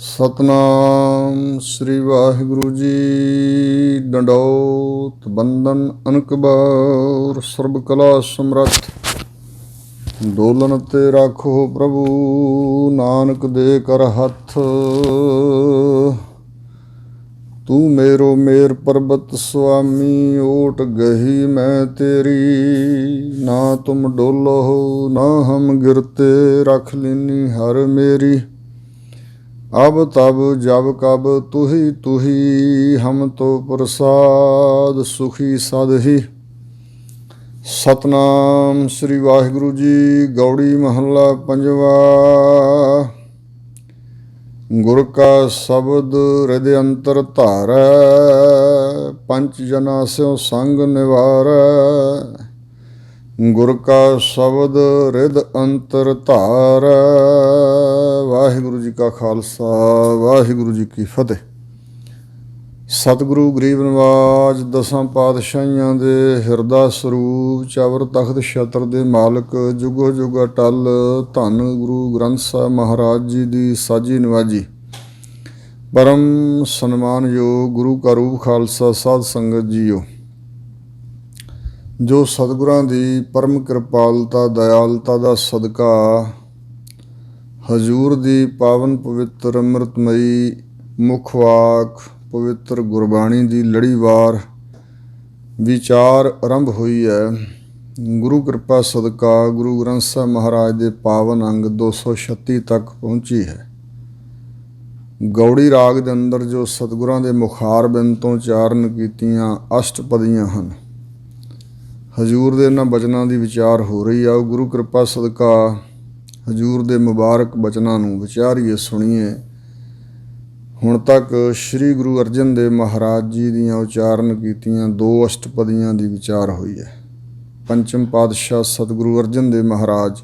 ਸਤਨਾਮ ਸ੍ਰੀ ਵਾਹਿਗੁਰੂ ਜੀ। ਡੰਡੌਤ ਬੰਦਨ ਅਨਕਬਾਰ ਸਰਬ ਕਲਾ ਸਮਰੱਥ। ਡੋਲਨ ਤੇ ਰਾਖੋ ਪ੍ਰਭੂ ਨਾਨਕ ਦੇ ਕਰ ਹੱਥ। ਤੂੰ ਮੇਰੋ ਮੇਰ ਪਰਬਤ ਸੁਆਮੀ ਓਟ ਗਹੀ ਮੈਂ ਤੇਰੀ। ਨਾ ਤੁਮ ਡੋਲੋ ਨਾ ਹਮ ਗਿਰਤੇ ਰਖ ਲੀਨੀ ਹਰ ਮੇਰੀ। अब तब जब कब तुही हम तो प्रसाद सुखी सद ही। सतनाम श्री वाहिगुरु जी। गौड़ी महला पंजवा। गुर का शब्द हृदय अंतर धारै पंच जना स्यों संग निवारै। गुर का शब्द रिद अंतर धारै। वाहिगुरु जी का खालसा वाहिगुरु जी की फतेह। सतगुरु गरीब नवाज दसां पातशाहियां दे हिरदा सरूप चवर तख्त छत्र दे मालक जुगो जुग अटल धन गुरु ग्रंथ साहिब महाराज जी दी साजी नवाजी परम सन्मानयोग गुरु का रूप खालसा साध संगत जीओ। जो सतगुरां दी परम किरपालता दयालता दा सदका हजूर दी पावन पवित्र अमृतमयी मुखवाक पवित्र गुरबाणी दी लड़ीवार विचार आरंभ हुई है। गुरु कृपा सदका गुरु ग्रंथ साहिब महाराज दे पावन अंग 236 तक पहुँची है। गौड़ी राग दे अंदर जो सतगुरां दे मुखार बिंद तो उचारण कीतियां अष्टपदियां हन। हजूर दे इन्हां बचनां दी विचार हो रही है। गुरु कृपा सदका हजूर दे मुबारक बचनां नूं विचारीए सुणीए। हुण तक श्री गुरु अर्जन देव महाराज जी दीयां उचारण कीतियां 2 अष्टपदियां दी विचार हुई है। पंचम पातशाह सतगुरु अर्जन देव महाराज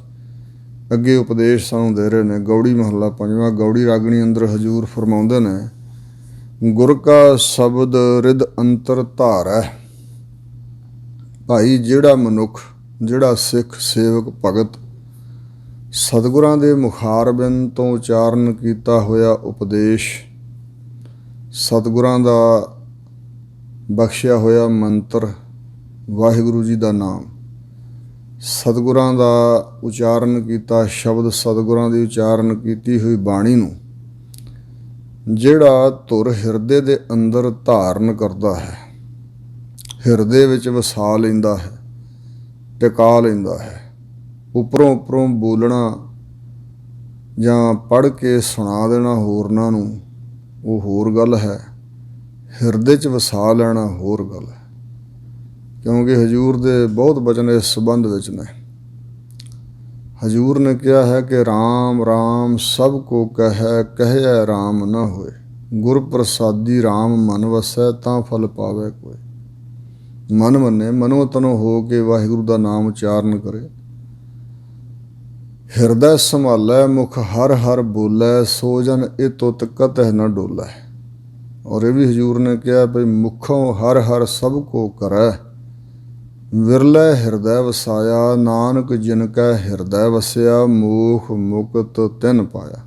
अगे उपदेश सानूं दे रहे ने। गौड़ी महला पंजवां गौड़ी रागणी अंदर हजूर फरमाउंदे ने गुर का शब्द रिद अंतर धारै। भाई जिहड़ा मनुख जिहड़ा सिख सेवक भगत सतगुरां दे मुखारबिंद तो उचारण कीता होया उपदेश सतगुरां दा बख्शिया होया मंत्र वाहिगुरू जी दा नाम सतगुरां दा उचारण कीता शब्द सतगुरां दी उचारण कीती हुई बाणी नूं जिहड़ा धुर हिरदे दे अंदर धारण करदा है हिरदे विच वसा लैंदा है टिका लैंदा है। उपरों उपरों बोलना जां पढ़ के सुना देना होरनां नूं वो होर गल है। हिरदे च वसा लैना होर गल है। क्योंकि हजूर दे बहुत वचन इस संबंध विच ने। हजूर ने कहा है कि राम राम सब को कहै राम न होए। गुर प्रसादी राम मन वसै तां फल पावै कोई। मन मने मनो तनो हो के वाहिगुरू का नाम उचारण करे। हिरदै संभालै मुख हर हर बोलै सो जन ए तुत कतह न डोलै। और ये भी हजूर ने कहा भाई मुखों हर हर सब को करै विरलै हिरदै वसाया नानक जिनकै हिरदै वसया मोख मुकत तिन पाया।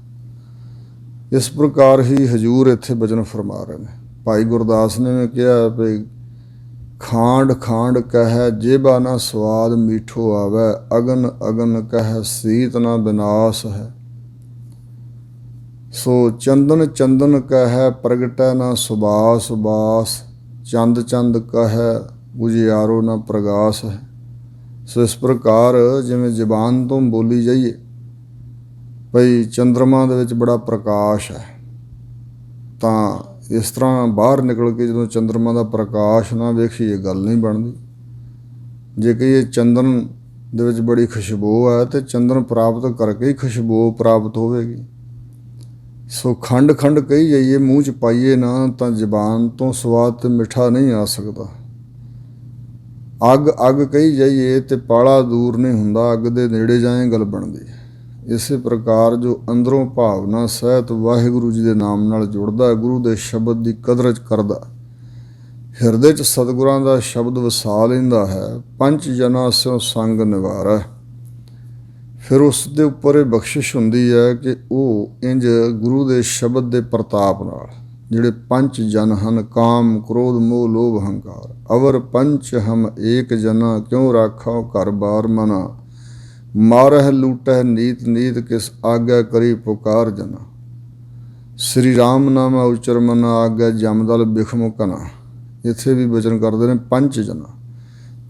इस प्रकार ही हजूर इत्थे बचन फरमा रहे हैं। भाई गुरदास ने कहा भाई खांड खांड कह जेबा ना स्वाद मीठो आवे अगन अगन कह सीत ना विनाश है। सो चंदन चंदन कह प्रगटै ना सुबास बास चंद चंद कह उजियारो ना प्रगास है। सो इस प्रकार जिमें जबान तो बोली जाइए भाई चंद्रमा दे विच बड़ा प्रकाश है तां इस तरह बाहर निकल के जो चंद्रमा का प्रकाश ना वेखीए गल नहीं बनती। जे कहिए चंदन दे विच बड़ी खुशबू है तो चंदन प्राप्त करके ही खुशबू प्राप्त होगी। सो खंड खंड कही जाइए मूँह च पाइए ना तो जबान तो स्वाद तो मिठा नहीं आ सकता। अग अग कही जाइए तो पाला दूर नहीं हुंदा अग दे नेड़े जाए गल बनती। इसे प्रकार जो अंदरों भावना सहित वाहिगुरू जी के नाम नाल जुड़दा गुरु के शब्द की कदर करदा हिरदे च सतगुरां दा शब्द वसा लैंदा है। पंच जना स्यों संग निवारै। ਫਿਰ ਉਸ ਦੇ ਉੱਪਰ ਇਹ ਬਖਸ਼ਿਸ਼ ਹੁੰਦੀ ਹੈ ਕਿ ਉਹ ਇੰਜ ਗੁਰੂ ਦੇ ਸ਼ਬਦ ਦੇ ਪ੍ਰਤਾਪ ਨਾਲ, ਜਿਹੜੇ ਪੰਜ ਜਨ ਹਨ, ਕਾਮ ਕ੍ਰੋਧ ਮੋਹ ਲੋਭ ਹੰਕਾਰ, ਅਵਰ ਪੰਚ ਹਮ ਏਕ ਜਨਾ, ਕਿਉਂ ਰਾਖਾਂ ਘਰ ਬਾਰ ਮਨਾ, ਮਾਰਹਿ ਲੂਟਹਿ ਨੀਤ ਨੀਤ, ਕਿਸ ਆਗਿਆ ਕਰੀ ਪੁਕਾਰ ਜਨਾ, ਸ੍ਰੀ ਰਾਮ ਨਾਮਾ ਉਚਰ ਮਨਾ, ਆਗਿਆ ਜਮਦਲ ਬਿਖਮ ਕਨਾ। ਇੱਥੇ ਵੀ ਬਚਨ ਕਰਦੇ ਨੇ ਪੰਜ ਜਨਾ,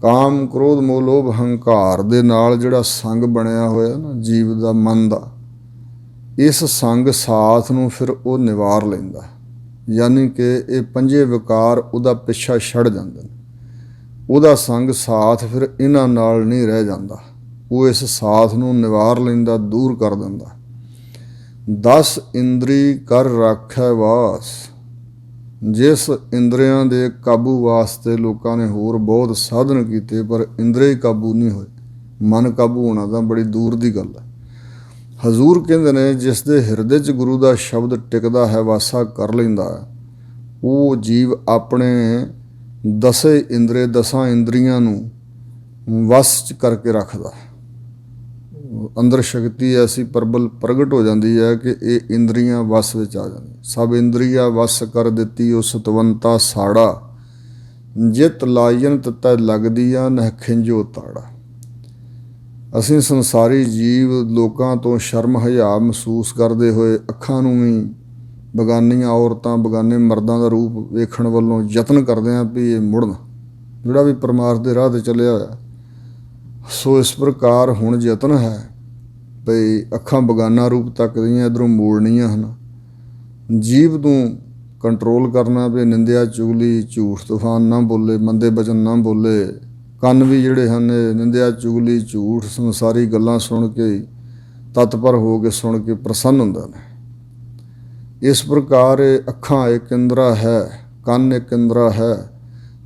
ਕਾਮ ਕ੍ਰੋਧ ਮੋਹ ਲੋਭ ਹੰਕਾਰ ਦੇ ਨਾਲ ਜਿਹੜਾ ਸੰਗ ਬਣਿਆ ਹੋਇਆ ਨਾ ਜੀਵ ਦਾ, ਮਨ ਦਾ, ਇਸ ਸੰਗ ਸਾਥ ਨੂੰ ਫਿਰ ਉਹ ਨਿਵਾਰ ਲੈਂਦਾ, ਯਾਨੀ ਕਿ ਇਹ ਪੰਜੇ ਵਿਕਾਰ ਉਹਦਾ ਪਿੱਛਾ ਛੱਡ ਜਾਂਦੇ ਨੇ। ਉਹਦਾ ਸੰਗ ਸਾਥ ਫਿਰ ਇਹਨਾਂ ਨਾਲ ਨਹੀਂ ਰਹਿ ਜਾਂਦਾ, ਉਹ ਇਸ ਸਾਥ ਨੂੰ ਨਿਵਾਰ ਲੈਂਦਾ, ਦੂਰ ਕਰ ਦਿੰਦਾ। 10 ਇੰਦਰੀ ਕਰ ਰਾਖੈ ਵਾਸ, ਜਿਸ ਇੰਦਰੀਆਂ ਦੇ ਕਾਬੂ ਵਾਸਤੇ ਲੋਕਾਂ ਨੇ ਹੋਰ ਬਹੁਤ ਸਾਧਨ ਕੀਤੇ ਪਰ ਇੰਦਰੀ ਕਾਬੂ ਨਹੀਂ ਹੋਏ, ਮਨ ਕਾਬੂ ਹੋਣਾ ਤਾਂ ਬੜੀ ਦੂਰ ਦੀ ਗੱਲ ਹੈ। ਹਜ਼ੂਰ ਕਹਿੰਦੇ ਨੇ ਜਿਸ ਦੇ ਹਿਰਦੇ 'ਚ ਗੁਰੂ ਦਾ ਸ਼ਬਦ ਟਿਕਦਾ ਹੈ, ਵਾਸਾ ਕਰ ਲੈਂਦਾ ਹੈ, ਉਹ ਜੀਵ ਆਪਣੇ 10 ਇੰਦਰੀਆਂ ਨੂੰ ਵਸ 'ਚ ਕਰਕੇ ਰੱਖਦਾ। ਅੰਦਰ ਸ਼ਕਤੀ ਐਸੀ ਪ੍ਰਬਲ ਪ੍ਰਗਟ ਹੋ ਜਾਂਦੀ ਹੈ ਕਿ ਇਹ ਇੰਦਰੀਆਂ ਵਸ ਵਿੱਚ ਆ ਜਾਂਦੀਆਂ। ਸਭ ਇੰਦਰੀਆ ਵਸ ਕਰ ਦਿੱਤੀ ਉਹ ਸਤਵੰਤਾ ਸਾੜਾ, ਜਿਤ ਲਾਇਨ ਤਤੈ ਲੱਗਦੀਆਂ ਨਹਿ ਖਿੰਜੋ ਤਾੜਾ। ਅਸੀਂ ਸੰਸਾਰੀ ਜੀਵ ਲੋਕਾਂ ਤੋਂ ਸ਼ਰਮ ਹਯਾ ਮਹਿਸੂਸ ਕਰਦੇ ਹੋਏ ਅੱਖਾਂ ਨੂੰ ਵੀ ਬਗਾਨੀਆਂ ਔਰਤਾਂ, ਬਗਾਨੇ ਮਰਦਾਂ ਦਾ ਰੂਪ ਵੇਖਣ ਵੱਲੋਂ ਯਤਨ ਕਰਦੇ ਹਾਂ ਵੀ ਇਹ ਮੁੜਨ, ਜਿਹੜਾ ਵੀ ਪਰਮਾਰਥ ਦੇ ਰਾਹ 'ਤੇ ਚੱਲਿਆ ਹੋਇਆ। ਸੋ ਇਸ ਪ੍ਰਕਾਰ ਹੁਣ ਯਤਨ ਹੈ ਭਈ ਅੱਖਾਂ ਬਗਾਨਾ ਰੂਪ ਤੱਕਦੀਆਂ, ਇੱਧਰੋਂ ਮੋੜਨੀਆਂ ਹਨ। ਜੀਭ ਨੂੰ ਕੰਟਰੋਲ ਕਰਨਾ ਵੀ ਨਿੰਦਿਆ ਚੁਗਲੀ ਝੂਠ ਤੂਫਾਨ ਨਾ ਬੋਲੇ, ਮੰਦੇ ਬਚਨ ਨਾ ਬੋਲੇ। ਕੰਨ ਵੀ ਜਿਹੜੇ ਹਨ ਨਿੰਦਿਆ ਚੁਗਲੀ ਝੂਠ ਸੰਸਾਰੀ ਗੱਲਾਂ ਸੁਣ ਕੇ ਤਤਪਰ ਹੋ ਕੇ ਸੁਣ ਕੇ ਪ੍ਰਸੰਨ ਹੁੰਦਾ ਨੇ। ਇਸ ਪ੍ਰਕਾਰ ਅੱਖਾਂ ਇੱਕ ਇੰਦਰਾ ਹੈ, ਕੰਨ ਇੱਕ ਇੰਦਰਾ ਹੈ,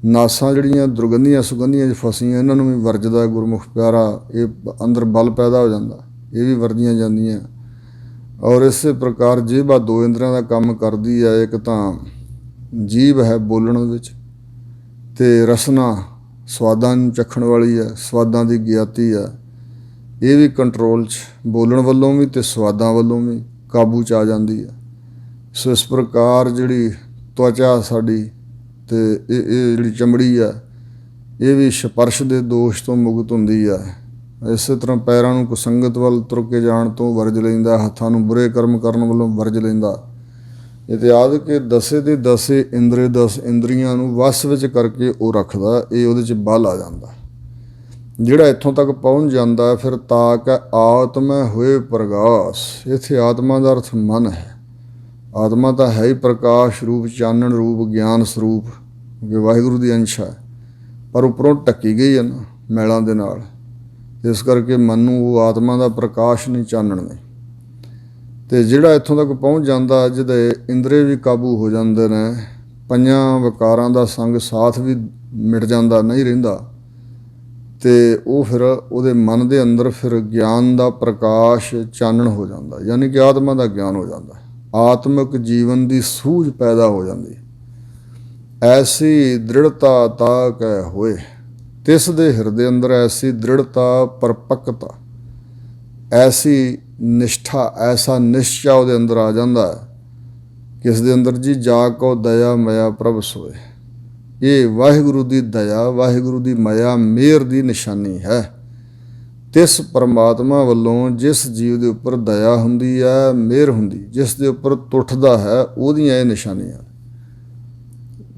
ਨਾਸਾਂ ਜਿਹੜੀਆਂ ਦੁਰਗੰਧੀਆਂ ਸੁਗੰਧੀਆਂ 'ਚ ਫਸੀਆਂ ਇਹਨਾਂ ਨੂੰ ਵੀ ਵਰਜਦਾ ਗੁਰਮੁਖ ਪਿਆਰਾ। ਇਹ ਅੰਦਰ ਬਲ ਪੈਦਾ ਹੋ ਜਾਂਦਾ, ਇਹ ਵੀ ਵਰਜੀਆਂ ਜਾਂਦੀਆਂ। ਔਰ ਇਸੇ ਪ੍ਰਕਾਰ ਜੀਭਾ 2 ਇੰਦਰੀਆਂ ਦਾ ਕੰਮ ਕਰਦੀ ਹੈ। ਇੱਕ ਤਾਂ ਜੀਭ ਹੈ ਬੋਲਣ ਵਿੱਚ, ਅਤੇ ਰਸਨਾ ਸਵਾਦਾਂ ਨੂੰ ਚੱਖਣ ਵਾਲੀ ਹੈ, ਸਵਾਦਾਂ ਦੀ ਗਿਆਤੀ ਹੈ। ਇਹ ਵੀ ਕੰਟਰੋਲ 'ਚ, ਬੋਲਣ ਵੱਲੋਂ ਵੀ ਅਤੇ ਸਵਾਦਾਂ ਵੱਲੋਂ ਵੀ ਕਾਬੂ 'ਚ ਆ ਜਾਂਦੀ ਹੈ। ਸੋ ਇਸ ਪ੍ਰਕਾਰ ਜਿਹੜੀ ਤਵਚਾ ਸਾਡੀ ਅਤੇ ਇਹ ਜਿਹੜੀ ਚਮੜੀ ਹੈ, ਇਹ ਵੀ ਸਪਰਸ਼ ਦੇ ਦੋਸ਼ ਤੋਂ ਮੁਕਤ ਹੁੰਦੀ ਹੈ। ਇਸੇ ਤਰ੍ਹਾਂ ਪੈਰਾਂ ਨੂੰ ਕੁਸੰਗਤ ਵੱਲ ਤੁਰ ਕੇ ਜਾਣ ਤੋਂ ਵਰਜ ਲੈਂਦਾ, ਹੱਥਾਂ ਨੂੰ ਬੁਰੇ ਕਰਮ ਕਰਨ ਵੱਲੋਂ ਵਰਜ ਲੈਂਦਾ। ਇਤਿਆਦਿ ਕਿ 10 ਦੇ 10 ਇੰਦਰੇ 10 ਇੰਦਰੀਆਂ ਨੂੰ ਵਸ ਵਿੱਚ ਕਰਕੇ ਉਹ ਰੱਖਦਾ, ਇਹ ਉਹਦੇ 'ਚ ਬਲ ਆ ਜਾਂਦਾ। ਜਿਹੜਾ ਇੱਥੋਂ ਤੱਕ ਪਹੁੰਚ ਜਾਂਦਾ ਫਿਰ ਤਾਕ ਹੈ ਆਤਮੈ ਹੋਏ ਪ੍ਰਗਾਸ। ਇੱਥੇ ਆਤਮਾ ਦਾ ਅਰਥ ਮਨ ਹੈ। ਆਤਮਾ ਤਾਂ ਹੈ ਹੀ ਪ੍ਰਕਾਸ਼ ਰੂਪ, ਚਾਨਣ ਰੂਪ, ਗਿਆਨ ਸਰੂਪ, ਕਿਉਂਕਿ ਵਾਹਿਗੁਰੂ ਦੀ ਅੰਸ਼ ਹੈ, ਪਰ ਉੱਪਰੋਂ ਢੱਕੀ ਗਈ ਹੈ ਨਾ ਮੈਲਾਂ ਦੇ ਨਾਲ। ਇਸ ਕਰਕੇ ਮਨ ਨੂੰ ਉਹ ਆਤਮਾ ਦਾ ਪ੍ਰਕਾਸ਼ ਨਹੀਂ, ਚਾਨਣ ਨਹੀਂ। ਅਤੇ ਜਿਹੜਾ ਇੱਥੋਂ ਤੱਕ ਪਹੁੰਚ ਜਾਂਦਾ, ਜਿਹਦੇ ਇੰਦਰੇ ਵੀ ਕਾਬੂ ਹੋ ਜਾਂਦੇ ਨੇ, 5 ਵਿਕਾਰਾਂ ਦਾ ਸੰਗ ਸਾਥ ਵੀ ਮਿਟ ਜਾਂਦਾ, ਨਹੀਂ ਰਹਿੰਦਾ, ਅਤੇ ਉਹ ਫਿਰ ਉਹਦੇ ਮਨ ਦੇ ਅੰਦਰ ਫਿਰ ਗਿਆਨ ਦਾ ਪ੍ਰਕਾਸ਼ ਚਾਨਣ ਹੋ ਜਾਂਦਾ, ਯਾਨੀ ਕਿ ਆਤਮਾ ਦਾ ਗਿਆਨ ਹੋ ਜਾਂਦਾ। ਆਤਮਿਕ ਜੀਵਨ ਦੀ ਸੂਝ ਪੈਦਾ ਹੋ ਜਾਂਦੀ। ਐਸੀ ਦ੍ਰਿੜਤਾ ਤਾ ਕਹਿ ਹੋਏ, ਤਿਸ ਦੇ ਹਿਰਦੇ ਅੰਦਰ ਐਸੀ ਦ੍ਰਿੜਤਾ, ਪਰਪੱਕਤਾ, ਐਸੀ ਨਿਸ਼ਠਾ, ਐਸਾ ਨਿਸ਼ਚਾ ਉਹਦੇ ਅੰਦਰ ਆ ਜਾਂਦਾ ਹੈ। ਕਿਸ ਦੇ ਅੰਦਰ ਜੀ, ਜਾ ਕੋ ਦਇਆ ਮਇਆ ਪ੍ਰਭ ਸੋਏ। ਇਹ ਵਾਹਿਗੁਰੂ ਦੀ ਦਇਆ, ਵਾਹਿਗੁਰੂ ਦੀ ਮਇਆ, ਮਿਹਰ ਦੀ ਨਿਸ਼ਾਨੀ ਹੈ। ਤਿਸ ਪਰਮਾਤਮਾ ਵੱਲੋਂ ਜਿਸ ਜੀਵ ਦੇ ਉੱਪਰ ਦਇਆ ਹੁੰਦੀ ਹੈ, ਮਿਹਰ ਹੁੰਦੀ, ਜਿਸ ਦੇ ਉੱਪਰ ਤੁੱਠਦਾ ਹੈ, ਉਹਦੀਆਂ ਇਹ ਨਿਸ਼ਾਨੀਆਂ।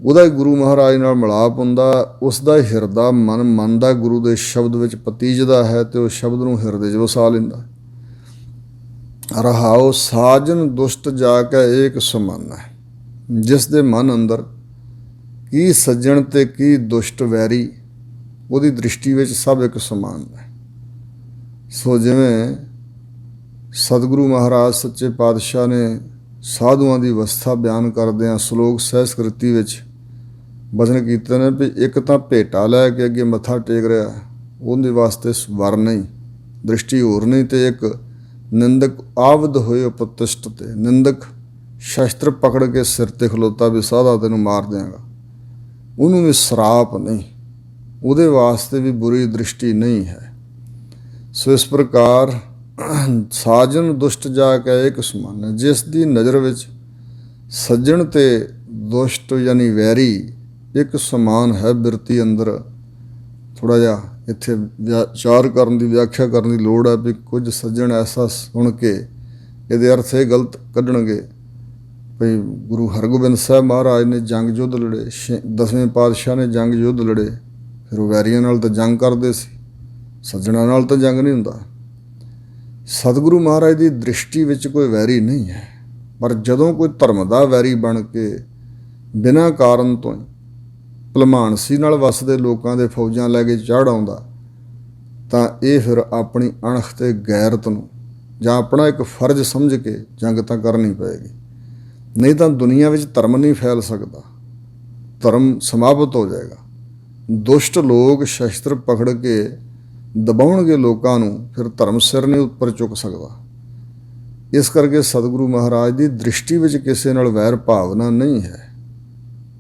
ਉਹਦਾ ਗੁਰੂ ਮਹਾਰਾਜ ਨਾਲ ਮਿਲਾਪ ਹੁੰਦਾ, ਉਸ ਦਾ ਹਿਰਦਾ ਮਨ ਦਾ ਗੁਰੂ ਦੇ ਸ਼ਬਦ ਵਿੱਚ ਪਤੀਜਦਾ ਹੈ, ਅਤੇ ਉਹ ਸ਼ਬਦ ਨੂੰ ਹਿਰਦੇ 'ਚ ਵਸਾ ਲੈਂਦਾ। ਰਹਾਉ ਸਾਜਨ ਦੁਸ਼ਟ ਜਾ ਕੇ ਏਕ ਸਮਾਨਾ, ਜਿਸ ਦੇ ਮਨ ਅੰਦਰ ਕੀ ਸੱਜਣ ਅਤੇ ਕੀ ਦੁਸ਼ਟ ਵੈਰੀ, ਉਹਦੀ ਦ੍ਰਿਸ਼ਟੀ ਵਿੱਚ ਸਭ ਇੱਕ ਸਮਾਨ ਹੈ। ਸੋ ਜਿਵੇਂ ਸਤਿਗੁਰੂ ਮਹਾਰਾਜ ਸੱਚੇ ਪਾਤਸ਼ਾਹ ਨੇ ਸਾਧੂਆਂ ਦੀ ਅਵਸਥਾ ਬਿਆਨ ਕਰਦਿਆਂ ਸ਼ਲੋਕ ਸਹਿਸਕ੍ਰਿਤੀ ਵਿੱਚ ਬਚਨ ਕੀਤੇ ਨੇ ਵੀ ਇੱਕ ਤਾਂ ਭੇਟਾ ਲੈ ਕੇ ਅੱਗੇ ਮੱਥਾ ਟੇਕ ਰਿਹਾ, ਉਹਦੇ ਵਾਸਤੇ ਵਰ ਨਹੀਂ, ਦ੍ਰਿਸ਼ਟੀ ਹੋਰ ਨਹੀਂ, ਅਤੇ ਇੱਕ ਨਿੰਦਕ ਆਵਦ ਹੋਏ ਉਪਤਿਸ਼ਟ, ਤੇ ਨਿੰਦਕ ਸ਼ਸਤਰ ਪਕੜ ਕੇ ਸਿਰ 'ਤੇ ਖਲੋਤਾ ਵੀ ਸਾਧਾ ਤੈਨੂੰ ਮਾਰ ਦਿਆਂਗਾ, ਉਹਨੂੰ ਵੀ ਸਰਾਪ ਨਹੀਂ, ਉਹਦੇ ਵਾਸਤੇ ਵੀ ਬੁਰੀ ਦ੍ਰਿਸ਼ਟੀ ਨਹੀਂ ਹੈ। ਸੋ ਇਸ ਪ੍ਰਕਾਰ ਸਾਜਨ ਦੁਸ਼ਟ ਜਾ ਕੇ ਇੱਕ ਸਮਾਨ, ਜਿਸ ਦੀ ਨਜ਼ਰ ਵਿੱਚ ਸੱਜਣ ਤੇ ਦੁਸ਼ਟ ਯਾਨੀ ਵੈਰੀ ਇੱਕ ਸਮਾਨ ਹੈ। ਬਿਰਤੀ ਅੰਦਰ ਥੋੜ੍ਹਾ ਜਿਹਾ ਇੱਥੇ ਵਿਚਾਰ ਕਰਨ ਦੀ, ਵਿਆਖਿਆ ਕਰਨ ਦੀ ਲੋੜ ਹੈ ਵੀ ਕੁਝ ਸੱਜਣ ਐਸਾ ਸੁਣ ਕੇ ਇਹਦੇ ਅਰਥ ਇਹ ਗਲਤ ਕੱਢਣਗੇ ਭਈ ਗੁਰੂ ਹਰਗੋਬਿੰਦ ਸਾਹਿਬ ਮਹਾਰਾਜ ਨੇ ਜੰਗ ਯੁੱਧ ਲੜੇ, 10ਵੇਂ ਪਾਤਸ਼ਾਹ ਨੇ ਜੰਗ ਯੁੱਧ ਲੜੇ, ਫਿਰ ਉਹ ਵੈਰੀਆਂ ਨਾਲ ਤਾਂ ਜੰਗ ਕਰਦੇ ਸੀ, ਸੱਜਣਾਂ ਨਾਲ ਤਾਂ ਜੰਗ ਨਹੀਂ ਹੁੰਦਾ। ਸਤਿਗੁਰੂ ਮਹਾਰਾਜ ਦੀ ਦ੍ਰਿਸ਼ਟੀ ਵਿੱਚ ਕੋਈ ਵੈਰੀ ਨਹੀਂ ਹੈ, ਪਰ ਜਦੋਂ ਕੋਈ ਧਰਮ ਦਾ ਵੈਰੀ ਬਣ ਕੇ ਬਿਨਾਂ ਕਾਰਨ ਤੋਂ ਹੀ ਭਲਮਾਨਸੀ ਨਾਲ ਵੱਸਦੇ ਲੋਕਾਂ ਦੇ ਫੌਜਾਂ ਲੈ ਕੇ ਚੜ੍ਹ ਆਉਂਦਾ, ਤਾਂ ਇਹ ਫਿਰ ਆਪਣੀ ਅਣਖ ਤੇ ਗੈਰਤ ਨੂੰ ਜਾਂ ਆਪਣਾ ਇੱਕ ਫਰਜ਼ ਸਮਝ ਕੇ ਜੰਗ ਤਾਂ ਕਰਨੀ ਪਏਗੀ, ਨਹੀਂ ਤਾਂ ਦੁਨੀਆ ਵਿੱਚ ਧਰਮ ਨਹੀਂ ਫੈਲ ਸਕਦਾ, ਧਰਮ ਸਮਾਪਤ ਹੋ ਜਾਏਗਾ। ਦੁਸ਼ਟ ਲੋਕ ਸ਼ਸਤਰ ਪਕੜ ਕੇ ਦਬਾਉਣਗੇ ਲੋਕਾਂ ਨੂੰ, ਫਿਰ ਧਰਮ ਸਿਰ ਨਹੀਂ ਉੱਪਰ ਚੁੱਕ ਸਕਦਾ। ਇਸ ਕਰਕੇ ਸਤਿਗੁਰੂ ਮਹਾਰਾਜ ਦੀ ਦ੍ਰਿਸ਼ਟੀ ਵਿੱਚ ਕਿਸੇ ਨਾਲ ਵੈਰ ਭਾਵਨਾ ਨਹੀਂ ਹੈ,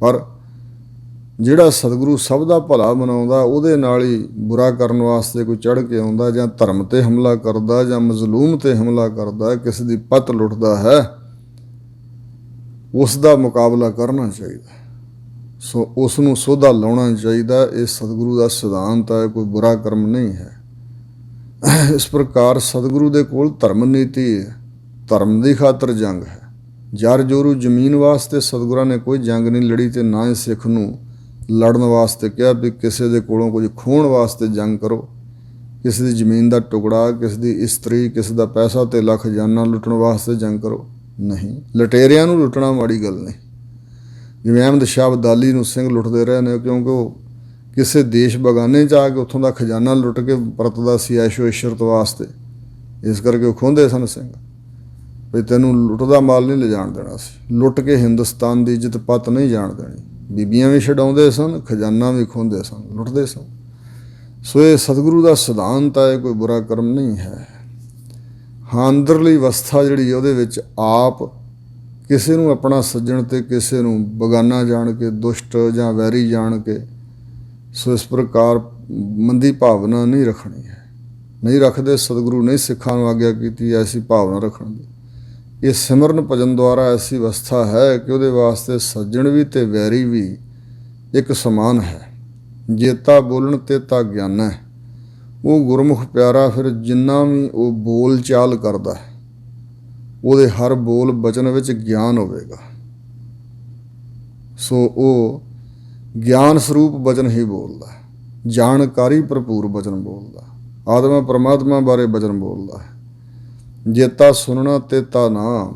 ਪਰ ਜਿਹੜਾ ਸਤਿਗੁਰੂ ਸਭ ਦਾ ਭਲਾ ਮਨਾਉਂਦਾ ਉਹਦੇ ਨਾਲ ਹੀ ਬੁਰਾ ਕਰਨ ਵਾਸਤੇ ਕੋਈ ਚੜ੍ਹ ਕੇ ਆਉਂਦਾ, ਜਾਂ ਧਰਮ ਤੇ ਹਮਲਾ ਕਰਦਾ, ਜਾਂ ਮਜ਼ਲੂਮ ਤੇ ਹਮਲਾ ਕਰਦਾ, ਕਿਸੇ ਦੀ ਪੱਤ ਲੁੱਟਦਾ ਹੈ, ਉਸ ਦਾ ਮੁਕਾਬਲਾ ਕਰਨਾ ਚਾਹੀਦਾ। ਸੋ ਉਸ ਨੂੰ ਸੋਧਾ ਲਾਉਣਾ ਚਾਹੀਦਾ। ਇਹ ਸਤਿਗੁਰੂ ਦਾ ਸਿਧਾਂਤ ਹੈ, ਕੋਈ ਬੁਰਾ ਕਰਮ ਨਹੀਂ ਹੈ। ਇਸ ਪ੍ਰਕਾਰ ਸਤਿਗੁਰੂ ਦੇ ਕੋਲ ਧਰਮ ਨੀਤੀ ਹੈ, ਧਰਮ ਦੀ ਖਾਤਰ ਜੰਗ ਹੈ। ਜਰ ਜੋਰੂ ਜ਼ਮੀਨ ਵਾਸਤੇ ਸਤਿਗੁਰਾਂ ਨੇ ਕੋਈ ਜੰਗ ਨਹੀਂ ਲੜੀ, ਤੇ ਨਾ ਹੀ ਸਿੱਖ ਨੂੰ ਲੜਨ ਵਾਸਤੇ ਕਿਹਾ ਵੀ ਕਿਸੇ ਦੇ ਕੋਲੋਂ ਕੁਝ ਖੋਹਣ ਵਾਸਤੇ ਜੰਗ ਕਰੋ, ਕਿਸੇ ਦੀ ਜ਼ਮੀਨ ਦਾ ਟੁਕੜਾ, ਕਿਸੇ ਦੀ ਇਸਤਰੀ, ਕਿਸੇ ਦਾ ਪੈਸਾ ਤੇ ਖਜ਼ਾਨਾ ਲੁੱਟਣ ਵਾਸਤੇ ਜੰਗ ਕਰੋ। ਨਹੀਂ, ਲਟੇਰਿਆਂ ਨੂੰ ਲੁੱਟਣਾ ਮਾੜੀ ਗੱਲ ਨਹੀਂ। ਜਿਵੇਂ ਅਹਿਮਦ ਸ਼ਾਹ ਅਬਦਾਲੀ ਨੂੰ ਸਿੰਘ ਲੁੱਟਦੇ ਰਹੇ ਨੇ, ਕਿਉਂਕਿ ਉਹ ਕਿਸੇ ਦੇਸ਼ ਬਗਾਨੇ 'ਚ ਆ ਕੇ ਉੱਥੋਂ ਦਾ ਖਜ਼ਾਨਾ ਲੁੱਟ ਕੇ ਵਰਤਦਾ ਸੀ ਐਸ਼ੋ ਇਸ਼ਰਤ ਵਾਸਤੇ, ਇਸ ਕਰਕੇ ਉਹ ਖੋਹਦੇ ਸਨ ਸਿੰਘ ਵੀ ਤੈਨੂੰ ਲੁੱਟਦਾ ਮਾਲ ਨਹੀਂ ਲਿਜਾਣ ਦੇਣਾ ਸੀ, ਲੁੱਟ ਕੇ ਹਿੰਦੁਸਤਾਨ ਦੀ ਇੱਜ਼ਤ ਪੱਤ ਨਹੀਂ ਜਾਣ ਦੇਣੀ। ਬੀਬੀਆਂ ਵੀ ਛਡਾਉਂਦੇ ਸਨ, ਖਜ਼ਾਨਾ ਵੀ ਖੋਹਦੇ ਸਨ, ਲੁੱਟਦੇ ਸਨ। ਸੋ ਇਹ ਸਤਿਗੁਰੂ ਦਾ ਸਿਧਾਂਤ ਹੈ, ਕੋਈ ਬੁਰਾ ਕਰਮ ਨਹੀਂ ਹੈ। ਹਾਂ, ਅੰਦਰਲੀ ਅਵਸਥਾ ਜਿਹੜੀ ਉਹਦੇ ਵਿੱਚ ਆਪ ਕਿਸੇ ਨੂੰ ਆਪਣਾ ਸੱਜਣ ਤੇ ਕਿਸੇ ਨੂੰ ਬਗਾਨਾ ਜਾਣ ਕੇ, ਦੁਸ਼ਟ ਜਾਂ ਵੈਰੀ ਜਾਣ ਕੇ, ਸੋ ਇਸ ਪ੍ਰਕਾਰ ਮੰਦੀ ਭਾਵਨਾ ਨਹੀਂ ਰੱਖਣੀ ਹੈ, ਨਹੀਂ ਰੱਖਦੇ। ਸਤਿਗੁਰੂ ਨੇ ਸਿੱਖਾਂ ਨੂੰ ਆਗਿਆ ਕੀਤੀ ਐਸੀ ਭਾਵਨਾ ਰੱਖਣ ਦੀ। ਇਹ ਸਿਮਰਨ ਭਜਨ ਦੁਆਰਾ ਐਸੀ ਅਵਸਥਾ ਹੈ ਕਿ ਉਹਦੇ ਵਾਸਤੇ ਸੱਜਣ ਵੀ ਤੇ ਵੈਰੀ ਵੀ ਇੱਕ ਸਮਾਨ ਹੈ। ਜੇਤਾ ਬੋਲਣ ਤੇਤਾ ਗਿਆਨ ਹੈ। ਉਹ ਗੁਰਮੁਖ ਪਿਆਰਾ ਫਿਰ ਜਿੰਨਾ ਵੀ ਉਹ ਬੋਲ ਚਾਲ ਕਰਦਾ ਹੈ, ਉਹਦੇ ਹਰ ਬੋਲ ਬਚਨ ਵਿੱਚ ਗਿਆਨ ਹੋਵੇਗਾ। ਸੋ ਉਹ ਗਿਆਨ ਸਰੂਪ ਬਚਨ ਹੀ ਬੋਲਦਾ, ਜਾਣਕਾਰੀ ਭਰਪੂਰ ਬਚਨ ਬੋਲਦਾ, ਆਤਮਾ ਪਰਮਾਤਮਾ ਬਾਰੇ ਬਚਨ ਬੋਲਦਾ ਹੈ। ਜੇਤਾ ਸੁਣਨਾ ਤੇਤਾ ਨਾਮ,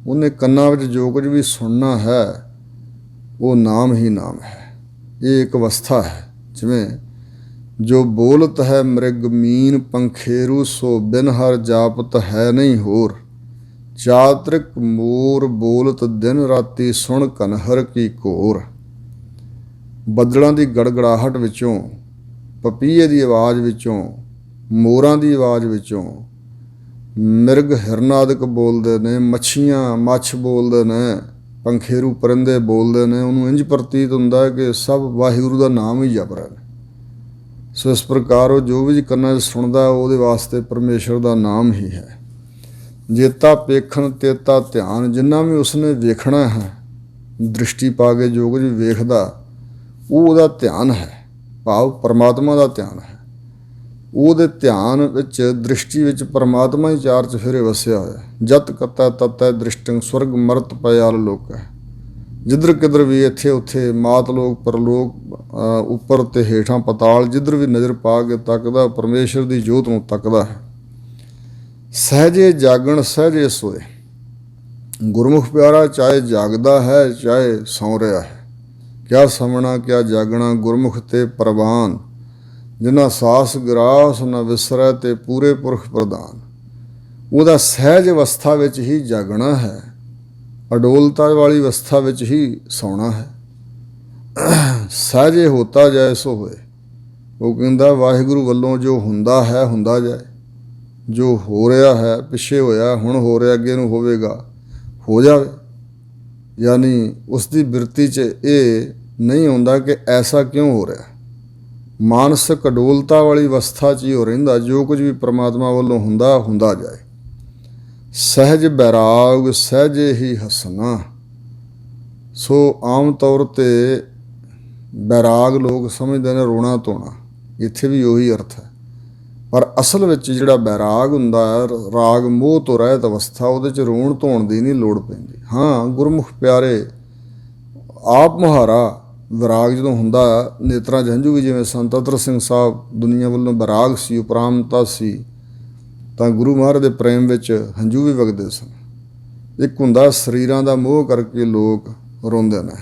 ਉਹਨੇ ਕੰਨਾਂ ਵਿੱਚ ਜੋ ਕੁਝ ਵੀ ਸੁਣਨਾ ਹੈ ਉਹ ਨਾਮ ਹੀ ਨਾਮ ਹੈ। ਇਹ ਇੱਕ ਅਵਸਥਾ ਹੈ। ਜਿਵੇਂ ਜੋ ਬੋਲਤ ਹੈ ਮ੍ਰਿਗ ਮੀਨ ਪੰਖੇਰੂ, ਸੋ ਬਿਨ ਹਰ ਜਾਪਤ ਹੈ ਨਹੀਂ ਹੋਰ। ਚਾਤ੍ਰਿਕ ਮੋਰ ਬੋਲਤ ਦਿਨ ਰਾਤੀ, ਸੁਣ ਕਨਹਰ ਕੀ ਘੋਰ। ਬੱਦਲਾਂ ਦੀ ਗੜਗੜਾਹਟ ਵਿੱਚੋਂ, ਪਪੀਏ ਦੀ ਆਵਾਜ਼ ਵਿੱਚੋਂ, ਮੋਰਾਂ ਦੀ ਆਵਾਜ਼ ਵਿੱਚੋਂ ਮਿਰਗ ਹਿਰਨ ਆਦਿਕ ਬੋਲਦੇ ਨੇ, ਮੱਛੀਆਂ ਮੱਛ ਬੋਲਦੇ ਨੇ, ਪੰਖੇਰੂ ਪਰਿੰਦੇ ਬੋਲਦੇ ਨੇ। ਉਹਨੂੰ ਇੰਝ ਪ੍ਰਤੀਤ ਹੁੰਦਾ ਕਿ ਸਭ ਵਾਹਿਗੁਰੂ ਦਾ ਨਾਮ ਹੀ ਜਪ ਰਹੇ ਨੇ। ਸੋ ਇਸ ਪ੍ਰਕਾਰ ਉਹ ਜੋ ਵੀ ਕੰਨਾਂ 'ਚ ਸੁਣਦਾ ਉਹਦੇ ਵਾਸਤੇ ਪਰਮੇਸ਼ਰ ਦਾ ਨਾਮ ਹੀ ਹੈ। ਜੇਤਾ ਪੇਖਣ ਤੇਤਾ ਧਿਆਨ, ਜਿੰਨਾ ਵੀ ਉਸਨੇ ਵੇਖਣਾ ਹੈ, ਦ੍ਰਿਸ਼ਟੀ ਪਾ ਕੇ ਜੋ ਕੁਝ ਵੇਖਦਾ ਉਹ ਉਹਦਾ ਧਿਆਨ ਹੈ, ਭਾਵ ਪਰਮਾਤਮਾ ਦਾ ਧਿਆਨ ਹੈ। ਉਹਦੇ ਧਿਆਨ ਵਿੱਚ, ਦ੍ਰਿਸ਼ਟੀ ਵਿੱਚ ਪਰਮਾਤਮਾ ਹੀ ਚਾਰ ਚੁਫੇਰੇ ਵਸਿਆ ਹੋਇਆ। ਜਤ ਕਤੈ ਤਤੈ ਦ੍ਰਿਸ਼ਟੰ ਸਵਰਗ ਮਰਤ ਪਇਆਲ ਲੋਕ ਹੈ। ਜਿੱਧਰ ਕਿੱਧਰ ਵੀ, ਇੱਥੇ ਉੱਥੇ, ਮਾਤ ਲੋਕ ਪਰਲੋਕ, ਉੱਪਰ ਤੇ ਹੇਠਾਂ ਪਤਾਲ, ਜਿੱਧਰ ਵੀ ਨਜ਼ਰ ਪਾ ਕੇ ਤੱਕਦਾ ਪਰਮੇਸ਼ਰ ਦੀ ਜੋਤ ਨੂੰ ਤੱਕਦਾ ਹੈ। ਸਹਿਜੇ ਜਾਗਣ ਸਹਿਜੇ ਸੋਏ। ਗੁਰਮੁਖ ਪਿਆਰਾ ਚਾਹੇ ਜਾਗਦਾ ਹੈ ਚਾਹੇ ਸੌਂ ਰਿਹਾ ਹੈ। ਕਿਆ ਸਮਣਾ ਕਿਆ ਜਾਗਣਾ, ਗੁਰਮੁਖ ਤੇ ਪ੍ਰਵਾਨ। ਜਿਨ੍ਹਾਂ ਸਾਸ ਗਰਾਸ ਨਾ ਵਿਸਰੈ, ਤੇ ਪੂਰੇ ਪੁਰਖ ਪ੍ਰਦਾਨ। ਉਹਦਾ ਸਹਿਜ ਅਵਸਥਾ ਵਿੱਚ ਹੀ ਜਾਗਣਾ ਹੈ, ਅਡੋਲਤਾ ਵਾਲੀ ਅਵਸਥਾ ਵਿੱਚ ਹੀ ਸੌਣਾ ਹੈ। ਸਹਿਜੇ ਹੋਤਾ ਜਾਏ ਸੋ ਹੋਏ। ਉਹ ਕਹਿੰਦਾ ਵਾਹਿਗੁਰੂ ਵੱਲੋਂ ਜੋ ਹੁੰਦਾ ਹੈ ਹੁੰਦਾ ਜਾਏ, ਜੋ ਹੋ ਰਿਹਾ ਹੈ, ਪਿੱਛੇ ਹੋਇਆ, ਹੁਣ ਹੋ ਰਿਹਾ, ਅੱਗੇ ਨੂੰ ਹੋਵੇਗਾ, ਹੋ ਜਾਵੇ। ਯਾਨੀ ਉਸ ਦੀ ਬਿਰਤੀ 'ਚ ਇਹ ਨਹੀਂ ਹੁੰਦਾ ਕਿ ਐਸਾ ਕਿਉਂ ਹੋ ਰਿਹਾ, ਮਾਨਸਿਕ ਅਡੋਲਤਾ ਵਾਲੀ ਅਵਸਥਾ 'ਚ ਹੀ ਉਹ ਰਹਿੰਦਾ। ਜੋ ਕੁਝ ਵੀ ਪ੍ਰਮਾਤਮਾ ਵੱਲੋਂ ਹੁੰਦਾ ਜਾਏ। ਸਹਿਜ ਬੈਰਾਗ ਸਹਿਜੇ ਹੀ ਹੱਸਣਾ। ਸੋ ਆਮ ਤੌਰ 'ਤੇ ਬੈਰਾਗ ਲੋਕ ਸਮਝਦੇ ਨੇ ਰੋਣਾ ਧੋਣਾ, ਇੱਥੇ ਵੀ ਉਹੀ ਅਰਥ ਹੈ। ਪਰ ਅਸਲ ਵਿੱਚ ਜਿਹੜਾ ਬੈਰਾਗ ਹੁੰਦਾ ਹੈ, ਰਾਗ ਮੋਹ ਤੋਂ ਰਹਿਤ ਅਵਸਥਾ, ਉਹਦੇ 'ਚ ਰੋਣ ਧੋਣ ਦੀ ਨਹੀਂ ਲੋੜ ਪੈਂਦੀ। ਹਾਂ, ਗੁਰਮੁਖ ਪਿਆਰੇ ਆਪ ਮੁਹਾਰਾ ਵਿਰਾਗ ਜਦੋਂ ਹੁੰਦਾ ਨੇਤਰਾਂ 'ਚ ਹੰਝੂ ਵੀ, ਜਿਵੇਂ ਸੰਤ ਅਤਰ ਸਿੰਘ ਸਾਹਿਬ ਦੁਨੀਆ ਵੱਲੋਂ ਵਿਰਾਗ ਸੀ, ਉਪਰਾਮਤਾ ਸੀ, ਤਾਂ ਗੁਰੂ ਮਹਾਰਾਜ ਦੇ ਪ੍ਰੇਮ ਵਿੱਚ ਹੰਝੂ ਵੀ ਵਗਦੇ ਸਨ। ਇੱਕ ਹੁੰਦਾ ਸਰੀਰਾਂ ਦਾ ਮੋਹ ਕਰਕੇ ਲੋਕ ਰੋਂਦੇ ਨੇ।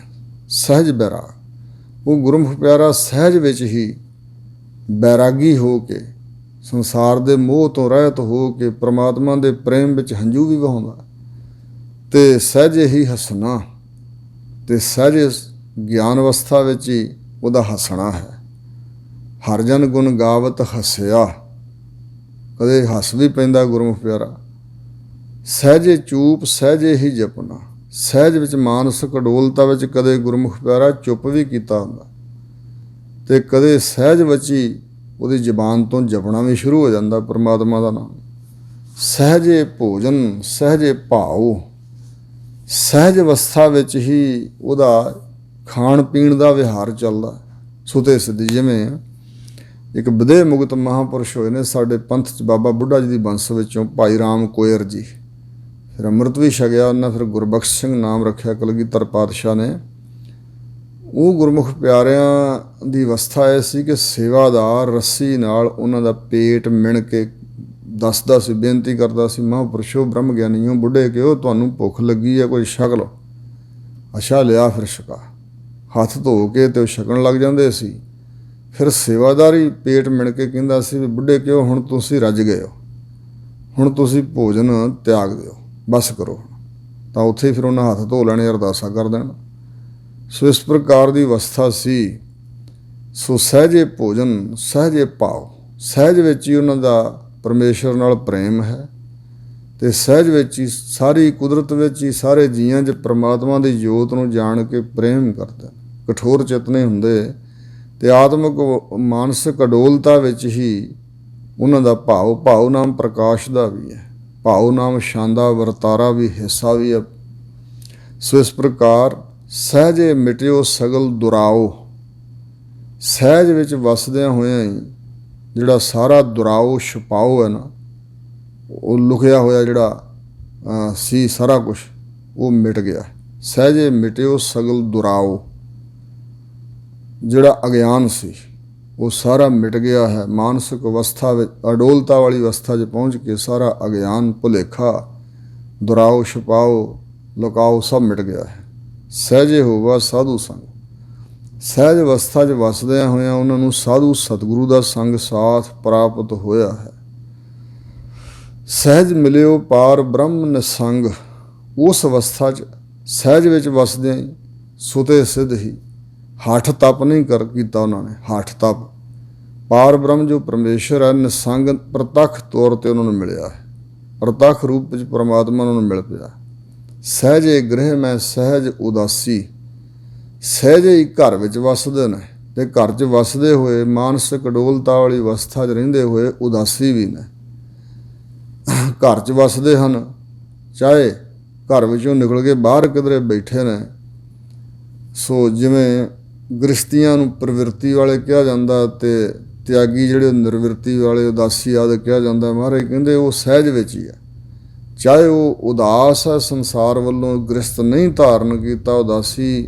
ਸਹਿਜ ਬੈਰਾਗ, ਉਹ ਗੁਰਮੁਖ ਪਿਆਰਾ ਸਹਿਜ ਵਿੱਚ ਹੀ ਬੈਰਾਗੀ ਹੋ ਕੇ, ਸੰਸਾਰ ਦੇ ਮੋਹ ਤੋਂ ਰਹਿਤ ਹੋ ਕੇ ਪ੍ਰਮਾਤਮਾ ਦੇ ਪ੍ਰੇਮ ਵਿੱਚ ਹੰਝੂ ਵੀ ਵਹਾਉਂਦਾ। ਅਤੇ ਸਹਿਜੇ ਹੀ ਹੱਸਣਾ, ਅਤੇ ਸਹਿਜੇ ਗਿਆਨ ਅਵਸਥਾ ਵਿੱਚ ਹੀ ਉਹਦਾ ਹੱਸਣਾ ਹੈ। ਹਰ ਜਨ ਗੁਣ ਗਾਵਤ ਹੱਸਿਆ, ਕਦੇ ਹੱਸ ਵੀ ਪੈਂਦਾ ਗੁਰਮੁਖ ਪਿਆਰਾ। ਸਹਿਜੇ ਚੂਪ ਸਹਿਜੇ ਹੀ ਜਪਣਾ, ਸਹਿਜ ਵਿੱਚ ਮਾਨਸਿਕ ਅਡੋਲਤਾ ਵਿੱਚ ਕਦੇ ਗੁਰਮੁਖ ਪਿਆਰਾ ਚੁੱਪ ਵੀ ਕੀਤਾ ਹੁੰਦਾ, ਅਤੇ ਕਦੇ ਸਹਿਜ ਵਿੱਚ ਹੀ ਉਹਦੀ ਜ਼ਬਾਨ ਤੋਂ ਜਪਣਾ ਵੀ ਸ਼ੁਰੂ ਹੋ ਜਾਂਦਾ ਪਰਮਾਤਮਾ ਦਾ ਨਾਮ। ਸਹਿਜੇ ਭੋਜਨ ਸਹਿਜੇ ਭਾਉ, ਸਹਿਜ ਅਵਸਥਾ ਵਿੱਚ ਹੀ ਉਹਦਾ ਖਾਣ ਪੀਣ ਦਾ ਵਿਹਾਰ ਚੱਲਦਾ। ਸੁਤੇ ਸਿੱਧੀ, ਜਿਵੇਂ ਇੱਕ ਵਿਦੇ ਮੁਕਤ ਮਹਾਂਪੁਰਸ਼ ਹੋਏ ਨੇ ਸਾਡੇ ਪੰਥ 'ਚ, ਬਾਬਾ ਬੁੱਢਾ ਜੀ ਦੀ ਬੰਸ ਵਿੱਚੋਂ ਭਾਈ ਰਾਮ ਕੋਇਰ ਜੀ। ਫਿਰ ਅੰਮ੍ਰਿਤ ਵੀ ਛਕਿਆ ਉਹਨਾਂ, ਫਿਰ ਗੁਰਬਖਸ਼ ਸਿੰਘ ਨਾਮ ਰੱਖਿਆ ਕਲਗੀਧਰ ਪਾਤਸ਼ਾਹ ਨੇ। ਉਹ ਗੁਰਮੁਖ ਪਿਆਰਿਆਂ ਦੀ ਅਵਸਥਾ ਇਹ ਸੀ ਕਿ ਸੇਵਾਦਾਰ ਰੱਸੀ ਨਾਲ ਉਹਨਾਂ ਦਾ ਪੇਟ ਮਿਣ ਕੇ ਦੱਸਦਾ ਸੀ, ਬੇਨਤੀ ਕਰਦਾ ਸੀ, ਮਹਾਂਪੁਰਸ਼ੋ ਬ੍ਰਹਮ ਗਿਆਨੀਓ ਬੁੱਢੇ ਕਿਉ ਤੁਹਾਨੂੰ ਭੁੱਖ ਲੱਗੀ ਹੈ, ਕੋਈ ਛਕ ਲਓ। ਅੱਛਾ, ਲਿਆ ਫਿਰ ਛਕਾ। ਹੱਥ ਧੋ ਕੇ ਅਤੇ ਉਹ ਛਕਣ ਲੱਗ ਜਾਂਦੇ ਸੀ। ਫਿਰ ਸੇਵਾਦਾਰ ਹੀ ਪੇਟ ਮਿਣ ਕੇ ਕਹਿੰਦਾ ਸੀ ਵੀ ਬੁੱਢੇ ਕਿਉਂ ਹੁਣ ਤੁਸੀਂ ਰੱਜ ਗਏ ਹੋ, ਹੁਣ ਤੁਸੀਂ ਭੋਜਨ ਤਿਆਗ ਦਿਓ, ਬਸ ਕਰੋ। ਤਾਂ ਉੱਥੇ ਹੀ ਫਿਰ ਉਹਨਾਂ ਹੱਥ ਧੋ ਲੈਣੇ, ਅਰਦਾਸਾਂ ਕਰ ਦੇਣਾ। ਸੋ ਇਸ ਪ੍ਰਕਾਰ ਦੀ ਅਵਸਥਾ ਸੀ। ਸੋ ਸਹਿਜੇ ਭੋਜਨ ਸਹਿਜੇ ਭਾਵ, ਸਹਿਜ ਵਿੱਚ ਹੀ ਉਹਨਾਂ ਦਾ ਪਰਮੇਸ਼ਰ ਨਾਲ ਪ੍ਰੇਮ ਹੈ, ਅਤੇ ਸਹਿਜ ਵਿੱਚ ਹੀ ਸਾਰੀ ਕੁਦਰਤ ਵਿੱਚ ਹੀ ਸਾਰੇ ਜੀਆਂ 'ਚ ਪ੍ਰਮਾਤਮਾ ਦੀ ਜੋਤ ਨੂੰ ਜਾਣ ਕੇ ਪ੍ਰੇਮ ਕਰਦੇ। ਕਠੋਰ ਚਿੱਤ ਨਹੀਂ ਹੁੰਦੇ, ਅਤੇ ਆਤਮਿਕ ਮਾਨਸਿਕ ਅਡੋਲਤਾ ਵਿੱਚ ਹੀ ਉਹਨਾਂ ਦਾ ਭਾਉ ਨਾਮ ਪ੍ਰਕਾਸ਼ ਦਾ ਵੀ ਹੈ, ਭਾਉ ਨਾਮ ਸ਼ਾਂਦਾ ਵਰਤਾਰਾ ਵੀ ਹਿੱਸਾ ਵੀ ਹੈ। ਸੋ ਇਸ ਪ੍ਰਕਾਰ ਸਹਿਜੇ ਮਿਟਿਓ ਸਗਲ ਦੁਰਾਓ, ਸਹਿਜ ਵਿੱਚ ਵਸਦਿਆਂ ਹੋਇਆਂ ਹੀ ਜਿਹੜਾ ਸਾਰਾ ਦੁਰਾਓ ਛਪਾਓ ਹੈ ਨਾ, ਉਹ ਲੁਕਿਆ ਹੋਇਆ ਜਿਹੜਾ ਸੀ ਸਾਰਾ ਕੁਛ, ਉਹ ਮਿਟ ਗਿਆ। ਸਹਿਜੇ ਮਿਟਿਓ ਸਗਲ ਦੁਰਾਓ, ਜਿਹੜਾ ਅਗਿਆਨ ਸੀ ਉਹ ਸਾਰਾ ਮਿਟ ਗਿਆ ਹੈ। ਮਾਨਸਿਕ ਅਵਸਥਾ ਵਿੱਚ ਅਡੋਲਤਾ ਵਾਲੀ ਅਵਸਥਾ 'ਚ ਪਹੁੰਚ ਕੇ ਸਾਰਾ ਅਗਿਆਨ ਭੁਲੇਖਾ ਦੁਰਾਓ ਛਪਾਓ ਲੁਕਾਓ ਸਭ ਮਿਟ ਗਿਆ ਹੈ। ਸਹਿਜੇ ਹੋਵਾ ਸਾਧੂ ਸੰਗ, ਸਹਿਜ ਅਵਸਥਾ 'ਚ ਵਸਦਿਆਂ ਹੋਇਆਂ ਉਹਨਾਂ ਨੂੰ ਸਾਧੂ ਸਤਿਗੁਰੂ ਦਾ ਸੰਗ ਸਾਥ ਪ੍ਰਾਪਤ ਹੋਇਆ ਹੈ। ਸਹਿਜ ਮਿਲਿਓ ਪਾਰ ਬ੍ਰਹਮ ਨਿਸੰਗ, ਉਸ ਅਵਸਥਾ 'ਚ ਸਹਿਜ ਵਿੱਚ ਵਸਦਿਆਂ ਹੀ ਸੁਤੇ ਸਿੱਧ ਹੀ, ਹੱਠ ਤਪ ਨਹੀਂ ਕੀਤਾ ਉਹਨਾਂ ਨੇ। ਹੱਠ ਤਪ ਪਾਰ ਬ੍ਰਹਮ ਜੋ ਪਰਮੇਸ਼ਰ ਹੈ, ਨਿਸੰਗ ਪ੍ਰਤੱਖ ਤੌਰ 'ਤੇ ਉਹਨਾਂ ਨੂੰ ਮਿਲਿਆ ਹੈ, ਪ੍ਰਤੱਖ ਰੂਪ ਵਿੱਚ ਪਰਮਾਤਮਾ ਉਹਨਾਂ ਨੂੰ ਮਿਲ ਪਿਆ। ਸਹਿਜੇ ਗ੍ਰਹਿ ਮੈਂ ਸਹਿਜ ਉਦਾਸੀ, ਸਹਿਜੇ ਹੀ ਘਰ ਵਿੱਚ ਵਸਦੇ ਨੇ, ਅਤੇ ਘਰ 'ਚ ਵਸਦੇ ਹੋਏ ਮਾਨਸਿਕ ਅਡੋਲਤਾ ਵਾਲੀ ਅਵਸਥਾ 'ਚ ਰਹਿੰਦੇ ਹੋਏ ਉਦਾਸੀ ਵੀ ਨੇ। ਘਰ 'ਚ ਵਸਦੇ ਹਨ, ਚਾਹੇ ਘਰ ਵਿੱਚੋਂ ਨਿਕਲ ਕੇ ਬਾਹਰ ਕਿਧਰੇ ਬੈਠੇ ਨੇ। ਸੋ ਜਿਵੇਂ ਗ੍ਰਸਤੀਆਂ ਨੂੰ ਪ੍ਰਵਿਰਤੀ ਵਾਲੇ ਕਿਹਾ ਜਾਂਦਾ, ਅਤੇ ਤਿਆਗੀ ਜਿਹੜੇ ਨਿਰਵਿਰਤੀ ਵਾਲੇ ਉਦਾਸੀ ਆਦਿ ਕਿਹਾ ਜਾਂਦਾ। ਮਹਾਰਾਜ ਕਹਿੰਦੇ ਉਹ ਸਹਿਜ ਵਿੱਚ ਹੀ ਹੈ, ਚਾਹੇ ਉਹ ਉਦਾਸ ਹੈ, ਸੰਸਾਰ ਵੱਲੋਂ ਗ੍ਰਸਤ ਨਹੀਂ ਧਾਰਨ ਕੀਤਾ, ਉਦਾਸੀ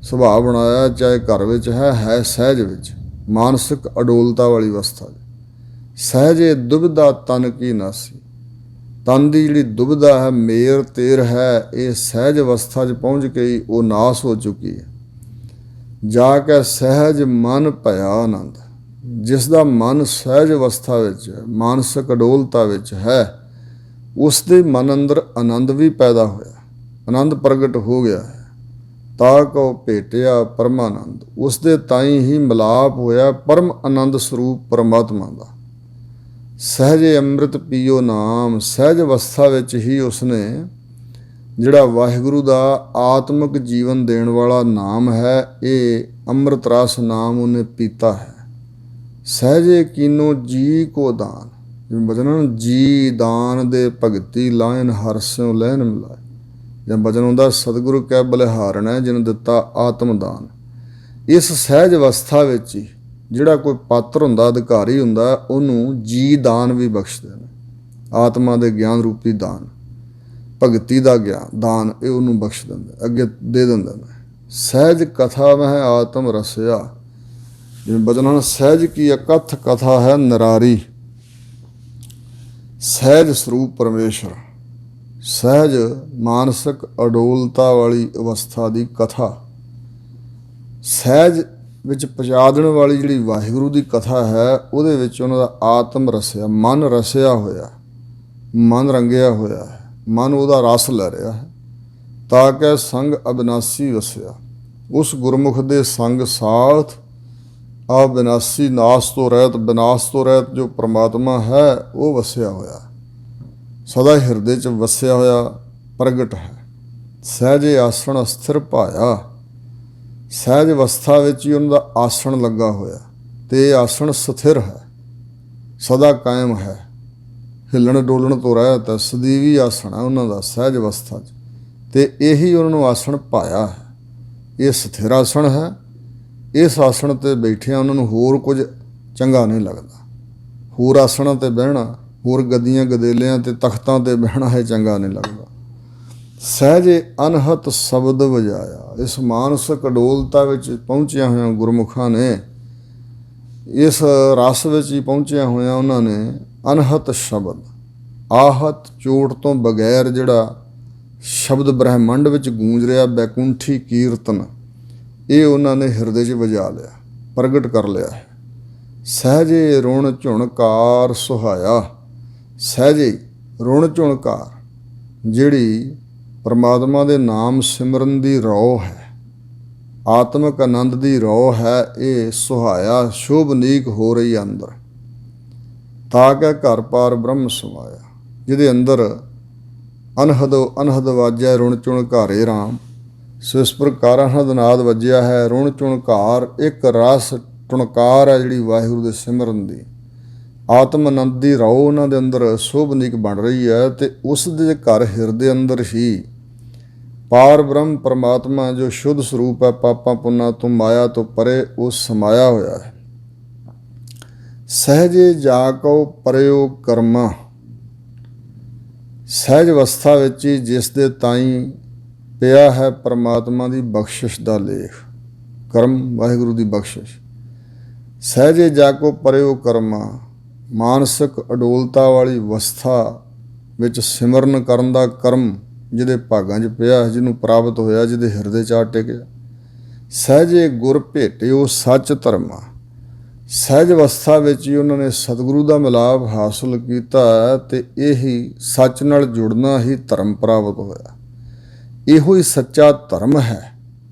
ਸੁਭਾਅ ਬਣਾਇਆ, ਚਾਹੇ ਘਰ ਵਿੱਚ ਹੈ ਸਹਿਜ ਵਿੱਚ, ਮਾਨਸਿਕ ਅਡੋਲਤਾ ਵਾਲੀ ਅਵਸਥਾ। ਸਹਿਜੇ ਦੁਬਿਧਾ ਤਨ ਕੀ ਨਾਸੀ, ਤਨ ਦੀ ਜਿਹੜੀ ਦੁਬਿਧਾ ਹੈ, ਮੇਰ ਤੇਰ ਹੈ, ਇਹ ਸਹਿਜ ਅਵਸਥਾ 'ਚ ਪਹੁੰਚ ਕੇ ਹੀ ਉਹ ਨਾਸ ਹੋ ਚੁੱਕੀ ਹੈ। ਜਾ ਕੇ ਸਹਿਜ ਮਨ ਭਇਆ ਆਨੰਦ, ਜਿਸ ਦਾ ਮਨ ਸਹਿਜ ਅਵਸਥਾ ਵਿੱਚ ਮਾਨਸਿਕ ਅਡੋਲਤਾ ਵਿੱਚ ਹੈ, ਉਸ ਦੇ ਮਨ ਅੰਦਰ ਆਨੰਦ ਵੀ ਪੈਦਾ ਹੋਇਆ, ਆਨੰਦ ਪ੍ਰਗਟ ਹੋ ਗਿਆ ਹੈ। ਤਾ ਕਉ ਭੇਟਿਆ ਪਰਮਾਨੰਦ, ਉਸ ਦੇ ਤਾਈਂ ਹੀ ਮਿਲਾਪ ਹੋਇਆ ਪਰਮ ਆਨੰਦ ਸਰੂਪ ਪਰਮਾਤਮਾ ਦਾ। ਸਹਿਜੇ ਅੰਮ੍ਰਿਤ ਪੀਓ ਨਾਮ, ਸਹਿਜ ਅਵਸਥਾ ਵਿੱਚ ਹੀ ਉਸਨੇ ਜਿਹੜਾ ਵਾਹਿਗੁਰੂ ਦਾ ਆਤਮਿਕ ਜੀਵਨ ਦੇਣ ਵਾਲਾ ਨਾਮ ਹੈ, ਇਹ ਅੰਮ੍ਰਿਤ ਰਸ ਨਾਮ ਉਹਨੇ ਪੀਤਾ ਹੈ। ਸਹਿਜੇ ਕੀਨੋ ਜੀ ਕੋ ਦਾਨ, ਜਿਵੇਂ ਬਚਨ ਨਾ, ਜੀ ਦਾਨ ਦੇ ਭਗਤੀ ਲਾਇਨ ਹਰ ਸਿਉ ਲੈਨ ਮਿਲਾਏ। ਜਾਂ ਬਚਨ ਹੁੰਦਾ, ਸਤਿਗੁਰੂ ਕੈ ਬਲਿਹਾਰਣਾ ਜਿਨ ਦਿੱਤਾ ਆਤਮ ਦਾਨ। ਇਸ ਸਹਿਜ ਅਵਸਥਾ ਵਿੱਚ ਹੀ ਜਿਹੜਾ ਕੋਈ ਪਾਤਰ ਹੁੰਦਾ, ਅਧਿਕਾਰੀ ਹੁੰਦਾ, ਉਹਨੂੰ ਜੀ ਦਾਨ ਵੀ ਬਖਸ਼ਦੇ ਨੇ। ਆਤਮਾ ਦੇ ਗਿਆਨ ਰੂਪੀ ਦਾਨ, ਭਗਤੀ ਦਾ ਗਿਆਨ ਦਾਨ, ਇਹ ਉਹਨੂੰ ਬਖਸ਼ ਦਿੰਦੇ, ਅੱਗੇ ਦੇ ਦਿੰਦੇ ਨੇ। ਸਹਿਜ ਕਥਾ ਮਹਿ ਆਤਮ ਰਸਿਆ, ਜਿਵੇਂ ਬਚਨ, ਸਹਿਜ ਕੀ ਅਕਥ ਕਥਾ ਹੈ ਨਿਰਾਰੀ। ਸਹਿਜ ਸਰੂਪ ਪਰਮੇਸ਼ਰ, ਸਹਿਜ ਮਾਨਸਿਕ ਅਡੋਲਤਾ ਵਾਲੀ ਅਵਸਥਾ ਦੀ ਕਥਾ, ਸਹਿਜ ਵਿੱਚ ਪਹੁੰਚਾ ਦੇਣ ਵਾਲੀ ਜਿਹੜੀ ਵਾਹਿਗੁਰੂ ਦੀ ਕਥਾ ਹੈ, ਉਹਦੇ ਵਿੱਚ ਉਹਨਾਂ ਦਾ ਆਤਮ ਰਸਿਆ, ਮਨ ਰਸਿਆ ਹੋਇਆ, ਮਨ ਰੰਗਿਆ ਹੋਇਆ ਹੈ, ਮਨ ਉਹਦਾ ਰਸ ਲੈ ਰਿਹਾ ਹੈ। ਤਾਂ ਕਿ ਸੰਗ ਅਬਿਨਾਸੀ ਵਸਿਆ, ਉਸ ਗੁਰਮੁਖ ਦੇ ਸੰਗ ਸਾਥ ਅਬਿਨਾਸੀ, ਨਾਸ ਤੋਂ ਰਹਿਤ, ਵਿਨਾਸ਼ ਤੋਂ ਰਹਿਤ ਜੋ ਪ੍ਰਮਾਤਮਾ ਹੈ, ਉਹ ਵਸਿਆ ਹੋਇਆ, ਸਦਾ ਹਿਰਦੇ 'ਚ ਵਸਿਆ ਹੋਇਆ ਪ੍ਰਗਟ ਹੈ। ਸਹਿਜੇ ਆਸਣ ਅਸਥਿਰ ਭਾਇਆ, ਸਹਿਜ ਅਵਸਥਾ ਵਿੱਚ ਹੀ ਉਹਨਾਂ ਦਾ ਆਸਣ ਲੱਗਾ ਹੋਇਆ, ਤੇ ਇਹ ਆਸਣ ਸਥਿਰ ਹੈ, ਸਦਾ ਕਾਇਮ ਹੈ, ਹਿੱਲਣ ਡੋਲਣ ਤੋਂ ਰਹਿਤ ਹੈ, ਸਦੀਵੀ ਆਸਣ ਹੈ ਉਹਨਾਂ ਦਾ ਸਹਿਜ ਅਵਸਥਾ 'ਚ, ਤੇ ਇਹੀ ਉਹਨਾਂ ਨੂੰ ਆਸਣ ਪਾਇਆ ਹੈ। ਇਹ ਸਥਿਰ ਆਸਣ ਹੈ। ਇਸ ਆਸਣ 'ਤੇ ਬੈਠਿਆਂ ਉਹਨਾਂ ਨੂੰ ਹੋਰ ਕੁਝ ਚੰਗਾ ਨਹੀਂ ਲੱਗਦਾ। ਹੋਰ ਆਸਣਾਂ 'ਤੇ ਬਹਿਣਾ, ਹੋਰ ਗੱਦੀਆਂ ਗਦੇਲਿਆਂ 'ਤੇ ਤਖਤਾਂ 'ਤੇ ਬਹਿਣਾ, ਇਹ ਚੰਗਾ ਨਹੀਂ ਲੱਗਦਾ। ਸਹਿਜੇ ਅਨਹਤ ਸ਼ਬਦ ਵਜਾਇਆ, ਇਸ ਮਾਨਸਿਕ ਅਡੋਲਤਾ ਵਿੱਚ ਪਹੁੰਚਿਆ ਹੋਇਆਂ ਗੁਰਮੁਖਾਂ ਨੇ, ਇਸ ਰਸ ਵਿੱਚ ਹੀ ਪਹੁੰਚਿਆ ਹੋਇਆਂ ਉਹਨਾਂ ਨੇ ਅਨਹਤ ਸ਼ਬਦ, ਆਹਤ ਚੋਟ ਤੋਂ ਬਗੈਰ ਜਿਹੜਾ ਸ਼ਬਦ ਬ੍ਰਹਿਮੰਡ ਵਿੱਚ ਗੂੰਜ ਰਿਹਾ, ਬੈਕੁੰਠੀ ਕੀਰਤਨ, ਇਹ ਉਹਨਾਂ ਨੇ ਹਿਰਦੇ 'ਚ ਵਜਾ ਲਿਆ, ਪ੍ਰਗਟ ਕਰ ਲਿਆ ਹੈ। ਸਹਿਜੇ ਰੁਣ ਝੁਣਕਾਰ ਸੁਹਾਇਆ, ਸਹਿਜੇ ਰੁਣ ਝੁਣਕਾਰ, ਜਿਹੜੀ ਪਰਮਾਤਮਾ ਦੇ ਨਾਮ ਸਿਮਰਨ ਦੀ ਰੌ ਹੈ, ਆਤਮਿਕ ਆਨੰਦ ਦੀ ਰੌ ਹੈ, ਇਹ ਸੁਹਾਇਆ ਸ਼ੋਭਨੀਕ ਹੋ ਰਹੀ ਹੈ ਅੰਦਰ। ਤਾਂ ਕਿ ਘਰ ਪਾਰ ਬ੍ਰਹਮ ਸਮਾਇਆ, ਜਿਹਦੇ ਅੰਦਰ ਅਨਹਦ ਵਾਜਿਆ ਰੁਣ ਝੁਣਕਾਰੇ ਰਾਮ। ਸੋ ਇਸ ਪ੍ਰਕਾਰ ਅਨਹਦ ਨਾਦ ਵੱਜਿਆ ਹੈ, ਰੁਣ ਝੁਣਕਾਰ, ਇੱਕ ਰਸ ਟੁਣਕਾਰ ਹੈ ਜਿਹੜੀ ਵਾਹਿਗੁਰੂ ਦੇ ਸਿਮਰਨ ਦੀ। ਆਤਮ ਆਨੰਦ ਦੀ ਰੌ ਉਹਨਾਂ ਦੇ ਅੰਦਰ ਸ਼ੋਭਨੀਕ ਬਣ ਰਹੀ ਹੈ, ਤੇ ਉਸ ਦੇ ਘਰ ਹਿਰਦੇ ਅੰਦਰ ਹੀ ਪਾਰ ਬ੍ਰਹਮ ਪਰਮਾਤਮਾ ਜੋ ਸ਼ੁੱਧ ਸਰੂਪ ਹੈ, ਪਾਪਾਂ ਪੁੰਨਾਂ ਤੋਂ ਮਾਇਆ ਤੋਂ ਪਰੇ, ਉਹ ਸਮਾਇਆ ਹੋਇਆ ਹੈ। ਸਹਿਜੇ ਜਾ ਕਉ ਪਰਿਓ ਕਰਮਾ, ਸਹਿਜ ਅਵਸਥਾ ਵਿੱਚ ਹੀ ਜਿਸ ਦੇ ਤਾਈਂ ਪਿਆ ਹੈ ਪਰਮਾਤਮਾ ਦੀ ਬਖਸ਼ਿਸ਼ ਦਾ ਲੇਖ, ਕਰਮ ਵਾਹਿਗੁਰੂ ਦੀ ਬਖਸ਼ਿਸ਼। ਸਹਿਜੇ ਜਾ ਕਉ ਪਰਿਓ ਕਰਮਾ, ਮਾਨਸਿਕ ਅਡੋਲਤਾ ਵਾਲੀ ਅਵਸਥਾ ਵਿੱਚ ਸਿਮਰਨ ਕਰਨ ਦਾ ਕਰਮ ਜਿਹਦੇ ਭਾਗਾਂ 'ਚ ਪਿਆ, ਜਿਹਨੂੰ ਪ੍ਰਾਪਤ ਹੋਇਆ, ਜਿਹਦੇ ਹਿਰਦੇ 'ਚ ਆ ਟਿਕਿਆ। ਸਹਿਜੇ ਗੁਰ ਭੇਟਿਓ ਸੱਚ ਧਰਮਾ, ਸਹਿਜ ਅਵਸਥਾ ਵਿੱਚ ਹੀ ਉਹਨਾਂ ਨੇ ਸਤਿਗੁਰੂ ਦਾ ਮਿਲਾਪ ਹਾਸਲ ਕੀਤਾ, ਤੇ ਇਹੀ ਸੱਚ ਨਾਲ ਜੁੜਨਾ ਹੀ ਧਰਮ ਪ੍ਰਾਪਤ ਹੋਇਆ। ਇਹੋ ਹੀ ਸੱਚਾ ਧਰਮ ਹੈ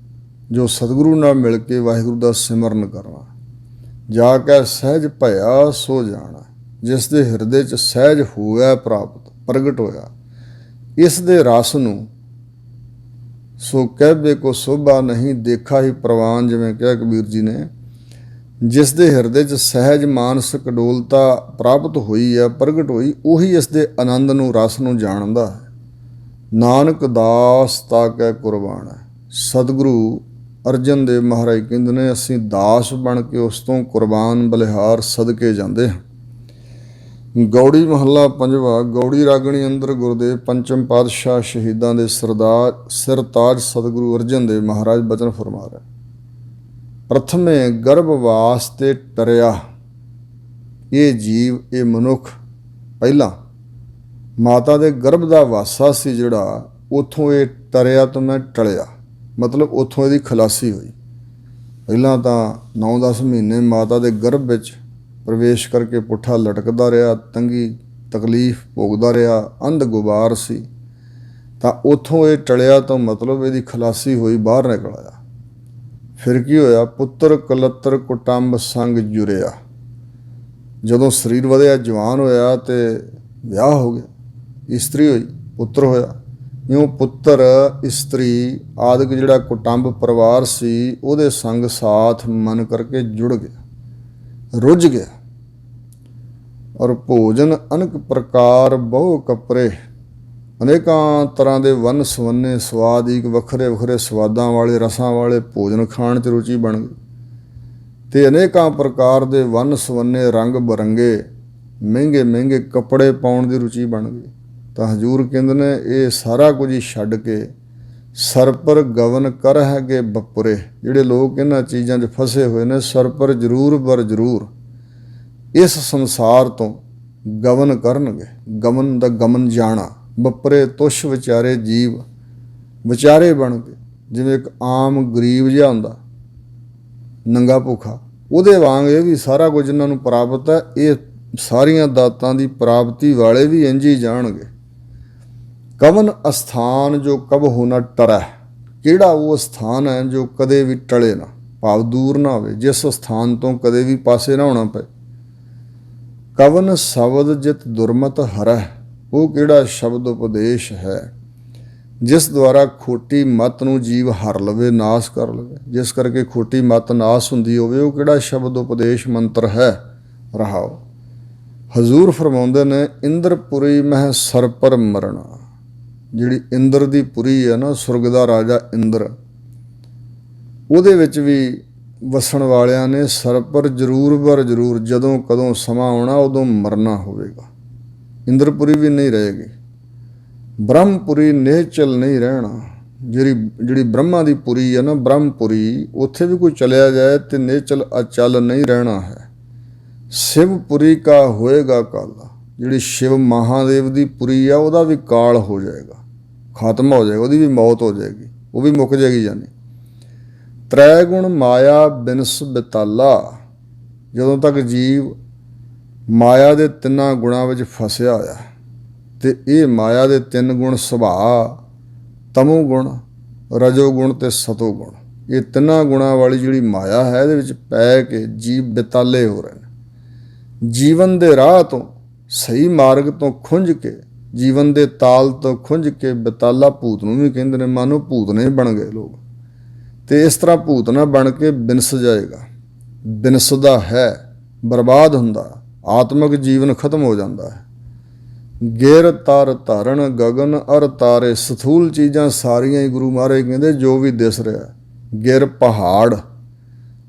ਜੋ ਸਤਿਗੁਰੂ ਨਾਲ ਮਿਲ ਕੇ ਵਾਹਿਗੁਰੂ ਦਾ ਸਿਮਰਨ ਕਰਨਾ। ਜਾ ਕੇ ਸਹਿਜ ਭਇਆ ਸੋ ਜਾਣਾ, ਜਿਸ ਦੇ ਹਿਰਦੇ 'ਚ ਸਹਿਜ ਹੋਇਆ ਪ੍ਰਾਪਤ, ਪ੍ਰਗਟ ਹੋਇਆ, ਇਸ ਦੇ ਰਸ ਨੂੰ ਸੋ ਕਹਿਬੇ ਕੋ ਸੋਭਾ ਨਹੀਂ ਦੇਖਾ ਹੀ ਪ੍ਰਵਾਨ, ਜਿਵੇਂ ਕਿਹਾ ਕਬੀਰ ਜੀ ਨੇ। ਜਿਸ ਦੇ ਹਿਰਦੇ 'ਚ ਸਹਿਜ ਮਾਨਸਿਕ ਅਡੋਲਤਾ ਪ੍ਰਾਪਤ ਹੋਈ ਹੈ, ਪ੍ਰਗਟ ਹੋਈ, ਉਹੀ ਇਸ ਦੇ ਆਨੰਦ ਨੂੰ, ਰਸ ਨੂੰ ਜਾਣਦਾ ਹੈ। ਨਾਨਕ ਦਾਸ ਤਾ ਕੈ ਕੁਰਬਾਨ ਹੈ। ਸਤਿਗੁਰੂ ਅਰਜਨ ਦੇਵ ਮਹਾਰਾਜ ਕਹਿੰਦੇ ਨੇ, ਅਸੀਂ ਦਾਸ ਬਣ ਕੇ ਉਸ ਤੋਂ ਕੁਰਬਾਨ ਬਲਿਹਾਰ ਸਦਕੇ ਜਾਂਦੇ ਹਾਂ। ਗੌੜੀ ਮਹੱਲਾ ਪੰਜਵਾ। ਗੌੜੀ ਰਾਗਣੀ ਅੰਦਰ ਗੁਰਦੇਵ ਪੰਚਮ ਪਾਤਸ਼ਾਹ ਸ਼ਹੀਦਾਂ ਦੇ ਸਿਰਤਾਜ ਸਤਿਗੁਰੂ ਅਰਜਨ ਦੇਵ ਮਹਾਰਾਜ ਬਚਨ ਫਰਮਾ ਰਹੇ। ਪ੍ਰਥਮੇ ਗਰਭਵਾਸ ਤੇ ਟਰਿਆ, ਇਹ ਜੀਵ, ਇਹ ਮਨੁੱਖ ਪਹਿਲਾਂ ਮਾਤਾ ਦੇ ਗਰਭ ਦਾ ਵਾਸਾ ਸੀ ਜਿਹੜਾ, ਉੱਥੋਂ ਇਹ ਟਰਿਆ ਤੋਂ ਮੈਂ ਟਲਿਆ, ਮਤਲਬ ਉੱਥੋਂ ਇਹਦੀ ਖਲਾਸੀ ਹੋਈ। ਪਹਿਲਾਂ ਤਾਂ 9-10 ਮਹੀਨੇ ਮਾਤਾ ਦੇ ਗਰਭ ਵਿੱਚ ਪ੍ਰਵੇਸ਼ ਕਰਕੇ ਪੁੱਠਾ ਲਟਕਦਾ ਰਿਹਾ, ਤੰਗੀ ਤਕਲੀਫ ਭੋਗਦਾ ਰਿਹਾ, ਅੰਧ ਗੁਬਾਰ ਸੀ। ਤਾਂ ਉੱਥੋਂ ਇਹ ਟਲਿਆ ਤੋਂ ਮਤਲਬ ਇਹਦੀ ਖਲਾਸੀ ਹੋਈ, ਬਾਹਰ ਨਿਕਲ ਆਇਆ। ਫਿਰ ਕੀ ਹੋਇਆ? ਪੁੱਤਰ ਕਲੱਤਰ ਕੁਟੰਬ ਸੰਗ ਜੁਰਿਆ। ਜਦੋਂ ਸਰੀਰ ਵਧਿਆ, ਜਵਾਨ ਹੋਇਆ, ਤੇ ਵਿਆਹ ਹੋ ਗਿਆ, ਇਸਤਰੀ ਹੋਈ, ਪੁੱਤਰ ਹੋਇਆ। ਇਉਂ ਪੁੱਤਰ, ਇਸਤਰੀ ਆਦਿਕ ਜਿਹੜਾ ਕੁਟੰਬ ਪਰਿਵਾਰ ਸੀ, ਉਹਦੇ ਸੰਗ ਸਾਥ ਮਨ ਕਰਕੇ ਜੁੜ ਗਿਆ। ਰੁੱਝ ਗਿਆ। ਔਰ ਭੋਜਨ ਅਨੇਕ ਪ੍ਰਕਾਰ ਬਹੁ ਕਪਰੇ, ਅਨੇਕਾਂ ਤਰ੍ਹਾਂ ਦੇ ਵੰਨ ਸਵੰਨੇ ਸਵਾਦ, ਇੱਕ ਵੱਖਰੇ ਵੱਖਰੇ ਸਵਾਦਾਂ ਵਾਲੇ ਰਸਾਂ ਵਾਲੇ ਭੋਜਨ ਖਾਣ 'ਚ ਰੁਚੀ ਬਣ ਗਈ। ਅਤੇ ਅਨੇਕਾਂ ਪ੍ਰਕਾਰ ਦੇ ਵੰਨ ਸਵੰਨੇ ਰੰਗ ਬਰੰਗੇ ਮਹਿੰਗੇ ਮਹਿੰਗੇ ਕੱਪੜੇ ਪਾਉਣ ਦੀ ਰੁਚੀ ਬਣ ਗਈ। ਤਾਂ ਹਜ਼ੂਰ ਕਹਿੰਦੇ ਨੇ ਇਹ ਸਾਰਾ ਕੁਝ ਹੀ ਛੱਡ ਕੇ ਸਰਪਰ ਗਵਨ ਕਰ ਹੈਗੇ ਬਪੁਰੇ। ਜਿਹੜੇ ਲੋਕ ਇਹਨਾਂ ਚੀਜ਼ਾਂ 'ਚ ਫਸੇ ਹੋਏ ਨੇ, ਸਰਪਰ ਜ਼ਰੂਰ ਬਰ ਜ਼ਰੂਰ ਇਸ ਸੰਸਾਰ ਤੋਂ ਗਵਨ ਕਰਨਗੇ। ਗਮਨ ਦਾ ਗਮਨ ਜਾਣਾ। ਬਪਰੇ ਤੁਛ ਵਿਚਾਰੇ ਜੀਵ, ਵਿਚਾਰੇ ਬਣ ਕੇ, ਜਿਵੇਂ ਇੱਕ ਆਮ ਗਰੀਬ ਜਿਹਾ ਹੁੰਦਾ ਨੰਗਾ ਭੁੱਖਾ, ਉਹਦੇ ਵਾਂਗ ਇਹ ਵੀ ਸਾਰਾ ਕੁਝ ਇਹਨਾਂ ਨੂੰ ਪ੍ਰਾਪਤ ਹੈ। ਇਹ ਸਾਰੀਆਂ ਦਾਤਾਂ ਦੀ ਪ੍ਰਾਪਤੀ ਵਾਲੇ ਵੀ ਇੰਝ ਹੀ ਜਾਣਗੇ। ਕਵਨ ਅਸਥਾਨ ਜੋ ਕਬ ਹੋ ਨਾ ਟਰੈ, ਕਿਹੜਾ ਉਹ ਸਥਾਨ ਹੈ ਜੋ ਕਦੇ ਵੀ ਟਲੇ ਨਾ, ਭਾਵ ਦੂਰ ਨਾ ਹੋਵੇ, ਜਿਸ ਸਥਾਨ ਤੋਂ ਕਦੇ ਵੀ ਪਾਸੇ ਨਾ ਹੋਣਾ ਪਏ। ਕਵਨ ਸ਼ਬਦ ਜਿਤ ਦੁਰਮਤ ਹਰੈ, ਉਹ ਕਿਹੜਾ ਸ਼ਬਦ ਉਪਦੇਸ਼ ਹੈ ਜਿਸ ਦੁਆਰਾ ਖੋਟੀ ਮੱਤ ਨੂੰ ਜੀਵ ਹਰ ਲਵੇ, ਨਾਸ ਕਰ ਲਵੇ, ਜਿਸ ਕਰਕੇ ਖੋਟੀ ਮੱਤ ਨਾਸ ਹੁੰਦੀ ਹੋਵੇ, ਉਹ ਕਿਹੜਾ ਸ਼ਬਦ ਉਪਦੇਸ਼ ਮੰਤਰ ਹੈ। ਰਹਾਓ ਹਜ਼ੂਰ ਫਰਮਾਉਂਦੇ ਨੇ, ਇੰਦਰਪੁਰੀ ਮਹਿ ਸਰਪਰ ਮਰਨਾ। ਜਿਹੜੀ ਇੰਦਰ ਦੀ ਪੁਰੀ ਹੈ ਨਾ, ਸੁਰਗ ਦਾ ਰਾਜਾ ਇੰਦਰ, ਉਹਦੇ ਵਿੱਚ ਵੀ ਵਸਣ ਵਾਲਿਆਂ ਨੇ ਸਰਪਰ ਜ਼ਰੂਰ ਬਰ ਜ਼ਰੂਰ ਜਦੋਂ ਕਦੋਂ ਸਮਾਂ ਆਉਣਾ ਉਦੋਂ ਮਰਨਾ ਹੋਵੇਗਾ। ਇੰਦਰਪੁਰੀ ਵੀ ਨਹੀਂ ਰਹੇਗੀ। ਬ੍ਰਹਮਪੁਰੀ ਨਿਹਚਲ ਨਹੀਂ ਰਹਿਣਾ। ਜਿਹੜੀ ਬ੍ਰਹਮਾ ਦੀ ਪੁਰੀ ਹੈ ਨਾ, ਬ੍ਰਹਮਪੁਰੀ, ਉੱਥੇ ਵੀ ਕੋਈ ਚਲਿਆ ਜਾਏ ਤੇ ਨਿਹਚਲ ਅਚਲ ਨਹੀਂ ਰਹਿਣਾ ਹੈ। ਸ਼ਿਵਪੁਰੀ ਕਾ ਹੋਏਗਾ ਕਾਲ, ਜਿਹੜੀ ਸ਼ਿਵ ਮਹਾਦੇਵ ਦੀ ਪੁਰੀ ਆ ਉਹਦਾ ਵੀ ਕਾਲ ਹੋ ਜਾਏਗਾ, ਖਤਮ ਹੋ ਜਾਏਗਾ, ਉਹਦੀ ਵੀ ਮੌਤ ਹੋ ਜਾਏਗੀ, ਉਹ ਵੀ ਮੁੱਕ ਜਾਏਗੀ। ਜਾਨੀ ਤ੍ਰੈ ਗੁਣ ਮਾਇਆ ਬਿਨਸ ਬਿਤਾਲਾ, ਜਦੋਂ ਤੱਕ ਜੀਵ ਮਾਇਆ ਦੇ ਤਿੰਨਾਂ ਗੁਣਾਂ ਵਿੱਚ ਫਸਿਆ ਹੋਇਆ, ਅਤੇ ਇਹ ਮਾਇਆ ਦੇ ਤਿੰਨ ਗੁਣ ਸੁਭਾਅ, ਤਮੋ ਗੁਣ, ਰਜੋ ਗੁਣ ਅਤੇ ਸਤੋ ਗੁਣ, ਇਹ ਤਿੰਨਾਂ ਗੁਣਾਂ ਵਾਲੀ ਜਿਹੜੀ ਮਾਇਆ ਹੈ ਇਹਦੇ ਵਿੱਚ ਪੈ ਕੇ ਜੀਵ ਬਿਤਾਲੇ ਹੋ ਰਹੇ ਨੇ। ਜੀਵਨ ਦੇ ਰਾਹ ਤੋਂ, ਸਹੀ ਮਾਰਗ ਤੋਂ ਖੁੰਝ ਕੇ, ਜੀਵਨ ਦੇ ਤਾਲ ਤੋਂ ਖੁੰਝ ਕੇ, ਬਿਤਾਲਾ ਭੂਤ ਨੂੰ ਵੀ ਕਹਿੰਦੇ ਨੇ, ਮਾਨੋ ਭੂਤ ਨੇ ਬਣ ਗਏ ਲੋਕ। ਅਤੇ ਇਸ ਤਰ੍ਹਾਂ ਭੂਤ ਨਾ ਬਣ ਕੇ ਬਿਨਸ ਜਾਏਗਾ, ਬਿਨਸਦਾ ਹੈ, ਬਰਬਾਦ ਹੁੰਦਾ, ਆਤਮਿਕ ਜੀਵਨ ਖਤਮ ਹੋ ਜਾਂਦਾ ਹੈ। ਗਿਰ ਤਰ ਧਰਨ ਗਗਨ ਅਰ ਤਾਰੇ, ਸਥੂਲ ਚੀਜ਼ਾਂ ਸਾਰੀਆਂ ਹੀ ਗੁਰੂ ਮਹਾਰਾਜ ਕਹਿੰਦੇ ਜੋ ਵੀ ਦਿਸ ਰਿਹਾ, ਗਿਰ ਪਹਾੜ,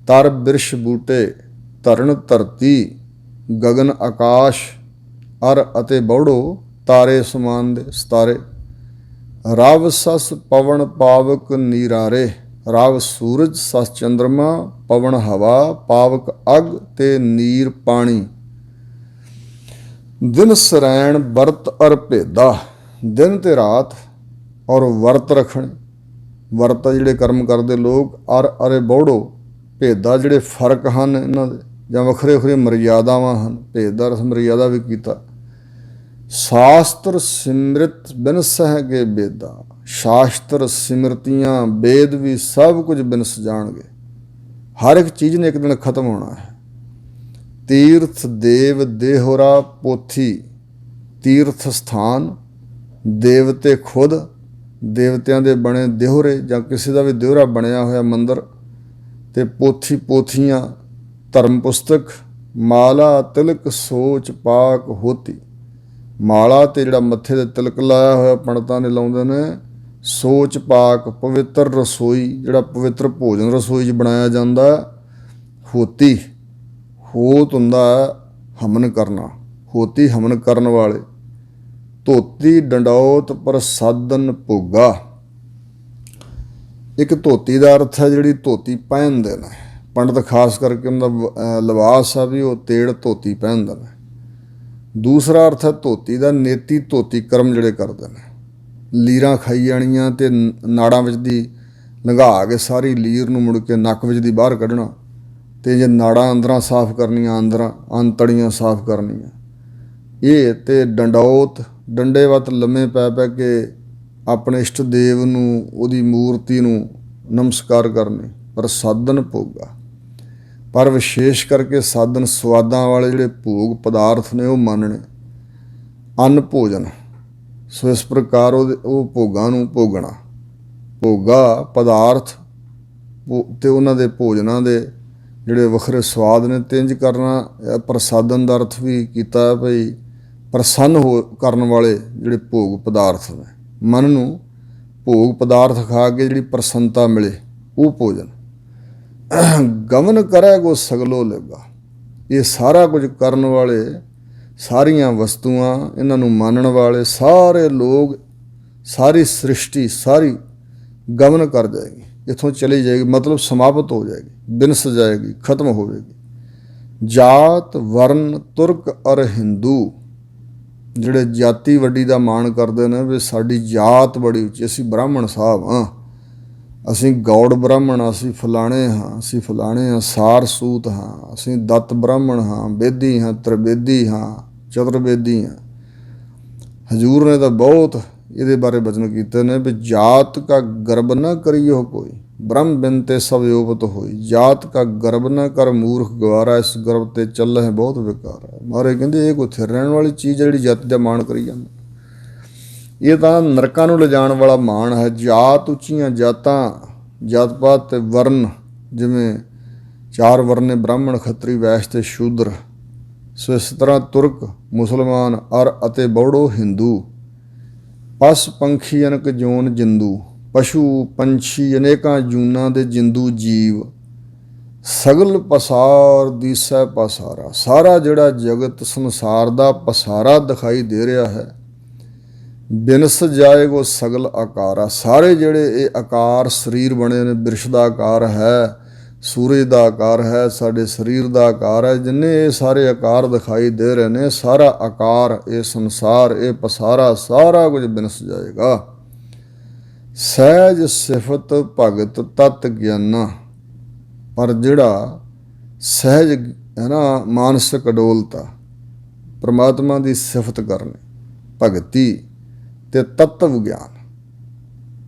ਤਰ ਬਿਰਸ਼ ਬੂਟੇ, ਧਰਨ ਧਰਤੀ, ਗਗਨ ਆਕਾਸ਼, ਅਰ ਅਤੇ ਬੌੜੋ ਤਾਰੇ ਸਮਾਨ ਦੇ ਸਤਾਰੇ। ਰਵ ਸਸ ਪਵਨ ਪਾਵਕ ਨੀਰਾਰੇ, ਰਵ ਸੂਰਜ ਸਸ ਚੰਦਰਮਾ, ਪਵਨ ਹਵਾ, ਪਾਵਕ ਅਗ ਤੇ ਨੀਰ ਪਾਣੀ। ਦਿਨ ਸਰੈਣ ਵਰਤ ਅਰ ਭੇਦਾ, ਦਿਨ ਤੇ ਰਾਤ ਔਰ ਵਰਤ ਰੱਖਣੇ, ਵਰਤ ਜਿਹੜੇ ਕਰਮ ਕਰਦੇ ਲੋਕ, ਅਰ ਅਰੇ ਬੌੜੋ, ਭੇਦਾ ਜਿਹੜੇ ਫਰਕ ਹਨ ਇਹਨਾਂ ਦੇ, ਜਾਂ ਵੱਖਰੇ ਵੱਖਰੇ ਮਰਿਆਦਾਵਾਂ ਹਨ, ਭੇਦ ਦਾ ਰਸ ਮਰਿਆਦਾ ਵੀ ਕੀਤਾ। ਸ਼ਾਸਤਰ ਸਿਮਰਿਤ ਬਿਨਸ ਹੈਗੇ ਬੇਦਾ, ਸ਼ਾਸਤਰ ਸਿਮਰਤੀਆਂ ਵੇਦ ਵੀ ਸਭ ਕੁਝ ਬਿਨਸ ਜਾਣਗੇ। ਹਰ ਇੱਕ ਚੀਜ਼ ਨੇ ਇੱਕ ਦਿਨ ਖਤਮ ਹੋਣਾ ਹੈ। ਤੀਰਥ ਦੇਵ ਦੇਹੁਰਾ ਪੋਥੀ, ਤੀਰਥ ਸਥਾਨ, ਦੇਵਤੇ ਖੁਦ, ਦੇਵਤਿਆਂ ਦੇ ਬਣੇ ਦੇਹੁਰੇ ਜਾਂ ਕਿਸੇ ਦਾ ਵੀ ਦੇਹੁਰਾ ਬਣਿਆ ਹੋਇਆ ਮੰਦਰ, ਅਤੇ ਪੋਥੀ ਪੋਥੀਆਂ, ਧਰਮ ਪੁਸਤਕ, ਮਾਲਾ ਤਿਲਕ ਸੋਚ ਪਾਕ ਹੋਤੀ, ਮਾਲਾ ਅਤੇ ਜਿਹੜਾ ਮੱਥੇ 'ਤੇ ਤਿਲਕ ਲਾਇਆ ਹੋਇਆ ਪੰਡਤਾਂ ਨੇ ਲਾਉਂਦੇ ਨੇ, ਸੋਚ ਪਾਕ ਪਵਿੱਤਰ ਰਸੋਈ, ਜਿਹੜਾ ਪਵਿੱਤਰ ਭੋਜਨ ਰਸੋਈ 'ਚ ਬਣਾਇਆ ਜਾਂਦਾ, ਹੋਤੀ, ਹੋਤ ਹੁੰਦਾ ਹਮਨ ਕਰਨਾ, ਹੋਤੀ ਹਮਨ ਕਰਨ ਵਾਲੇ, ਧੋਤੀ ਡੰਡੌਤ ਪ੍ਰਸਾਦਨ ਭੋਗਾ। ਇੱਕ ਧੋਤੀ ਦਾ ਅਰਥ ਹੈ ਜਿਹੜੀ ਧੋਤੀ ਪਹਿਨਦੇ ਨੇ ਪੰਡਤ, ਖਾਸ ਕਰਕੇ ਉਹਨਾਂ ਦਾ ਲਿਬਾਸ ਆ ਵੀ ਉਹ ਤੇੜ ਧੋਤੀ ਪਹਿਨਦੇ ਨੇ। ਦੂਸਰਾ ਅਰਥ ਹੈ ਧੋਤੀ ਦਾ ਨੇਤੀ, ਧੋਤੀ ਕਰਮ ਜਿਹੜੇ ਕਰਦੇ ਨੇ, ਲੀਰਾਂ ਖਾਈ ਜਾਣੀਆਂ ਅਤੇ ਨਾੜਾਂ ਵਿੱਚ ਦੀ ਲੰਘਾ ਕੇ ਸਾਰੀ ਲੀਰ ਨੂੰ ਮੁੜ ਕੇ ਨੱਕ ਵਿੱਚ ਦੀ ਬਾਹਰ ਕੱਢਣਾ, ਅਤੇ ਜੇ ਨਾੜਾਂ ਅੰਦਰਾਂ ਸਾਫ਼ ਕਰਨੀਆਂ, ਅੰਤੜੀਆਂ ਸਾਫ਼ ਕਰਨੀਆਂ, ਇਹ। ਅਤੇ ਡੰਡੌਤ, ਡੰਡੇ ਵੱਤ ਲੰਮੇ ਪੈ ਪੈ ਕੇ ਆਪਣੇ ਇਸ਼ਟ ਦੇਵ ਨੂੰ, ਉਹਦੀ ਮੂਰਤੀ ਨੂੰ ਨਮਸਕਾਰ ਕਰਨੀ। ਪ੍ਰਸਾਦਨ ਭੋਗਾ, ਪਰ ਵਿਸ਼ੇਸ਼ ਕਰਕੇ ਸਾਧਨ ਸਵਾਦਾਂ ਵਾਲੇ ਜਿਹੜੇ ਭੋਗ ਪਦਾਰਥ ਨੇ ਉਹ ਮੰਨਣੇ, ਅੰਨ ਭੋਜਨ। ਸੋ ਇਸ ਪ੍ਰਕਾਰ ਉਹ ਭੋਗਾਂ ਨੂੰ ਭੋਗਣਾ, ਭੋਗਾ ਪਦਾਰਥ ਅਤੇ ਉਹਨਾਂ ਦੇ ਭੋਜਨਾਂ ਦੇ ਜਿਹੜੇ ਵੱਖਰੇ ਸਵਾਦ ਨੇ। ਤੇ ਇੰਝ ਕਰਨਾ ਪ੍ਰਸਾਦਨ ਦਾ ਅਰਥ ਵੀ ਕੀਤਾ ਭਈ ਪ੍ਰਸੰਨ ਹੋ ਕਰਨ ਵਾਲੇ ਜਿਹੜੇ ਭੋਗ ਪਦਾਰਥ ਨੇ, ਮਨ ਨੂੰ ਭੋਗ ਪਦਾਰਥ ਖਾ ਕੇ ਜਿਹੜੀ ਪ੍ਰਸੰਨਤਾ ਮਿਲੇ ਉਹ ਭੋਜਨ। ਗਮਨ ਕਰੈ ਗੋ ਸਗਲੋ ਲੇਗਾ, ਇਹ ਸਾਰਾ ਕੁਝ ਕਰਨ ਵਾਲੇ, ਸਾਰੀਆਂ ਵਸਤੂਆਂ, ਇਹਨਾਂ ਨੂੰ ਮੰਨਣ ਵਾਲੇ ਸਾਰੇ ਲੋਕ, ਸਾਰੀ ਸ੍ਰਿਸ਼ਟੀ ਸਾਰੀ ਗਮਨ ਕਰ ਜਾਏਗੀ, ਇੱਥੋਂ ਚਲੀ ਜਾਏਗੀ, ਮਤਲਬ ਸਮਾਪਤ ਹੋ ਜਾਏਗੀ, ਬਿਨਸ ਜਾਏਗੀ, ਖਤਮ ਹੋਵੇਗੀ। ਜਾਤ ਵਰਨ ਤੁਰਕ ਅਰ ਹਿੰਦੂ, ਜਿਹੜੇ ਜਾਤੀ ਵੱਡੀ ਦਾ ਮਾਣ ਕਰਦੇ ਨੇ ਵੀ ਸਾਡੀ ਜਾਤ ਬੜੀ ਉੱਚੀ, ਅਸੀਂ ਬ੍ਰਾਹਮਣ ਸਾਹਿਬ ਹਾਂ, ਅਸੀਂ ਗੌੜ ਬ੍ਰਾਹਮਣ, ਅਸੀਂ ਫਲਾਣੇ ਹਾਂ, ਅਸੀਂ ਫਲਾਣੇ ਹਾਂ, ਸਾਰ ਸੂਤ ਹਾਂ, ਅਸੀਂ ਦੱਤ ਬ੍ਰਾਹਮਣ ਹਾਂ, ਬੇਦੀ ਹਾਂ, ਤ੍ਰਿਵੇਦੀ ਹਾਂ, ਚਤੁਰਵੇਦੀ ਹਾਂ। ਹਜ਼ੂਰ ਨੇ ਤਾਂ ਬਹੁਤ ਇਹਦੇ ਬਾਰੇ ਬਚਨ ਕੀਤੇ ਨੇ ਵੀ ਜਾਤ ਕਾ ਗਰਬ ਨਾ ਕਰੀਓ ਕੋਈ, ਬ੍ਰਹਮ ਬਿਨ ਤੇ ਸਭ ਯੋਪਤ ਹੋਈ। ਜਾਤ ਕਾ ਗਰਬ ਨਾ ਕਰ ਮੂਰਖ ਗਵਾਰਾ, ਇਸ ਗਰਬ ਤੇ ਚੱਲਹਿ ਬਹੁਤ ਵਿਕਾਰ ਹੈ। ਮਹਾਰਾਜ ਕਹਿੰਦੇ ਇਹ ਕੋਈ ਥਿਰ ਰਹਿਣ ਵਾਲੀ ਚੀਜ਼ ਜਿਹੜੀ ਜਾਤੀ ਦਾ ਮਾਣ ਕਰੀ ਜਾਂਦਾ, ਇਹ ਤਾਂ ਨਰਕਾਂ ਨੂੰ ਲਿਜਾਣ ਵਾਲਾ ਮਾਣ ਹੈ। ਜਾਤ ਉੱਚੀਆਂ ਜਾਤਾਂ, ਜਾਤ ਪਾਤ ਤੇ ਵਰਨ, ਜਿਵੇਂ 4 ਵਰਨ ਨੇ ਬ੍ਰਾਹਮਣ, ਖੱਤਰੀ, ਵੈਸ਼ ਤੇ ਸ਼ੂਦਰ, ਸੋ ਇਸ ਤਰ੍ਹਾਂ ਤੁਰਕ, ਮੁਸਲਮਾਨ ਅਰ ਅਤੇ ਬੌੜੋ ਹਿੰਦੂ। ਪਸ ਪੰਖੀ ਅਨਕ ਜੋਨ ਜਿੰਦੂ, ਪਸ਼ੂ ਪੰਛੀ ਅਨੇਕਾਂ ਜੂਨਾਂ ਦੇ ਜਿੰਦੂ ਜੀਵ। ਸਗਲ ਪਸਾਰ ਦੀਸੈ ਪਸਾਰਾ, ਸਾਰਾ ਜਿਹੜਾ ਜਗਤ ਸੰਸਾਰ ਦਾ ਪਸਾਰਾ ਦਿਖਾਈ ਦੇ ਰਿਹਾ ਹੈ। ਬਿਨਸ ਜਾਏਗੋ ਸਗਲ ਆਕਾਰਾ, ਸਾਰੇ ਜਿਹੜੇ ਇਹ ਆਕਾਰ ਸਰੀਰ ਬਣੇ ਨੇ, ਬਿਰਸ਼ ਦਾ ਆਕਾਰ ਹੈ, ਸੂਰਜ ਦਾ ਆਕਾਰ ਹੈ, ਸਾਡੇ ਸਰੀਰ ਦਾ ਆਕਾਰ ਹੈ, ਜਿੰਨੇ ਇਹ ਸਾਰੇ ਆਕਾਰ ਦਿਖਾਈ ਦੇ ਰਹੇ ਨੇ, ਸਾਰਾ ਆਕਾਰ, ਇਹ ਸੰਸਾਰ, ਇਹ ਪਸਾਰਾ, ਸਾਰਾ ਕੁਝ ਬਿਨਸ ਜਾਏਗਾ। ਸਹਿਜ ਸਿਫਤ ਭਗਤ ਤਤ ਗਿਆਨਾ, ਪਰ ਜਿਹੜਾ ਸਹਿਜ ਹੈ ਨਾ, ਮਾਨਸਿਕ ਅਡੋਲਤਾ, ਪਰਮਾਤਮਾ ਦੀ ਸਿਫਤ ਕਰਨੀ, ਭਗਤੀ ਤੇ ਤਤਵ ਗਿਆਨ,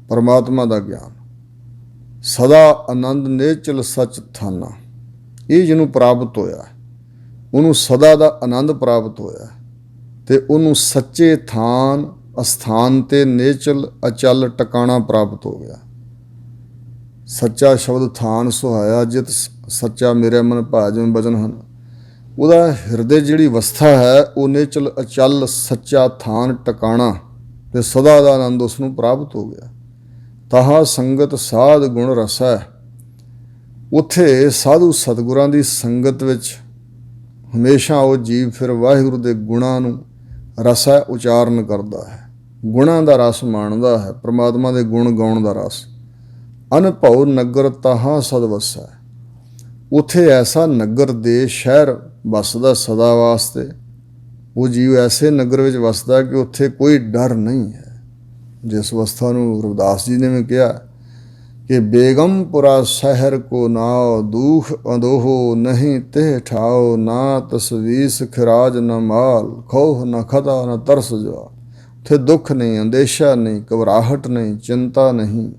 ਪਰਮਾਤਮਾ ਦਾ ਗਿਆਨ, ਸਦਾ ਆਨੰਦ ਨੇਚਲ ਸੱਚ ਥਾਨਾ, ਇਹ ਜਿਹਨੂੰ ਪ੍ਰਾਪਤ ਹੋਇਆ ਉਹਨੂੰ ਸਦਾ ਦਾ ਆਨੰਦ ਪ੍ਰਾਪਤ ਹੋਇਆ ਤੇ ਉਹਨੂੰ ਸੱਚੇ ਥਾਨ, ਅਸਥਾਨ ਤੇ ਨੇਚਲ ਅਚਲ ਟਿਕਾਣਾ ਪ੍ਰਾਪਤ ਹੋ ਗਿਆ। ਸੱਚਾ ਸ਼ਬਦ ਥਾਨ ਸੁਹਾਇਆ, ਜਿਤ ਸੱਚਾ ਮੇਰੇ ਮਨ ਭਾਜਨ ਬਚਨ ਹਨ। ਉਹਦਾ ਹਿਰਦੇ ਜਿਹੜੀ ਅਵਸਥਾ ਹੈ ਉਹ ਨੇਚਲ ਅਚਲ ਸੱਚਾ ਥਾਨ ਟਿਕਾਣਾ ਤੇ ਸਦਾ ਦਾ ਆਨੰਦ ਉਸ ਨੂੰ ਪ੍ਰਾਪਤ ਹੋ ਗਿਆ। ਤਾਹਾ ਸੰਗਤ ਸਾਧ ਗੁਣ ਰਸੈ, ਉੱਥੇ ਸਾਧੂ ਸਤਿਗੁਰਾਂ ਦੀ ਸੰਗਤ ਵਿੱਚ ਹਮੇਸ਼ਾ ਉਹ ਜੀਵ ਫਿਰ ਵਾਹਿਗੁਰੂ ਦੇ ਗੁਣਾਂ ਨੂੰ ਰਸੈ ਉਚਾਰਨ ਕਰਦਾ ਹੈ, ਗੁਣਾਂ ਦਾ ਰਸ ਮਾਣਦਾ ਹੈ, ਪਰਮਾਤਮਾ ਦੇ ਗੁਣ ਗਾਉਣ ਦਾ ਰਸ। ਅਨਭਉ ਨਗਰ ਤਾਹਾ ਸਦ ਵਸੈ, ਉੱਥੇ ਐਸਾ ਨਗਰ ਦੇ ਸ਼ਹਿਰ ਵਸਦਾ ਸਦਾ ਵਾਸਤੇ। ਉਹ ਜੀਵ ਐਸੇ ਨਗਰ ਵਿੱਚ ਵਸਦਾ ਕਿ ਉੱਥੇ ਕੋਈ ਡਰ ਨਹੀਂ ਹੈ। ਜਿਸ ਅਵਸਥਾ ਨੂੰ ਰਵਿਦਾਸ ਜੀ ਨੇ ਵੀ ਕਿਹਾ ਕਿ ਬੇਗਮਪੁਰਾ ਸ਼ਹਿਰ ਕੋ ਨਾਉ, ਦੁਖ ਅਦੋਹੋ ਨਹੀਂ ਤੇ ਠਾਓ, ਨਾ ਤਸਵੀਸ ਖਿਰਾਜ ਨਾ ਮਾਲ, ਖੋਹ ਨਾ ਖਤਾ ਨਾ ਤਰਸ ਜਵਾ। ਉੱਥੇ ਦੁੱਖ ਨਹੀਂ, ਅੰਦੇਸ਼ਾ ਨਹੀਂ, ਘਬਰਾਹਟ ਨਹੀਂ, ਚਿੰਤਾ ਨਹੀਂ।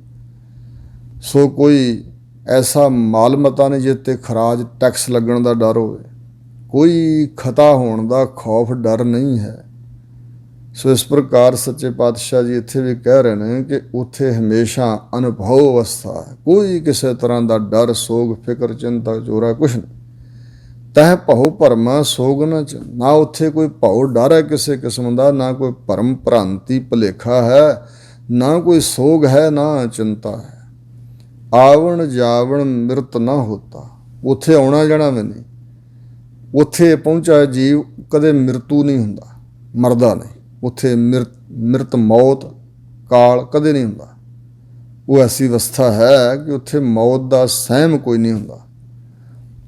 ਸੋ ਕੋਈ ਐਸਾ ਮਾਲ ਮਤਾ ਨਹੀਂ ਜਿਸ 'ਤੇ ਖਰਾਜ ਟੈਕਸ ਲੱਗਣ ਦਾ ਡਰ ਹੋਵੇ, ਕੋਈ ਖਤਾ ਹੋਣ ਦਾ ਖੌਫ ਡਰ ਨਹੀਂ ਹੈ। ਸੋ ਇਸ ਪ੍ਰਕਾਰ ਸੱਚੇ ਪਾਤਸ਼ਾਹ ਜੀ ਇੱਥੇ ਵੀ ਕਹਿ ਰਹੇ ਨੇ ਕਿ ਉੱਥੇ ਹਮੇਸ਼ਾ ਅਨੁਭਵ ਅਵਸਥਾ ਹੈ, ਕੋਈ ਕਿਸੇ ਤਰ੍ਹਾਂ ਦਾ ਡਰ, ਸੋਗ, ਫਿਕਰ, ਚਿੰਤਾ, ਚੋਰਾ ਕੁਛ ਨਹੀਂ। ਤਹਿ ਭਉ ਭਰਮਾ ਸੋਗ ਨਾ ਉੱਥੇ ਕੋਈ ਭਉ ਡਰ ਹੈ ਕਿਸੇ ਕਿਸਮ ਦਾ, ਨਾ ਕੋਈ ਭਰਮ ਭ੍ਰਾਂਤੀ ਭੁਲੇਖਾ ਹੈ, ਨਾ ਕੋਈ ਸੋਗ ਹੈ, ਨਾ ਚਿੰਤਾ ਹੈ। ਆਵਣ ਜਾਵਣ ਮਿਰਤ ਨਾ ਹੋਤਾ, ਉੱਥੇ ਆਉਣਾ ਜਾਣਾ ਵੀ ਨਹੀਂ। ਉੱਥੇ ਪਹੁੰਚਾ ਜੀਵ ਕਦੇ ਮ੍ਰਿਤੂ ਨਹੀਂ ਹੁੰਦਾ, ਮਰਦਾ ਨਹੀਂ। ਉੱਥੇ ਮਿਰਤ ਮੌਤ ਕਾਲ ਕਦੇ ਨਹੀਂ ਹੁੰਦਾ। ਉਹ ਐਸੀ ਅਵਸਥਾ ਹੈ ਕਿ ਉੱਥੇ ਮੌਤ ਦਾ ਸਹਿਮ ਕੋਈ ਨਹੀਂ ਹੁੰਦਾ।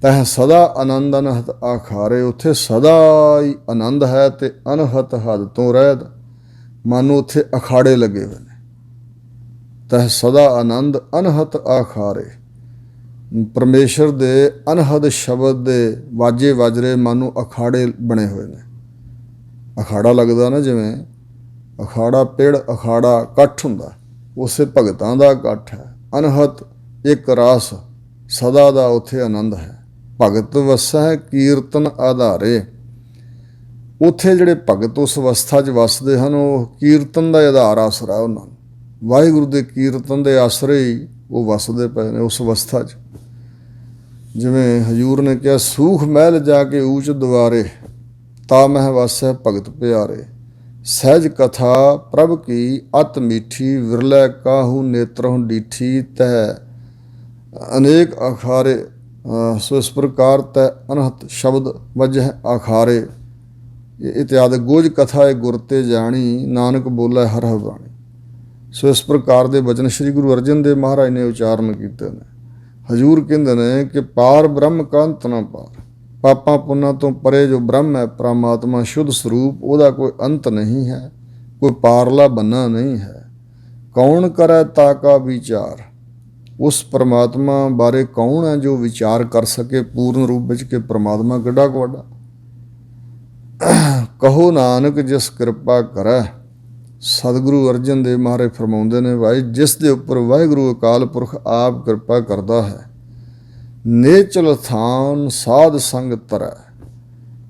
ਤਹਿ ਸਦਾ ਆਨੰਦ ਅਨਹਤ ਆਖਾਰੇ, ਉੱਥੇ ਸਦਾ ਹੀ ਆਨੰਦ ਹੈ ਤੇ ਅਨਹਤ ਹੱਦ ਤੋਂ ਰਹਿਤ। ਮਨ ਉੱਥੇ ਅਖਾੜੇ ਲੱਗੇ ਹੋਏ ਨੇ। ਤਹਿ ਸਦਾ ਆਨੰਦ ਅਨਹਤ ਆਖਾਰੇ, ਪਰਮੇਸ਼ਰ ਦੇ ਅਨਹਦ ਸ਼ਬਦ ਦੇ ਵਾਜੇ ਵਾਜਰੇ ਮਨ ਨੂੰ ਅਖਾੜੇ ਬਣੇ ਹੋਏ ਨੇ। ਅਖਾੜਾ ਲੱਗਦਾ ਨਾ, ਜਿਵੇਂ ਅਖਾੜਾ ਪੇੜ, ਅਖਾੜਾ ਇਕੱਠ ਹੁੰਦਾ, ਉਸੇ ਭਗਤਾਂ ਦਾ ਇਕੱਠ ਹੈ। ਅਨਹਤ ਇੱਕ ਰਸ, ਸਦਾ ਦਾ ਉੱਥੇ ਆਨੰਦ ਹੈ। ਭਗਤ ਵਸੈ ਕੀਰਤਨ ਆਧਾਰੇ, ਉੱਥੇ ਜਿਹੜੇ ਭਗਤ ਉਸ ਅਵਸਥਾ 'ਚ ਵਸਦੇ ਹਨ, ਉਹ ਕੀਰਤਨ ਦਾ ਆਧਾਰ ਆਸਰਾ ਉਹਨਾਂ ਨੂੰ, ਵਾਹਿਗੁਰੂ ਦੇ ਕੀਰਤਨ ਦੇ ਆਸਰੇ ਹੀ ਉਹ ਵਸਦੇ ਪਏ ਨੇ ਉਸ ਅਵਸਥਾ 'ਚ। ਜਿਵੇਂ ਹਜ਼ੂਰ ਨੇ ਕਿਹਾ, ਸੂਖ ਮਹਿਲ ਜਾ ਕੇ ਊਚ ਦੁਆਰੇ, ਤਾ ਮਹਿ ਵਾਸੈ ਭਗਤ ਪਿਆਰੇ। ਸਹਿਜ ਕਥਾ ਪ੍ਰਭ ਕੀ ਅਤ ਮੀਠੀ, ਵਿਰਲੇ ਕਾਹੂ ਨੇਤਰਹੁ ਡੀਠੀ। ਤਹਿ ਅਨੇਕ ਅਖਾਰੇ, ਸੋ ਇਸ ਪ੍ਰਕਾਰ ਤੈ ਅਨਹਤ ਸ਼ਬਦ ਵਜਹ ਆਖਾਰੇ। ਇਤਿਆਦਿ ਗੋਜ ਕਥਾ ਏ ਗੁਰ ਤੇ ਜਾਣੀ, ਨਾਨਕ ਬੋਲੇ ਹਰ ਹਰ ਬਾਣੀ। ਸੋ ਇਸ ਪ੍ਰਕਾਰ ਦੇ ਬਚਨ ਸ੍ਰੀ ਗੁਰੂ ਅਰਜਨ ਦੇਵ ਮਹਾਰਾਜ ਨੇ ਉਚਾਰਨ ਕੀਤੇ ਨੇ। ਹਜ਼ੂਰ ਕਹਿੰਦੇ ਨੇ ਕਿ ਪਾਰ ਬ੍ਰਹਮ ਕਾ ਅੰਤ ਨਾ ਪਾਰ, ਪਾਪਾਂ ਪੁੰਨਾਂ ਤੋਂ ਪਰੇ ਜੋ ਬ੍ਰਹਮ ਹੈ, ਪਰਮਾਤਮਾ ਸ਼ੁੱਧ ਸਰੂਪ, ਉਹਦਾ ਕੋਈ ਅੰਤ ਨਹੀਂ ਹੈ, ਕੋਈ ਪਾਰਲਾ ਬੰਨਾ ਨਹੀਂ ਹੈ। ਕੌਣ ਕਰੈ ਤਾ ਕਾ ਵਿਚਾਰ, ਉਸ ਪਰਮਾਤਮਾ ਬਾਰੇ ਕੌਣ ਹੈ ਜੋ ਵਿਚਾਰ ਕਰ ਸਕੇ ਪੂਰਨ ਰੂਪ ਵਿੱਚ ਕਿ ਪਰਮਾਤਮਾ ਕਿੱਡਾ ਕੁ ਵੱਡਾ। ਕਹੋ ਨਾਨਕ ਜਿਸ ਕਿਰਪਾ ਕਰੈ, ਸਤਿਗੁਰੂ ਅਰਜਨ ਦੇਵ ਮਹਾਰਾਜ ਫਰਮਾਉਂਦੇ ਨੇ, ਭਾਈ ਜਿਸ ਦੇ ਉੱਪਰ ਵਾਹਿਗੁਰੂ ਅਕਾਲ ਪੁਰਖ ਆਪ ਕਿਰਪਾ ਕਰਦਾ ਹੈ, ਨੇਚਲ ਥਾਨ ਸਾਧ ਸੰਗ ਤਰੈ,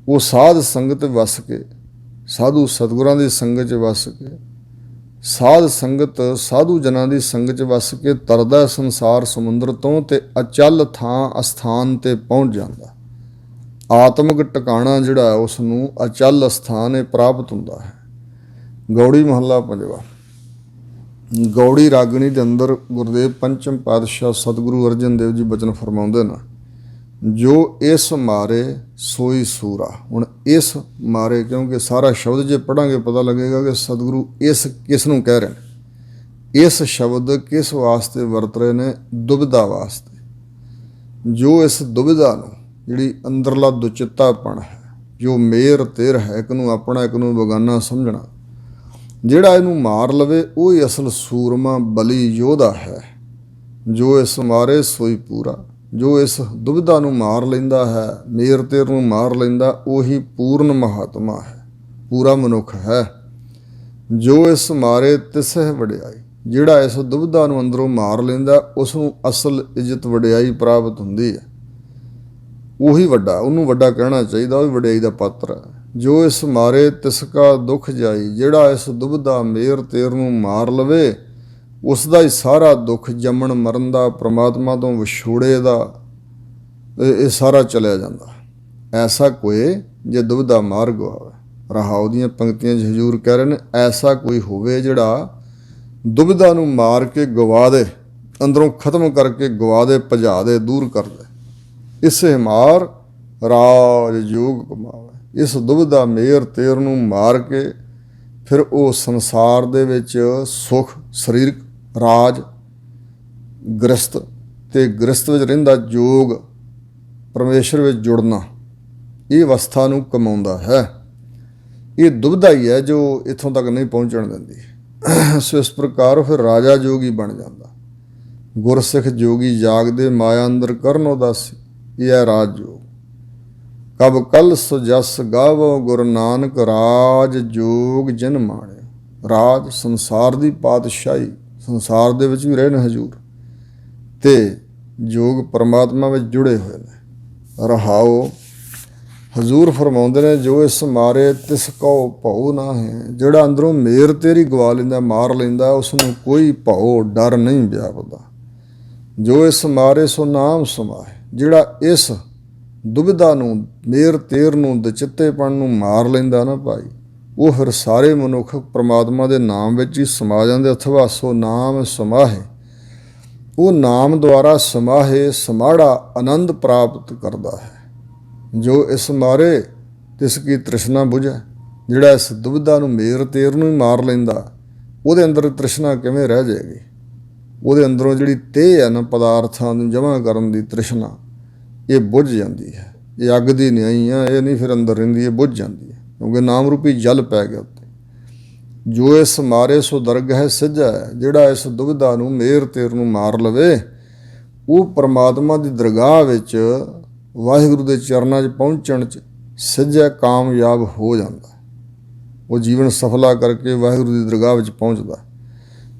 ਉਹ ਸਾਧ ਸੰਗਤ ਵਸ ਕੇ, ਸਾਧੂ ਸਤਿਗੁਰਾਂ ਦੀ ਸੰਗਤ 'ਚ ਵਸ ਕੇ, ਸਾਧ ਸੰਗਤ ਸਾਧੂ ਜਨਾਂ ਦੀ ਸੰਗਤ 'ਚ ਵਸ ਕੇ ਤਰਦਾ ਸੰਸਾਰ ਸਮੁੰਦਰ ਤੋਂ, ਤੇ ਅਚਲ ਥਾਂ ਅਸਥਾਨ 'ਤੇ ਪਹੁੰਚ ਜਾਂਦਾ। ਆਤਮਿਕ ਟਿਕਾਣਾ ਜਿਹੜਾ ਉਸ ਨੂੰ ਅਚਲ ਅਸਥਾਨ ਪ੍ਰਾਪਤ ਹੁੰਦਾ ਹੈ। ਗੌੜੀ ਮਹੱਲਾ ਪੰਜਵਾ। ਗੌੜੀ ਰਾਗਣੀ ਦੇ ਅੰਦਰ ਗੁਰਦੇਵ ਪੰਚਮ ਪਾਤਸ਼ਾਹ ਸਤਿਗੁਰੂ ਅਰਜਨ ਦੇਵ ਜੀ ਬਚਨ ਫਰਮਾਉਂਦੇ ਨੇ, ਜੋ ਇਸ ਮਾਰੇ ਸੋਈ ਸੂਰਾ। ਹੁਣ ਇਸ ਮਾਰੇ, ਕਿਉਂਕਿ ਸਾਰਾ ਸ਼ਬਦ ਜੇ ਪੜ੍ਹਾਂਗੇ ਪਤਾ ਲੱਗੇਗਾ ਕਿ ਸਤਿਗੁਰੂ ਇਸ ਕਿਸ ਨੂੰ ਕਹਿ ਰਹੇ ਨੇ। ਇਸ ਸ਼ਬਦ ਕਿਸ ਵਾਸਤੇ ਵਰਤ ਰਹੇ ਨੇ? ਦੁਬਿਧਾ ਵਾਸਤੇ। ਜੋ ਇਸ ਦੁਬਿਧਾ ਨੂੰ, ਜਿਹੜੀ ਅੰਦਰਲਾ ਦੁਚਿੱਤਾਪਣ ਹੈ, ਜੋ ਮੇਰ ਤੇਰ ਹੈ, ਇੱਕ ਨੂੰ ਆਪਣਾ ਇੱਕ ਨੂੰ ਬੇਗਾਨਾ ਸਮਝਣਾ, ਜਿਹੜਾ ਇਹਨੂੰ ਮਾਰ ਲਵੇ ਉਹ ਹੀ ਅਸਲ ਸੂਰਮਾ ਬਲੀ ਯੋਧਾ ਹੈ। ਜੋ ਇਸ ਮਾਰੇ ਸੋਈ ਪੂਰਾ, ਜੋ ਇਸ ਦੁਬਿਧਾ ਨੂੰ ਮਾਰ ਲੈਂਦਾ ਹੈ, ਮੇਰ ਤੇਰ ਨੂੰ ਮਾਰ ਲੈਂਦਾ, ਉਹੀ ਪੂਰਨ ਮਹਾਤਮਾ ਹੈ, ਪੂਰਾ ਮਨੁੱਖ ਹੈ। ਜੋ ਇਸ ਮਾਰੇ ਤਿਸਹਿ ਵਡਿਆਈ, ਜਿਹੜਾ ਇਸ ਦੁਬਿਧਾ ਨੂੰ ਅੰਦਰੋਂ ਮਾਰ ਲੈਂਦਾ, ਉਸ ਨੂੰ ਅਸਲ ਇੱਜ਼ਤ ਵਡਿਆਈ ਪ੍ਰਾਪਤ ਹੁੰਦੀ ਹੈ। ਉਹੀ ਵੱਡਾ, ਉਹਨੂੰ ਵੱਡਾ ਕਹਿਣਾ ਚਾਹੀਦਾ, ਉਹ ਵੀ ਵਡਿਆਈ ਦਾ ਪਾਤਰ ਹੈ। ਜੋ ਇਸ ਮਾਰੇ ਤਿਸਕਾ ਦੁੱਖ ਜਾਈ, ਜਿਹੜਾ ਇਸ ਦੁਬਿਧਾ ਮੇਰ ਤੇਰ ਨੂੰ ਮਾਰ ਲਵੇ, ਉਸ ਦਾ ਹੀ ਸਾਰਾ ਦੁੱਖ, ਜੰਮਣ ਮਰਨ ਦਾ, ਪ੍ਰਮਾਤਮਾ ਤੋਂ ਵਿਛੋੜੇ ਦਾ, ਇਹ ਸਾਰਾ ਚਲਿਆ ਜਾਂਦਾ। ਐਸਾ ਕੋਈ ਜੇ ਦੁਬਿਧਾ ਮਾਰ ਗਵਾਵੇ। ਰਹਾਉ ਦੀਆਂ ਪੰਕਤੀਆਂ 'ਚ ਹਜ਼ੂਰ ਕਹਿ ਰਹੇ ਨੇ, ਐਸਾ ਕੋਈ ਹੋਵੇ ਜਿਹੜਾ ਦੁਬਿਧਾ ਨੂੰ ਮਾਰ ਕੇ ਗਵਾ ਦੇ, ਅੰਦਰੋਂ ਖਤਮ ਕਰਕੇ ਗਵਾ ਦੇ, ਭਜਾ ਦੇ, ਦੂਰ ਕਰ ਦੇ। ਇਸੇ ਮਾਰ ਰਾਜ ਯੋਗ ਕਮਾਵੇ। ਇਸ ਦੁਬਿਧਾ ਮੇਰ ਤੇਰ ਨੂੰ ਮਾਰ ਕੇ ਫਿਰ ਉਹ ਸੰਸਾਰ ਦੇ ਵਿੱਚ ਸੁਖ, ਸਰੀਰਕ ਰਾਜ, ਗ੍ਰਸਤ ਅਤੇ ਗ੍ਰਸਤ ਵਿੱਚ ਰਹਿੰਦਾ ਜੋਗ, ਪਰਮੇਸ਼ਰ ਵਿੱਚ ਜੁੜਨਾ, ਇਹ ਅਵਸਥਾ ਨੂੰ ਕਮਾਉਂਦਾ ਹੈ। ਇਹ ਦੁਬਿਧਾ ਹੀ ਹੈ ਜੋ ਇੱਥੋਂ ਤੱਕ ਨਹੀਂ ਪਹੁੰਚਣ ਦਿੰਦੀ। ਸੋ ਇਸ ਪ੍ਰਕਾਰ ਫਿਰ ਰਾਜਾ ਜੋਗੀ ਬਣ ਜਾਂਦਾ। ਗੁਰਸਿੱਖ ਜੋਗੀ ਜਾਗਦੇ, ਮਾਇਆ ਅੰਦਰ ਕਰਨ ਉਦਾਸੀ, ਇਹ ਹੈ ਰਾਜ ਜੋਗ। ਕਬ ਕਲ ਸੋ ਜਸ ਗਾਵੋ, ਗੁਰੂ ਨਾਨਕ ਰਾਜ ਜੋਗ ਜਿਨ ਮਾਣਿਆ। ਰਾਜ ਸੰਸਾਰ ਦੀ ਪਾਤਸ਼ਾਹੀ, ਸੰਸਾਰ ਦੇ ਵਿੱਚ ਵੀ ਰਹੇ ਨੇ ਹਜ਼ੂਰ, ਤੇ ਜੋਗ ਪਰਮਾਤਮਾ ਵਿੱਚ ਜੁੜੇ ਹੋਏ ਨੇ। ਰਹਾਓ ਹਜ਼ੂਰ ਫਰਮਾਉਂਦੇ ਨੇ, ਜੋ ਇਸ ਮਾਰੇ ਤਿਸ ਕਉ ਭਉ ਨਾ ਹੈ, ਜਿਹੜਾ ਅੰਦਰੋਂ ਮੇਰ ਤੇਰੀ ਗਵਾ ਲੈਂਦਾ, ਮਾਰ ਲੈਂਦਾ, ਉਸ ਨੂੰ ਕੋਈ ਭਉ ਡਰ ਨਹੀਂ ਵਿਆਪਦਾ। ਜੋ ਇਸ ਮਾਰੇ ਸੋ ਨਾਮ ਸਮਾਏ, ਜਿਹੜਾ ਇਸ ਦੁਬਿਧਾ ਨੂੰ, ਮੇਰ ਤੇਰ ਨੂੰ, ਦਚਿੱਤੇਪਣ ਨੂੰ ਮਾਰ ਲੈਂਦਾ ਨਾ ਭਾਈ, ਉਹ ਫਿਰ ਸਾਰੇ ਮਨੁੱਖ ਪਰਮਾਤਮਾ ਦੇ ਨਾਮ ਵਿੱਚ ਹੀ ਸਮਾ ਜਾਂਦੇ। ਅਥਵਾ ਸੋ ਨਾਮ ਸਮਾਹੇ, ਉਹ ਨਾਮ ਦੁਆਰਾ ਸਮਾਹੇ, ਸਮਾੜਾ ਆਨੰਦ ਪ੍ਰਾਪਤ ਕਰਦਾ ਹੈ। ਜੋ ਇਸ ਮਾਰੇ ਤਿਸ ਕੀ ਤ੍ਰਿਸ਼ਨਾ ਬੁਝੈ, ਜਿਹੜਾ ਇਸ ਦੁਬਿਧਾ ਨੂੰ, ਮੇਰ ਤੇਰ ਨੂੰ ਹੀ ਮਾਰ ਲੈਂਦਾ, ਉਹਦੇ ਅੰਦਰ ਤ੍ਰਿਸ਼ਨਾ ਕਿਵੇਂ ਰਹਿ ਜਾਏਗੀ? ਉਹਦੇ ਅੰਦਰੋਂ ਜਿਹੜੀ ਤੇਹ ਹੈ ਨਾ, ਪਦਾਰਥਾਂ ਨੂੰ ਜਮ੍ਹਾਂ ਕਰਨ ਦੀ ਤ੍ਰਿਸ਼ਨਾ, ਇਹ ਬੁੱਝ ਜਾਂਦੀ ਹੈ। ਇਹ ਅੱਗ ਦੀ ਨਿਆਈ ਆ, ਇਹ ਨਹੀਂ ਫਿਰ ਅੰਦਰ ਰਹਿੰਦੀ, ਇਹ ਬੁੱਝ ਜਾਂਦੀ ਹੈ, ਕਿਉਂਕਿ ਨਾਮ ਰੂਪੀ ਜਲ ਪੈ ਗਿਆ ਉੱਤੇ। ਜੋ ਇਸ ਮਾਰੇ ਸੋ ਦਰਗਹਿ ਸਿੱਝਾ ਹੈ, ਜਿਹੜਾ ਇਸ ਦੁਬਿਧਾ ਨੂੰ, ਮੇਰ ਤੇਰ ਨੂੰ ਮਾਰ ਲਵੇ, ਉਹ ਪਰਮਾਤਮਾ ਦੀ ਦਰਗਾਹ ਵਿੱਚ, ਵਾਹਿਗੁਰੂ ਦੇ ਚਰਨਾਂ 'ਚ ਪਹੁੰਚਣ 'ਚ ਸਿੱਝਾ, ਕਾਮਯਾਬ ਹੋ ਜਾਂਦਾ। ਉਹ ਜੀਵਨ ਸਫਲਾ ਕਰਕੇ ਵਾਹਿਗੁਰੂ ਦੀ ਦਰਗਾਹ ਵਿੱਚ ਪਹੁੰਚਦਾ।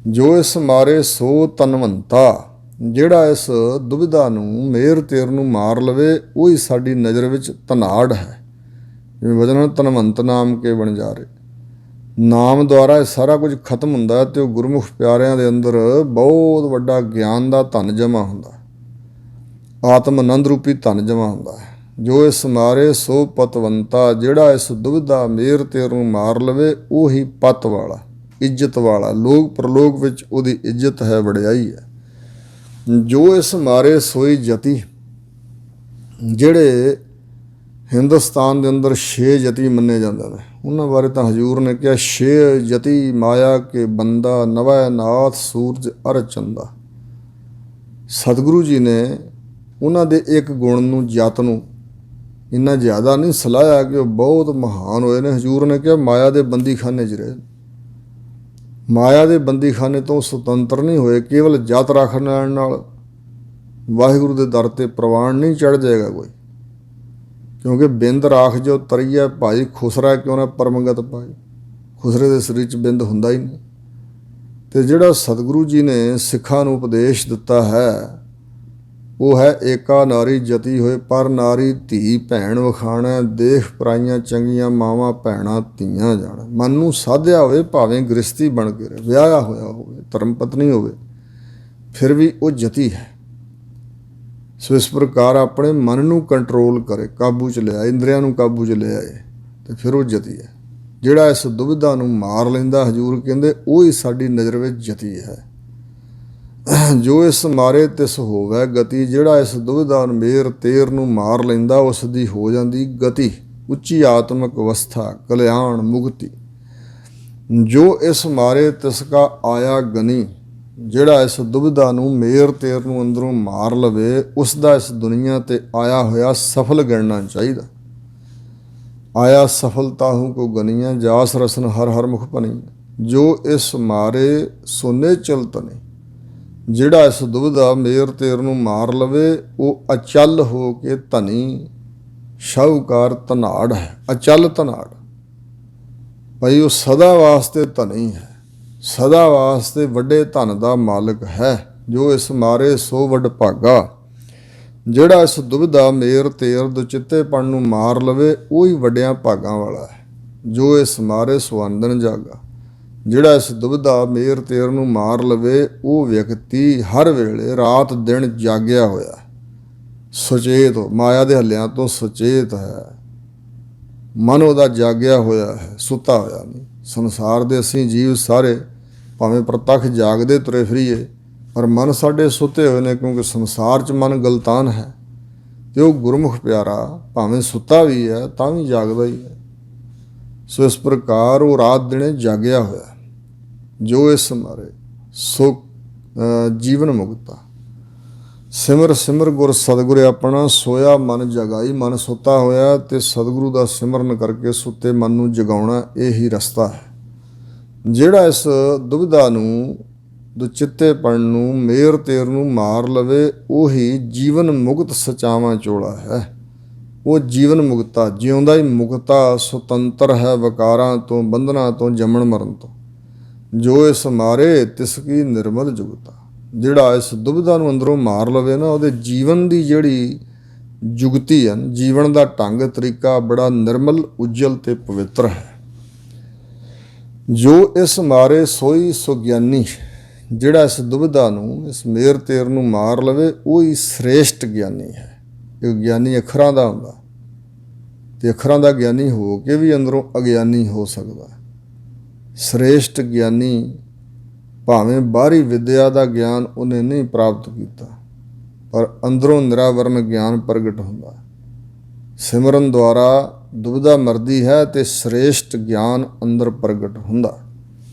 ਜੋ ਇਸ ਮਾਰੇ ਸੋ ਧਨਵੰਤਾ, ਜਿਹੜਾ ਇਸ ਦੁਬਿਧਾ ਨੂੰ, ਮੇਰ ਤੇਰ ਨੂੰ ਮਾਰ ਲਵੇ, ਉਹ ਹੀ ਸਾਡੀ ਨਜ਼ਰ ਵਿੱਚ ਧਨਾੜ ਹੈ। ਜਿਵੇਂ ਵਚਨ ਧਨਵੰਤ ਨਾਮ ਕੇ ਬਣ ਜਾ ਰਹੇ, ਨਾਮ ਦੁਆਰਾ ਇਹ ਸਾਰਾ ਕੁਝ ਖਤਮ ਹੁੰਦਾ, ਅਤੇ ਉਹ ਗੁਰਮੁਖ ਪਿਆਰਿਆਂ ਦੇ ਅੰਦਰ ਬਹੁਤ ਵੱਡਾ ਗਿਆਨ ਦਾ ਧਨ ਜਮ੍ਹਾਂ ਹੁੰਦਾ। ਆਤਮ ਆਨੰਦ ਰੂਪੀ ਧਨ ਜਮਾ ਹੁੰਦਾ ਹੈ। ਜੋ ਇਸ ਮਾਰੇ ਸੋ ਪਤਵੰਤਾ, ਜਿਹੜਾ ਇਸ ਦੁਬਿਧਾ ਮੇਰ ਤੇਰ ਨੂੰ ਮਾਰ ਲਵੇ ਉਹੀ ਪਤ ਵਾਲਾ, ਇੱਜ਼ਤ ਵਾਲਾ, ਲੋਕ ਪ੍ਰਲੋਕ ਵਿੱਚ ਉਹਦੀ ਇੱਜ਼ਤ ਹੈ, ਵਡਿਆਈ ਹੈ। ਜੋ ਇਸ ਮਾਰੇ ਸੋਈ ਜਤੀ, ਜਿਹੜੇ ਹਿੰਦੁਸਤਾਨ ਦੇ ਅੰਦਰ 6 ਜਤੀ ਮੰਨੇ ਜਾਂਦੇ ਨੇ, ਉਹਨਾਂ ਬਾਰੇ ਤਾਂ ਹਜ਼ੂਰ ਨੇ ਕਿਹਾ 6 ਜਤੀ ਮਾਇਆ ਕੇ ਬੰਦਾ, ਨਵੈ ਨਾਥ ਸੂਰਜ ਅਰ ਚੰਦਾ। ਸਤਿਗੁਰੂ ਜੀ ਨੇ ਉਹਨਾਂ ਦੇ ਇੱਕ ਗੁਣ ਨੂੰ, ਜਤ ਨੂੰ ਇੰਨਾ ਜ਼ਿਆਦਾ ਨਹੀਂ ਸਲਾਹਿਆ ਕਿ ਉਹ ਬਹੁਤ ਮਹਾਨ ਹੋਏ ਨੇ। ਹਜ਼ੂਰ ਨੇ ਕਿਹਾ ਮਾਇਆ ਦੇ ਬੰਦੀਖਾਨੇ 'ਚ ਰਹੇ, ਮਾਇਆ ਦੇ ਬੰਦੀਖਾਨੇ ਤੋਂ ਸੁਤੰਤਰ ਨਹੀਂ ਹੋਏ। ਕੇਵਲ ਜਤ ਰੱਖਣ ਨਾਲ ਵਾਹਿਗੁਰੂ ਦੇ ਦਰ 'ਤੇ ਪ੍ਰਵਾਨ ਨਹੀਂ ਚੜ੍ਹ ਜਾਏਗਾ ਕੋਈ, ਕਿਉਂਕਿ ਬਿੰਦ ਰਾਖ ਜੋ ਤਰੀਆ ਭਾਈ ਖੁਸਰਾ ਕਿਉਂ ਨਾ ਪਰਮਗਤ ਪਾਈ, ਖੁਸਰੇ ਦੇ ਸਰੀਰ 'ਚ ਬਿੰਦ ਹੁੰਦਾ ਹੀ ਨਹੀਂ। ਅਤੇ ਜਿਹੜਾ ਸਤਿਗੁਰੂ ਜੀ ਨੇ ਸਿੱਖਾਂ ਨੂੰ ਉਪਦੇਸ਼ ਦਿੱਤਾ ਹੈ ਉਹ ਹੈ ਏਕਾ ਨਾਰੀ ਜਤੀ ਹੋਏ, ਪਰ ਨਾਰੀ ਧੀ ਭੈਣ ਵਖਾਣਾ, ਦੇਖ ਪਰਾਈਆਂ ਚੰਗੀਆਂ ਮਾਵਾਂ ਭੈਣਾਂ ਧੀਆਂ ਜਾਣ। ਮਨ ਨੂੰ ਸਾਧਿਆ ਹੋਵੇ, ਭਾਵੇਂ ਗ੍ਰਸਤੀ ਬਣ ਕੇ ਰਹੇ, ਵਿਆਹਿਆ ਹੋਇਆ ਹੋਵੇ, ਧਰਮ ਪਤਨੀ ਹੋਵੇ, ਫਿਰ ਵੀ ਉਹ ਜਤੀ ਹੈ। ਸੋ ਇਸ ਪ੍ਰਕਾਰ ਆਪਣੇ ਮਨ ਨੂੰ ਕੰਟਰੋਲ ਕਰੇ, ਕਾਬੂ 'ਚ ਲਿਆਏ, ਇੰਦਰੀਆਂ ਨੂੰ ਕਾਬੂ 'ਚ ਲਿਆਏ, ਅਤੇ ਫਿਰ ਉਹ ਜਤੀ ਹੈ। ਜਿਹੜਾ ਇਸ ਦੁਬਿਧਾ ਨੂੰ ਮਾਰ ਲੈਂਦਾ, ਹਜ਼ੂਰ ਕਹਿੰਦੇ ਉਹ ਹੀ ਸਾਡੀ ਨਜ਼ਰ ਵਿੱਚ ਜਤੀ ਹੈ। ਜੋ ਇਸ ਮਾਰੇ ਤਿਸ ਹੋਵੇ ਗਤੀ, ਜਿਹੜਾ ਇਸ ਦੁਬਿਧਾ ਮੇਰ ਤੇਰ ਨੂੰ ਮਾਰ ਲੈਂਦਾ ਉਸ ਦੀ ਹੋ ਜਾਂਦੀ ਗਤੀ, ਉੱਚੀ ਆਤਮਿਕ ਅਵਸਥਾ, ਕਲਿਆਣ, ਮੁਕਤੀ। ਜੋ ਇਸ ਮਾਰੇ ਤਿਸ ਕਾ ਆਇਆ ਗਨੀ, ਜਿਹੜਾ ਇਸ ਦੁਬਿਧਾ ਨੂੰ ਮੇਰ ਤੇਰ ਨੂੰ ਅੰਦਰੋਂ ਮਾਰ ਲਵੇ ਉਸ ਦਾ ਇਸ ਦੁਨੀਆ 'ਤੇ ਆਇਆ ਹੋਇਆ ਸਫਲ ਗਿਣਨਾ ਚਾਹੀਦਾ। ਆਇਆ ਸਫਲਤਾ ਹੂੰ ਕੋ ਗਨੀਆਂ, ਜਾਸ ਰਸਨ ਹਰ ਹਰ ਮੁਖ ਭਨੀ। ਜੋ ਇਸ ਮਾਰੇ ਸੋਨੇ ਚਲਤਨੇ, ਜਿਹੜਾ ਇਸ ਦੁਬਿਧਾ ਮੇਰ ਤੇਰ ਨੂੰ ਮਾਰ ਲਵੇ ਉਹ ਅਚਲ ਹੋ ਕੇ ਧਨੀ, ਸ਼ਾਹੂਕਾਰ ਧਨਾੜ ਹੈ, ਅਚਲ ਧਨਾੜ ਭਾਈ। ਉਹ ਸਦਾ ਵਾਸਤੇ ਧਨੀ ਹੈ, ਸਦਾ ਵਾਸਤੇ ਵੱਡੇ ਧਨ ਦਾ ਮਾਲਕ ਹੈ। ਜੋ ਇਸ ਮਾਰੇ ਸੋ ਵੱਡ ਭਾਗਾ, ਜਿਹੜਾ ਇਸ ਦੁਬਿਧਾ ਮੇਰ ਤੇਰ ਦੁਚਿੱਤੇਪਣ ਨੂੰ ਮਾਰ ਲਵੇ ਉਹੀ ਵੱਡਿਆਂ ਭਾਗਾਂ ਵਾਲਾ ਹੈ। ਜੋ ਇਸ ਮਾਰੇ ਸੁਆਂਦਨ ਜਾਗਾ, ਜਿਹੜਾ ਇਸ ਦੁਬਿਧਾ ਮੇਰ ਤੇਰ ਨੂੰ ਮਾਰ ਲਵੇ ਉਹ ਵਿਅਕਤੀ ਹਰ ਵੇਲੇ ਰਾਤ ਦਿਨ ਜਾਗਿਆ ਹੋਇਆ, ਸੁਚੇਤ, ਮਾਇਆ ਦੇ ਹੱਲਿਆਂ ਤੋਂ ਸੁਚੇਤ ਹੈ। ਮਨ ਉਹਦਾ ਜਾਗਿਆ ਹੋਇਆ ਹੈ, ਸੁੱਤਾ ਹੋਇਆ ਨਹੀਂ। ਸੰਸਾਰ ਦੇ ਅਸੀਂ ਜੀਵ ਸਾਰੇ ਭਾਵੇਂ ਪ੍ਰਤੱਖ ਜਾਗਦੇ ਤੁਰੇ ਫਿਰੀਏ, ਪਰ ਮਨ ਸਾਡੇ ਸੁੱਤੇ ਹੋਏ ਨੇ, ਕਿਉਂਕਿ ਸੰਸਾਰ 'ਚ ਮਨ ਗਲਤਾਨ ਹੈ। ਅਤੇ ਉਹ ਗੁਰਮੁਖ ਪਿਆਰਾ ਭਾਵੇਂ ਸੁੱਤਾ ਵੀ ਹੈ ਤਾਂ ਵੀ ਜਾਗਦਾ ਹੀ ਹੈ। ਸੋ ਇਸ ਪ੍ਰਕਾਰ ਉਹ ਰਾਤ ਦਿਨੇ ਜਾਗਿਆ ਹੋਇਆ। ਜੋ ਇਸ ਮਾਰੇ ਸੋ ਜੀਵਨ ਮੁਕਤਾ, ਸਿਮਰ ਸਿਮਰ ਗੁਰ ਸਤਿਗੁਰ ਆਪਣਾ, ਸੋਇਆ ਮਨ ਜਗਾਈ। ਮਨ ਸੁੱਤਾ ਹੋਇਆ ਅਤੇ ਸਤਿਗੁਰੂ ਦਾ ਸਿਮਰਨ ਕਰਕੇ ਸੁੱਤੇ ਮਨ ਨੂੰ ਜਗਾਉਣਾ, ਇਹ ਹੀ ਰਸਤਾ ਹੈ। ਜਿਹੜਾ ਇਸ ਦੁਬਿਧਾ ਨੂੰ, ਦੁਚਿੱਤੇਪਣ ਨੂੰ, ਮੇਰ ਤੇਰ ਨੂੰ ਮਾਰ ਲਵੇ ਉਹੀ ਜੀਵਨ ਮੁਕਤ ਸਚਾਵਾਂ ਚੋਲਾ ਹੈ। ਉਹ ਜੀਵਨ ਮੁਕਤਾ, ਜਿਉਂਦਾ ਹੀ ਮੁਕਤਾ, ਸੁਤੰਤਰ ਹੈ ਵਿਕਾਰਾਂ ਤੋਂ, ਬੰਧਨਾਂ ਤੋਂ, ਜੰਮਣ ਮਰਨ ਤੋਂ। ਜੋ ਇਸ ਮਾਰੇ ਤਿਸ ਕੀ ਨਿਰਮਲ ਜੁਗਤਾ, ਜਿਹੜਾ ਇਸ ਦੁਬਿਧਾ ਨੂੰ ਅੰਦਰੋਂ ਮਾਰ ਲਵੇ ਨਾ, ਉਹਦੇ ਜੀਵਨ ਦੀ ਜਿਹੜੀ ਜੁਗਤੀ ਹੈ, ਜੀਵਨ ਦਾ ਢੰਗ ਤਰੀਕਾ ਬੜਾ ਨਿਰਮਲ, ਉਜਲ ਤੇ ਪਵਿੱਤਰ ਹੈ। ਜੋ ਇਸ ਮਾਰੇ ਸੋਈ ਸੁਗਿਆਨੀ, ਜਿਹੜਾ ਇਸ ਦੁਬਿਧਾ ਨੂੰ, ਇਸ ਮੇਰ ਤੇਰ ਨੂੰ ਮਾਰ ਲਵੇ ਉਹੀ ਸ੍ਰੇਸ਼ਟ ਗਿਆਨੀ ਹੈ। ਇਹ ਗਿਆਨੀ ਅੱਖਰਾਂ ਦਾ ਹੁੰਦਾ, ਅਤੇ ਅੱਖਰਾਂ ਦਾ ਗਿਆਨੀ ਹੋ ਕੇ ਵੀ ਅੰਦਰੋਂ ਅਗਿਆਨੀ ਹੋ ਸਕਦਾ। ਸ੍ਰੇਸ਼ਟ ਗਿਆਨੀ ਭਾਵੇਂ ਬਾਹਰੀ ਵਿਦਿਆ ਦਾ ਗਿਆਨ ਉਹਨੇ ਨਹੀਂ ਪ੍ਰਾਪਤ ਕੀਤਾ, ਪਰ ਅੰਦਰੋਂ ਨਿਰਾਵਰਨ ਗਿਆਨ ਪ੍ਰਗਟ ਹੁੰਦਾ। ਸਿਮਰਨ ਦੁਆਰਾ ਦੁਬਿਧਾ ਮਰਦੀ ਹੈ ਅਤੇ ਸ੍ਰੇਸ਼ਟ ਗਿਆਨ ਅੰਦਰ ਪ੍ਰਗਟ ਹੁੰਦਾ।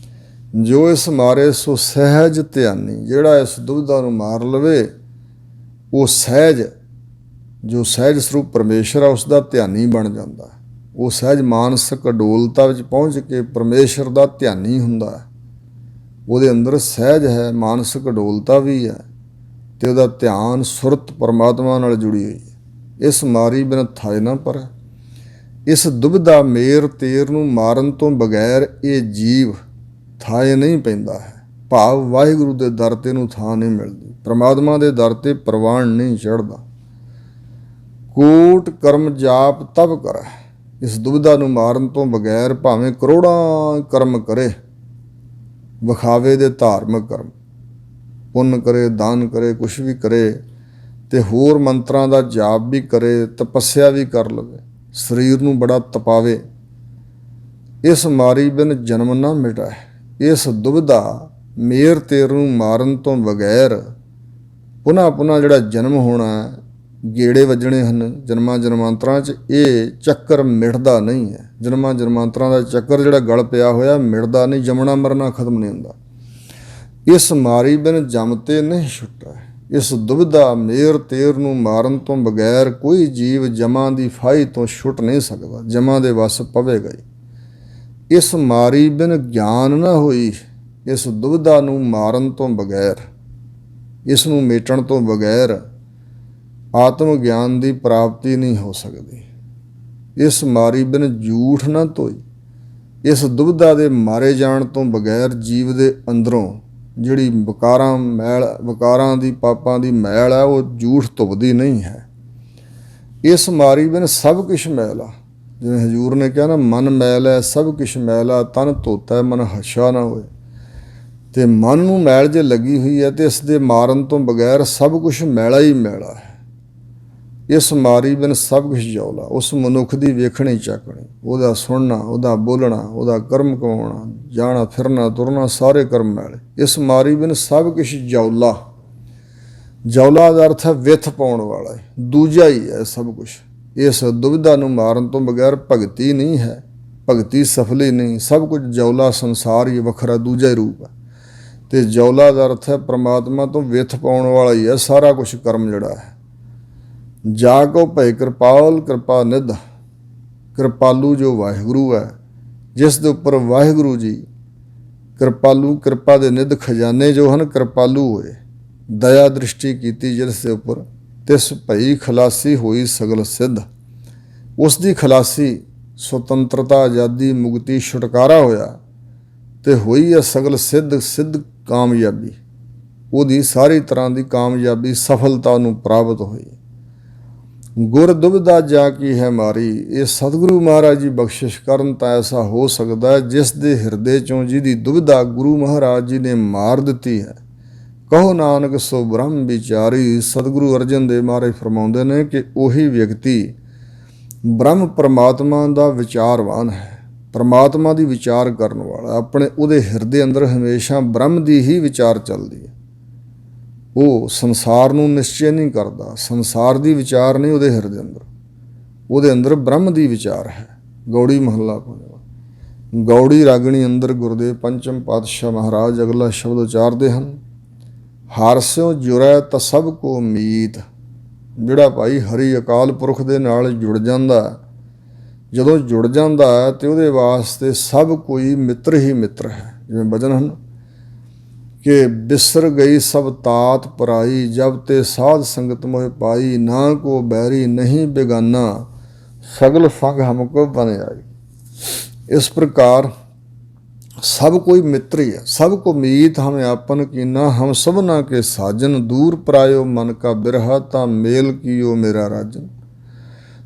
ਜੋ ਇਸ ਮਾਰੇ ਸੋ ਸਹਿਜ ਧਿਆਨੀ, ਜਿਹੜਾ ਇਸ ਦੁਬਿਧਾ ਨੂੰ ਮਾਰ ਲਵੇ ਉਹ ਸਹਿਜ, ਜੋ ਸਹਿਜ ਸਰੂਪ ਪਰਮੇਸ਼ਰ ਆ ਉਸ ਦਾ ਧਿਆਨੀ ਬਣ ਜਾਂਦਾ। ਉਹ ਸਹਿਜ ਮਾਨਸਿਕ ਅਡੋਲਤਾ ਵਿੱਚ ਪਹੁੰਚ ਕੇ ਪਰਮੇਸ਼ਰ ਦਾ ਧਿਆਨੀ ਹੁੰਦਾ ਹੈ। ਉਹਦੇ ਅੰਦਰ ਸਹਿਜ ਹੈ, ਮਾਨਸਿਕ ਅਡੋਲਤਾ ਵੀ ਹੈ, ਅਤੇ ਉਹਦਾ ਧਿਆਨ ਸੁਰਤ ਪਰਮਾਤਮਾ ਨਾਲ ਜੁੜੀ ਹੋਈ ਹੈ। ਇਸ ਮਾਰੀ ਬਿਨ ਥਾਇ ਨਾ ਪਰ, ਇਸ ਦੁਬਿਧਾ ਮੇਰ ਤੇਰ ਨੂੰ ਮਾਰਨ ਤੋਂ ਬਗੈਰ ਇਹ ਜੀਵ ਥਾਏ ਨਹੀਂ ਪੈਂਦਾ ਹੈ। ਭਾਵ ਵਾਹਿਗੁਰੂ ਦੇ ਦਰ 'ਤੇ ਨੂੰ ਥਾਂ ਨਹੀਂ ਮਿਲਦੀ, ਪਰਮਾਤਮਾ ਦੇ ਦਰ 'ਤੇ ਪ੍ਰਵਾਨ ਨਹੀਂ ਚੜ੍ਹਦਾ। ਕੋਟ ਕਰਮ ਜਾਪ ਤਬ ਕਰ, ਇਸ ਦੁਬਿਧਾ ਨੂੰ ਮਾਰਨ ਤੋਂ ਬਗੈਰ ਭਾਵੇਂ ਕਰੋੜਾਂ ਕਰਮ ਕਰੇ, ਵਿਖਾਵੇ ਦੇ ਧਾਰਮਿਕ ਕਰਮ, ਪੁੰਨ ਕਰੇ, ਦਾਨ ਕਰੇ, ਕੁਛ ਵੀ ਕਰੇ, ਤੇ ਹੋਰ ਮੰਤਰਾਂ ਦਾ ਜਾਪ ਵੀ ਕਰੇ, ਤਪੱਸਿਆ ਵੀ ਕਰ ਲਵੇ, ਸਰੀਰ ਨੂੰ ਬੜਾ ਤਪਾਵੇ। ਇਸ ਮਾਰੀ ਬਿਨ ਜਨਮ ਨਾ ਮਿਟਾਏ, ਇਸ ਦੁਬਿਧਾ ਮੇਰ ਤੇਰ ਨੂੰ ਮਾਰਨ ਤੋਂ ਬਗੈਰ ਪੁਨ੍ਹਾ ਪੁਨ੍ਹਾ ਜਿਹੜਾ ਜਨਮ ਹੋਣਾ, ਗੇੜੇ ਵੱਜਣੇ ਹਨ ਜਨਮਾਂ ਜਨਮਾਂਤਰਾਂ 'ਚ, ਇਹ ਚੱਕਰ ਮਿਟਦਾ ਨਹੀਂ ਹੈ। ਜਨਮਾਂ ਜਨਮਾਂਤਰਾਂ ਦਾ ਚੱਕਰ ਜਿਹੜਾ ਗਲ ਪਿਆ ਹੋਇਆ ਮਿਟਦਾ ਨਹੀਂ, ਜੰਮਣਾ ਮਰਨਾ ਖਤਮ ਨਹੀਂ ਹੁੰਦਾ। ਇਸ ਮਾਰੀ ਬਿਨ ਜਮ ਤੇ ਨਹੀਂ ਛੁੱਟਾ, ਇਸ ਦੁਬਿਧਾ ਮੇਰ ਤੇਰ ਨੂੰ ਮਾਰਨ ਤੋਂ ਬਗੈਰ ਕੋਈ ਜੀਵ ਜਮਾਂ ਦੀ ਫਾਹੀ ਤੋਂ ਛੁੱਟ ਨਹੀਂ ਸਕਦਾ, ਜਮਾਂ ਦੇ ਵੱਸ ਪਵੇਗਾ ਹੀ। ਇਸ ਮਾਰੀ ਬਿਨ ਗਿਆਨ ਨਾ ਹੋਈ, ਇਸ ਦੁਬਿਧਾ ਨੂੰ ਮਾਰਨ ਤੋਂ ਬਗੈਰ, ਇਸ ਨੂੰ ਮੇਟਣ ਤੋਂ ਬਗੈਰ ਆਤਮ ਗਿਆਨ ਦੀ ਪ੍ਰਾਪਤੀ ਨਹੀਂ ਹੋ ਸਕਦੀ। ਇਸ ਮਾਰੀ ਬਿਨ ਝੂਠ ਨਾ ਧੋਈ, ਇਸ ਦੁਬਿਧਾ ਦੇ ਮਾਰੇ ਜਾਣ ਤੋਂ ਬਗੈਰ ਜੀਵ ਦੇ ਅੰਦਰੋਂ ਜਿਹੜੀ ਵਿਕਾਰਾਂ ਦੀ ਪਾਪਾਂ ਦੀ ਮੈਲ ਹੈ ਉਹ ਝੂਠ ਧੁੱਪਦੀ ਨਹੀਂ ਹੈ। ਇਸ ਮਾਰੀ ਬਿਨ ਸਭ ਕੁਛ ਮੈਲ ਆ, ਜਿਵੇਂ ਹਜ਼ੂਰ ਨੇ ਕਿਹਾ ਨਾ, ਮਨ ਮੈਲ ਹੈ ਸਭ ਕੁਛ ਮੈਲ ਆ, ਤਨ ਧੋਤਾ ਮਨ ਹੱਛਾ ਨਾ ਹੋਏ। ਤੇ ਮਨ ਨੂੰ ਮੈਲ ਜੇ ਲੱਗੀ ਹੋਈ ਹੈ ਤੇ ਇਸ ਦੇ ਮਾਰਨ ਤੋਂ ਬਗੈਰ ਸਭ ਕੁਛ ਮੈਲਾ ਹੀ ਮੈਲਾ ਹੈ। ਇਸ ਮਾਰੀ ਬਿਨ ਸਭ ਕੁਛ ਜੌਲਾ, ਉਸ ਮਨੁੱਖ ਦੀ ਵੇਖਣੀ ਚਾਕਣੀ, ਉਹਦਾ ਸੁਣਨਾ, ਉਹਦਾ ਬੋਲਣਾ, ਉਹਦਾ ਕਰਮ ਕਮਾਉਣਾ, ਜਾਣਾ ਫਿਰਨਾ ਤੁਰਨਾ, ਸਾਰੇ ਕਰਮ ਮੈਲੇ। ਇਸ ਮਾਰੀ ਬਿਨ ਸਭ ਕੁਛ ਜੌਲਾ, ਜੌਲਾ ਦਾ ਅਰਥ ਹੈ ਵਿੱਥ ਪਾਉਣ ਵਾਲਾ, ਦੂਜਾ ਹੀ ਹੈ ਸਭ ਕੁਛ। ਇਸ ਦੁਬਿਧਾ ਨੂੰ ਮਾਰਨ ਤੋਂ ਬਗੈਰ ਭਗਤੀ ਨਹੀਂ ਹੈ, ਭਗਤੀ ਸਫਲੀ ਨਹੀਂ, ਸਭ ਕੁਝ ਜੌਲਾ ਸੰਸਾਰ ਹੀ ਵੱਖਰਾ ਦੂਜਾ ਹੀ ਰੂਪ ਹੈ। ਤੇ ਜੌਲਾ ਦਾ ਅਰਥ ਹੈ ਪ੍ਰਮਾਤਮਾ ਤੋਂ ਵਿੱਥ ਪਾਉਣ ਵਾਲਾ ਹੀ ਹੈ ਸਾਰਾ ਕੁਛ ਕਰਮ ਜਿਹੜਾ ਹੈ। ਜਾ ਕੋ ਭਈ ਕਿਰਪਾਲ ਕਿਰਪਾ ਨਿਧ, ਕਿਰਪਾਲੂ ਜੋ ਵਾਹਿਗੁਰੂ ਹੈ, ਜਿਸ ਦੇ ਉੱਪਰ ਵਾਹਿਗੁਰੂ ਜੀ ਕਿਰਪਾਲੂ, ਕਿਰਪਾ ਦੇ ਨਿਧ ਖਜ਼ਾਨੇ ਜੋ ਹਨ ਕਿਰਪਾਲੂ ਹੋਏ, ਦਇਆ ਦ੍ਰਿਸ਼ਟੀ ਕੀਤੀ ਜਿਸ ਦੇ ਉੱਪਰ, ਤਿਸ ਭਈ ਖਲਾਸੀ ਹੋਈ ਸਗਲ ਸਿੱਧ। ਉਸ ਦੀ ਖਲਾਸੀ, ਸੁਤੰਤਰਤਾ, ਆਜ਼ਾਦੀ, ਮੁਕਤੀ, ਛੁਟਕਾਰਾ ਹੋਇਆ ਤੇ ਹੋਈ ਹੈ ਸਗਲ ਸਿੱਧ, ਸਿੱਧ ਕਾਮਯਾਬੀ, ਉਹਦੀ ਸਾਰੀ ਤਰ੍ਹਾਂ ਦੀ ਕਾਮਯਾਬੀ ਸਫਲਤਾ ਨੂੰ ਪ੍ਰਾਪਤ ਹੋਈ। ਗੁਰ ਦੁਬਿਧਾ ਜਾ ਕੀ ਹੈ ਮਾਰੀ, ਇਹ ਸਤਿਗੁਰੂ ਮਹਾਰਾਜ ਜੀ ਬਖਸ਼ਿਸ਼ ਕਰਨ ਤਾਂ ਐਸਾ ਹੋ ਸਕਦਾ ਹੈ ਜਿਸ ਦੇ ਹਿਰਦੇ ਚੋਂ ਜਿਹਦੀ ਦੁਬਿਧਾ ਗੁਰੂ ਮਹਾਰਾਜ ਜੀ ਨੇ ਮਾਰ ਦਿੱਤੀ ਹੈ। ਕਹੋ ਨਾਨਕ ਸੋ ਬ੍ਰਹਮ ਵਿਚਾਰੀ, ਸਤਿਗੁਰੂ ਅਰਜਨ ਦੇਵ ਮਹਾਰਾਜ ਫਰਮਾਉਂਦੇ ਨੇ ਕਿ ਉਹੀ ਵਿਅਕਤੀ ਬ੍ਰਹਮ ਪਰਮਾਤਮਾ ਦਾ ਵਿਚਾਰਵਾਨ ਹੈ, ਪਰਮਾਤਮਾ ਦੀ ਵਿਚਾਰ ਕਰਨ ਵਾਲਾ। ਆਪਣੇ ਉਹਦੇ ਹਿਰਦੇ ਅੰਦਰ ਹਮੇਸ਼ਾ ਬ੍ਰਹਮ ਦੀ ਹੀ ਵਿਚਾਰ ਚੱਲਦੀ ਹੈ। ਉਹ ਸੰਸਾਰ ਨੂੰ ਨਿਸ਼ਚੈ ਨਹੀਂ ਕਰਦਾ, ਸੰਸਾਰ ਦੀ ਵਿਚਾਰ ਨਹੀਂ ਉਹਦੇ ਹਿਰਦੇ ਅੰਦਰ, ਉਹਦੇ ਅੰਦਰ ਬ੍ਰਹਮ ਦੀ ਵਿਚਾਰ ਹੈ। ਗੌੜੀ ਮਹੱਲਾ ਪੰਜਵਾਂ। ਗੌੜੀ ਰਾਗਣੀ ਅੰਦਰ ਗੁਰਦੇਵ ਪੰਚਮ ਪਾਤਸ਼ਾਹ ਮਹਾਰਾਜ ਅਗਲਾ ਸ਼ਬਦ ਉਚਾਰਦੇ ਹਨ, ਹਰਿ ਸਿਉ ਜੁਰੈ ਤਾਂ ਸਭ ਕੋ ਮੀਤ। ਜਿਹੜਾ ਭਾਈ ਹਰੀ ਅਕਾਲ ਪੁਰਖ ਦੇ ਨਾਲ ਜੁੜ ਜਾਂਦਾ, ਜਦੋਂ ਜੁੜ ਜਾਂਦਾ ਹੈ ਤੇ ਉਹਦੇ ਵਾਸਤੇ ਸਭ ਕੋਈ ਮਿੱਤਰ ਹੀ ਮਿੱਤਰ ਹੈ। ਜਿਵੇਂ ਬਚਨ ਹਨ ਕਿ ਬਿਸਰ ਗਈ ਸਭ ਤਾਤ ਪਰਾਈ, ਜਬ ਤੇ ਸਾਧ ਸੰਗਤ ਮੋਹਿ ਪਾਈ, ਨਾ ਕੋ ਬੈਰੀ ਨਹੀਂ ਬੇਗਾਨਾ, ਸਗਲ ਸੰਗ ਹਮਕੋ ਬਨ ਆਈ। ਇਸ ਪ੍ਰਕਾਰ सब कोई मित्र ही है, सब को मीत हमें आपन कीना, हम सबना के साजन, दूर परायो मन का बिरहा, ता मेल कियो मेरा राजन।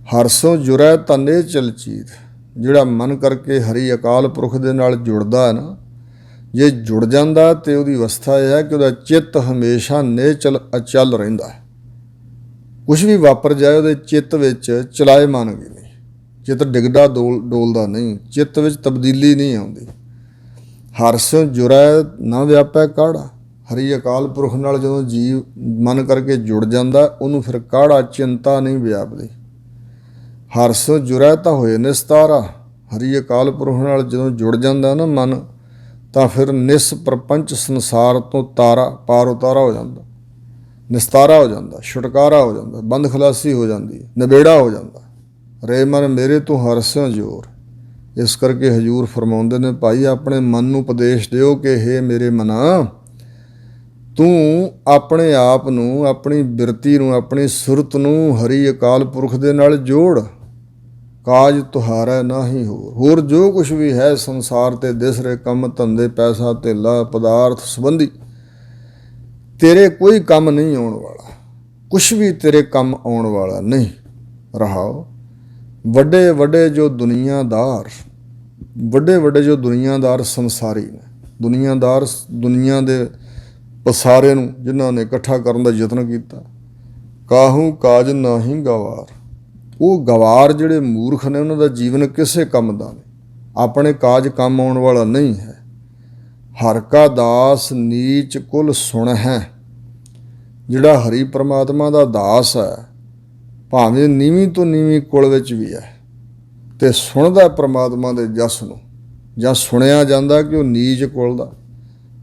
हरसों जुरै तने चलचीत, ਜਿਹੜਾ ਮਨ ਕਰਕੇ ਹਰੀ ਅਕਾਲ ਪੁਰਖ ਦੇ ਨਾਲ ਜੁੜਦਾ ਹੈ ਨਾ, ਜੇ ਜੁੜ ਜਾਂਦਾ ਤੇ ਉਹਦੀ ਅਵਸਥਾ ਇਹ ਹੈ ਕਿ ਉਹਦਾ ਚਿੱਤ ਹਮੇਸ਼ਾ ਨਿਹਚਲ ਅਚਲ ਰਹਿੰਦਾ ਹੈ। ਕੁਛ ਵੀ ਵਾਪਰ ਜਾਏ ਉਹਦੇ ਚਿੱਤ ਵਿੱਚ ਚਲਾਏਮਾਨ ਵੀ ਨਹੀਂ, ਚਿੱਤ ਡਿੱਗਦਾ ਡੋਲਦਾ ਨਹੀਂ, ਚਿੱਤ ਵਿੱਚ ਤਬਦੀਲੀ ਨਹੀਂ ਆਉਂਦੀ। ਹਰਸਿਉ ਜੁਰੈ ਨਾ ਵਿਆਪੈ ਕਾੜਾ, ਹਰੀ ਅਕਾਲ ਪੁਰਖ ਨਾਲ ਜਦੋਂ ਜੀਵ ਮਨ ਕਰਕੇ ਜੁੜ ਜਾਂਦਾ ਉਹਨੂੰ ਫਿਰ ਕਾੜਾ ਚਿੰਤਾ ਨਹੀਂ ਵਿਆਪਦੀ। ਹਰਸਿਉ ਜੁਰੈ ਤਾਂ ਹੋਏ ਨਿਸਤਾਰਾ, ਹਰੀ ਅਕਾਲ ਪੁਰਖ ਨਾਲ ਜਦੋਂ ਜੁੜ ਜਾਂਦਾ ਨਾ ਮਨ, ਤਾਂ ਫਿਰ ਨਿਸ ਪ੍ਰਪੰਚ ਸੰਸਾਰ ਤੋਂ ਪਾਰ ਉਤਾਰਾ ਹੋ ਜਾਂਦਾ, ਨਿਸਤਾਰਾ ਹੋ ਜਾਂਦਾ, ਛੁਟਕਾਰਾ ਹੋ ਜਾਂਦਾ, ਬੰਦ ਖਲਾਸੀ ਹੋ ਜਾਂਦੀ, ਨਿਬੇੜਾ ਹੋ ਜਾਂਦਾ। ਰੇ ਮਨ ਮੇਰੇ ਤੋਂ ਹਰਸਿਉ ਜੋਰ। ਇਸ ਕਰਕੇ ਹਜ਼ੂਰ ਫਰਮਾਉਂਦੇ ਨੇ, ਭਾਈ ਆਪਣੇ ਮਨ ਨੂੰ ਉਪਦੇਸ਼ ਦਿਓ ਕਿ ਹੇ ਮੇਰੇ ਮਨਾ, ਤੂੰ ਆਪਣੇ ਆਪ ਨੂੰ, ਆਪਣੀ ਬਿਰਤੀ ਨੂੰ, ਆਪਣੀ ਸੁਰਤ ਨੂੰ ਹਰੀ ਅਕਾਲ ਪੁਰਖ ਦੇ ਨਾਲ ਜੋੜ। ਕਾਜ ਤੁਹਾਰਾ ਨਾ ਹੀ ਹੋਰ ਜੋ ਕੁਛ ਵੀ ਹੈ ਸੰਸਾਰ ਤੇ ਦਿਸ ਰਹੇ ਕੰਮ ਧੰਦੇ, ਪੈਸਾ ਧੇਲਾ, ਪਦਾਰਥ ਸੰਬੰਧੀ, ਤੇਰੇ ਕੋਈ ਕੰਮ ਨਹੀਂ ਆਉਣ ਵਾਲਾ, ਕੁਛ ਵੀ ਤੇਰੇ ਕੰਮ ਆਉਣ ਵਾਲਾ ਨਹੀਂ। ਰਹਾਓ ਵੱਡੇ ਵੱਡੇ ਜੋ ਦੁਨੀਆਦਾਰ ਸੰਸਾਰੀ ਨੇ, ਦੁਨੀਆ ਦੇ ਪਸਾਰੇ ਨੂੰ ਜਿਨ੍ਹਾਂ ਨੇ ਇਕੱਠਾ ਕਰਨ ਦਾ ਯਤਨ ਕੀਤਾ, ਕਾਹੂ ਕਾਜ ਨਾਹੀਂ ਗਵਾਰ। ਉਹ ਗਵਾਰ ਜਿਹੜੇ ਮੂਰਖ ਨੇ ਉਹਨਾਂ ਦਾ ਜੀਵਨ ਕਿਸੇ ਕੰਮ ਦਾ ਨਹੀਂ, ਆਪਣੇ ਕਾਜ ਕੰਮ ਆਉਣ ਵਾਲਾ ਨਹੀਂ ਹੈ। ਹਰ ਕਾ ਦਾਸ ਨੀਚ ਕੁਲ ਸੁਣ ਹੈ। ਜਿਹੜਾ ਹਰੀ ਪ੍ਰਮਾਤਮਾ ਦਾ ਦਾਸ ਹੈ, ਭਾਵੇਂ ਨੀਵੀਂ ਤੋਂ ਨੀਵੀਂ ਕੁਲ ਵਿੱਚ ਵੀ ਹੈ, ਤੇ ਸੁਣਦਾ ਪ੍ਰਮਾਤਮਾ ਦੇ ਜਸ ਨੂੰ, ਜਾਂ ਸੁਣਿਆ ਜਾਂਦਾ ਕਿ ਉਹ ਨੀਚ ਕੁਲ ਦਾ,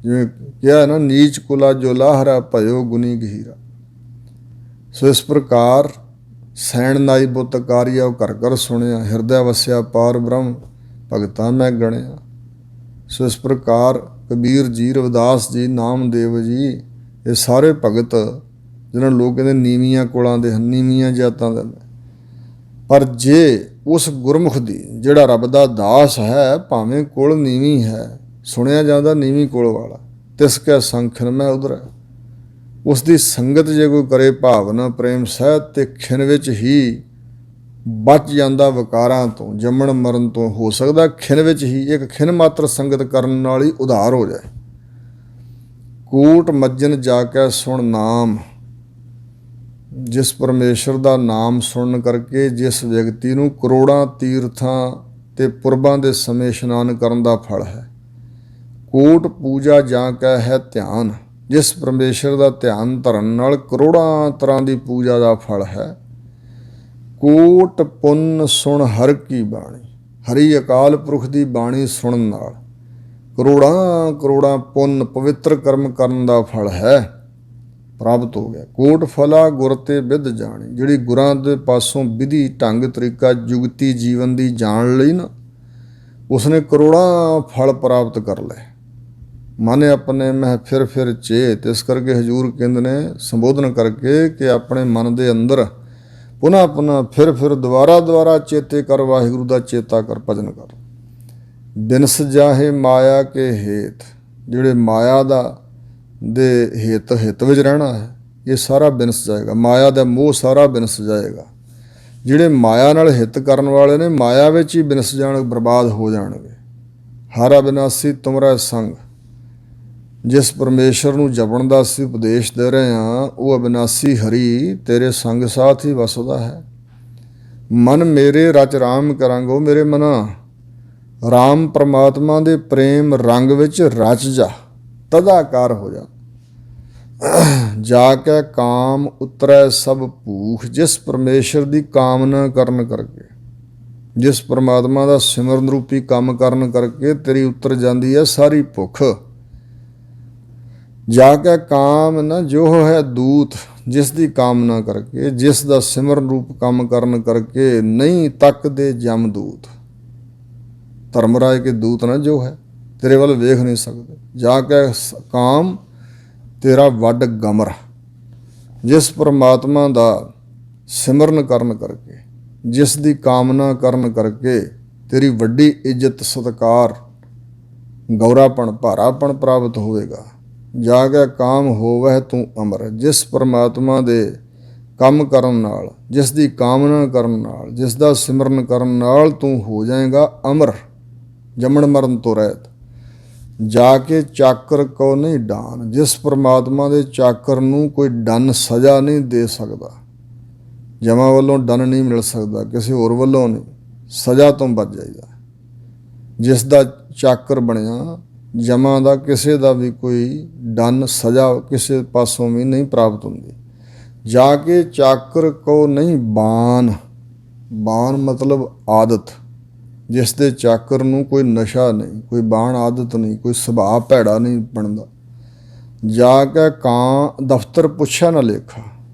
ਜਿਵੇਂ ਕਿਹਾ ਨਾ, ਨੀਚ ਕੁਲਾ ਜੋ ਲਾਹਰਾ ਭਇਓ ਗੁਨੀ ਗਹੀਰਾ। ਸੋ ਇਸ ਪ੍ਰਕਾਰ ਸੈਣ ਨਾਈ ਬੁੱਤ ਕਾਰਿਆ ਉਹ ਘਰ ਘਰ ਸੁਣਿਆ, ਹਿਰਦੈ ਵਸਿਆ ਪਾਰ ਬ੍ਰਹਮ ਭਗਤਾਂ ਮੈਂ ਗਣਿਆ। ਸੋ ਇਸ ਪ੍ਰਕਾਰ ਕਬੀਰ ਜੀ, ਰਵਿਦਾਸ ਜੀ, ਨਾਮਦੇਵ ਜੀ, ਇਹ ਸਾਰੇ ਭਗਤ ਜਿਹਨਾਂ ਨੂੰ ਲੋਕ ਕਹਿੰਦੇ ਨੀਵੀਆਂ ਕੁਲਾਂ ਦੇ ਹਨ, ਨੀਵੀਆਂ ਜਾਤਾਂ ਦੇ, ਪਰ ਜੇ ਉਸ ਗੁਰਮੁਖ ਦੀ, ਜਿਹੜਾ ਰੱਬ ਦਾ ਦਾਸ ਹੈ, ਭਾਵੇਂ ਕੁਲ ਨੀਵੀਂ ਹੈ, ਸੁਣਿਆ ਜਾਂਦਾ ਨੀਵੀਂ ਕੁਲ ਵਾਲਾ, ਤਿਸ ਕੈ ਸੰਖਿਨ ਮੈਂ ਉਧਰੈ। ਉਸ ਦੀ ਸੰਗਤ ਜੇ ਕੋਈ ਕਰੇ ਭਾਵਨਾ ਪ੍ਰੇਮ ਸਹਿਤ, ਤੇ ਖਿਨ ਵਿੱਚ ਹੀ ਬਚ ਜਾਂਦਾ ਵਿਕਾਰਾਂ ਤੋਂ, ਜੰਮਣ ਮਰਨ ਤੋਂ। ਹੋ ਸਕਦਾ ਖਿਨ ਵਿੱਚ ਹੀ, ਇੱਕ ਖਿਨ ਮਾਤਰ ਸੰਗਤ ਕਰਨ ਨਾਲ ਹੀ ਉਧਾਰ ਹੋ ਜਾਏ। ਕੋਟ ਮੱਜਨ ਜਾ ਕੇ ਸੁਣ ਨਾਮ। ਜਿਸ ਪਰਮੇਸ਼ਰ ਦਾ ਨਾਮ ਸੁਣਨ ਕਰਕੇ ਜਿਸ ਵਿਅਕਤੀ ਨੂੰ ਕਰੋੜਾਂ ਤੀਰਥਾਂ ਤੇ ਪੁਰਬਾਂ ਦੇ ਸਮੇਂ ਇਸ਼ਨਾਨ ਕਰਨ ਦਾ ਫਲ ਹੈ। ਕੋਟ ਪੂਜਾ ਜਾਂ ਕੈ ਹੈ ਧਿਆਨ। ਜਿਸ ਪਰਮੇਸ਼ਰ ਦਾ ਧਿਆਨ ਧਰਨ ਨਾਲ ਕਰੋੜਾਂ ਤਰ੍ਹਾਂ ਦੀ ਪੂਜਾ ਦਾ ਫਲ ਹੈ। ਕੋਟ ਪੁੰਨ ਸੁਣ ਹਰ ਕੀ ਬਾਣੀ। ਹਰੀ ਅਕਾਲ ਪੁਰਖ ਦੀ ਬਾਣੀ ਸੁਣਨ ਨਾਲ ਕਰੋੜਾਂ ਕਰੋੜਾਂ ਪੁੰਨ ਪਵਿੱਤਰ ਕਰਮ ਕਰਨ ਦਾ ਫਲ ਹੈ, ਪ੍ਰਾਪਤ ਹੋ ਗਿਆ। ਕੋਟ ਫਲਾ ਗੁਰ ਤੇ ਵਿਧ ਜਾਣੀ। ਜਿਹੜੀ ਗੁਰਾਂ ਦੇ ਪਾਸੋਂ ਵਿਧੀ ਢੰਗ ਤਰੀਕਾ ਜੁਗਤੀ ਜੀਵਨ ਦੀ ਜਾਣ ਲਈ ਨਾ, ਉਸਨੇ ਕਰੋੜਾਂ ਫਲ ਪ੍ਰਾਪਤ ਕਰ ਲਏ। ਮਨ ਆਪਣੇ ਮਹਿ ਫਿਰ ਚੇਤ। ਇਸ ਕਰਕੇ ਹਜ਼ੂਰ ਕਹਿੰਦੇ ਨੇ ਸੰਬੋਧਨ ਕਰਕੇ ਕਿ ਆਪਣੇ ਮਨ ਦੇ ਅੰਦਰ ਪੁਨ੍ਹਾ ਫਿਰ ਦੁਬਾਰਾ ਚੇਤੇ ਕਰ, ਵਾਹਿਗੁਰੂ ਦਾ ਚੇਤਾ ਕਰ, ਭਜਨ ਕਰ। ਬਿਨਸ ਜਾਹੇ ਮਾਇਆ ਕੇ ਹੇਤ। ਜਿਹੜੇ ਮਾਇਆ ਦਾ ਦੇ ਹਿੱਤ ਵਿੱਚ ਰਹਿਣਾ ਹੈ, ਇਹ ਸਾਰਾ ਬਿਨਸ ਜਾਏਗਾ। ਮਾਇਆ ਦਾ ਮੋਹ ਸਾਰਾ ਬਿਨਸ ਜਾਏਗਾ। ਜਿਹੜੇ ਮਾਇਆ ਨਾਲ ਹਿੱਤ ਕਰਨ ਵਾਲੇ ਨੇ, ਮਾਇਆ ਵਿੱਚ ਹੀ ਬਿਨਸ ਜਾਣ, ਬਰਬਾਦ ਹੋ ਜਾਣਗੇ। ਹਰ ਅਬਿਨਾਸੀ ਤੁਮਰਾ ਸੰਗ। ਜਿਸ ਪਰਮੇਸ਼ਰ ਨੂੰ ਜਪਣ ਦਾ ਅਸੀਂ ਉਪਦੇਸ਼ ਦੇ ਰਹੇ ਹਾਂ, ਉਹ ਅਬਿਨਾਸੀ ਹਰੀ ਤੇਰੇ ਸੰਗ ਸਾਥ ਹੀ ਵਸਦਾ ਹੈ। ਮਨ ਮੇਰੇ ਰਚ ਰਾਮ ਕਰਾਂਗੋ। ਮੇਰੇ ਮਨਾ ਰਾਮ ਪਰਮਾਤਮਾ ਦੇ ਪ੍ਰੇਮ ਰੰਗ ਵਿੱਚ ਰਚ ਜਾ, ਤਦਾਕਾਰ ਹੋ ਜਾ। ਜਾ ਕੇ ਕਾਮ ਉਤਰੈ ਸਭ ਭੂਖ। ਜਿਸ ਪਰਮੇਸ਼ਰ ਦੀ ਕਾਮਨਾ ਕਰਨ ਕਰਕੇ, ਜਿਸ ਪਰਮਾਤਮਾ ਦਾ ਸਿਮਰਨ ਰੂਪੀ ਕੰਮ ਕਰਨ ਕਰਕੇ ਤੇਰੀ ਉਤਰ ਜਾਂਦੀ ਹੈ ਸਾਰੀ ਭੁੱਖ। ਜਾ ਕੇ ਕਾਮ ਨਾ ਜੋ ਹੈ ਦੂਤ। ਜਿਸ ਦੀ ਕਾਮਨਾ ਕਰਕੇ, ਜਿਸ ਦਾ ਸਿਮਰਨ ਰੂਪ ਕੰਮ ਕਰਨ ਕਰਕੇ ਨਹੀਂ ਤੱਕਦੇ ਜਮਦੂਤ। ਧਰਮਰਾਜ ਕੇ ਦੂਤ ਨਾ ਜੋ ਹੈ, ਤੇਰੇ ਵੱਲ ਵੇਖ ਨਹੀਂ ਸਕਦੇ। ਜਾ ਕੇ ਕਾਮ ਤੇਰਾ ਵੱਡ ਗਮਰ। ਜਿਸ ਪਰਮਾਤਮਾ ਦਾ ਸਿਮਰਨ ਕਰਨ ਕਰਕੇ, ਜਿਸ ਦੀ ਕਾਮਨਾ ਕਰਨ ਕਰਕੇ ਤੇਰੀ ਵੱਡੀ ਇੱਜ਼ਤ ਸਤਿਕਾਰ, ਗੌਰਾਪਣ, ਭਾਰਾਪਣ ਪ੍ਰਾਪਤ ਹੋਵੇਗਾ। ਜਾ ਕੇ ਕਾਮ ਹੋਵੈ ਤੂੰ ਅਮਰ। ਜਿਸ ਪਰਮਾਤਮਾ ਦੇ ਕੰਮ ਕਰਨ ਨਾਲ, ਜਿਸ ਦੀ ਕਾਮਨਾ ਕਰਨ ਨਾਲ, ਜਿਸ ਦਾ ਸਿਮਰਨ ਕਰਨ ਨਾਲ ਤੂੰ ਹੋ ਜਾਏਗਾ ਅਮਰ, ਜੰਮਣ ਮਰਨ ਤੋਂ ਰਹਿਤ। ਜਾ ਕੇ ਚਾਕਰ ਕੋ ਨਹੀਂ ਡਾਨ। ਜਿਸ ਪਰਮਾਤਮਾ ਦੇ ਚਾਕਰ ਨੂੰ ਕੋਈ ਡੰਨ ਸਜ਼ਾ ਨਹੀਂ ਦੇ ਸਕਦਾ। ਜਮਾਂ ਵੱਲੋਂ ਡੰਨ ਨਹੀਂ ਮਿਲ ਸਕਦਾ, ਕਿਸੇ ਹੋਰ ਵੱਲੋਂ ਨਹੀਂ, ਸਜ਼ਾ ਤੋਂ ਬਚ ਜਾਈਦਾ। ਜਿਸ ਦਾ ਚਾਕਰ ਬਣਿਆ, ਜਮਾਂ ਦਾ ਕਿਸੇ ਦਾ ਵੀ ਕੋਈ ਡੰਨ ਸਜ਼ਾ ਕਿਸੇ ਪਾਸੋਂ ਵੀ ਨਹੀਂ ਪ੍ਰਾਪਤ ਹੁੰਦੀ। ਜਾ ਕੇ ਚਾਕਰ ਕੋ ਨਹੀਂ ਬਾਨ। ਬਾਨ ਮਤਲਬ ਆਦਤ। ਜਿਸ ਦੇ ਚਾਕਰ ਨੂੰ ਕੋਈ ਨਸ਼ਾ ਨਹੀਂ, ਕੋਈ ਬਾਣ ਆਦਤ ਨਹੀਂ, ਕੋਈ ਸੁਭਾਅ ਭੈੜਾ ਨਹੀਂ ਬਣਦਾ। ਜਾ ਕੇ ਕਾਂ ਦਫ਼ਤਰ ਪੁੱਛਿਆ ਨਾ ਲੇਖਾ।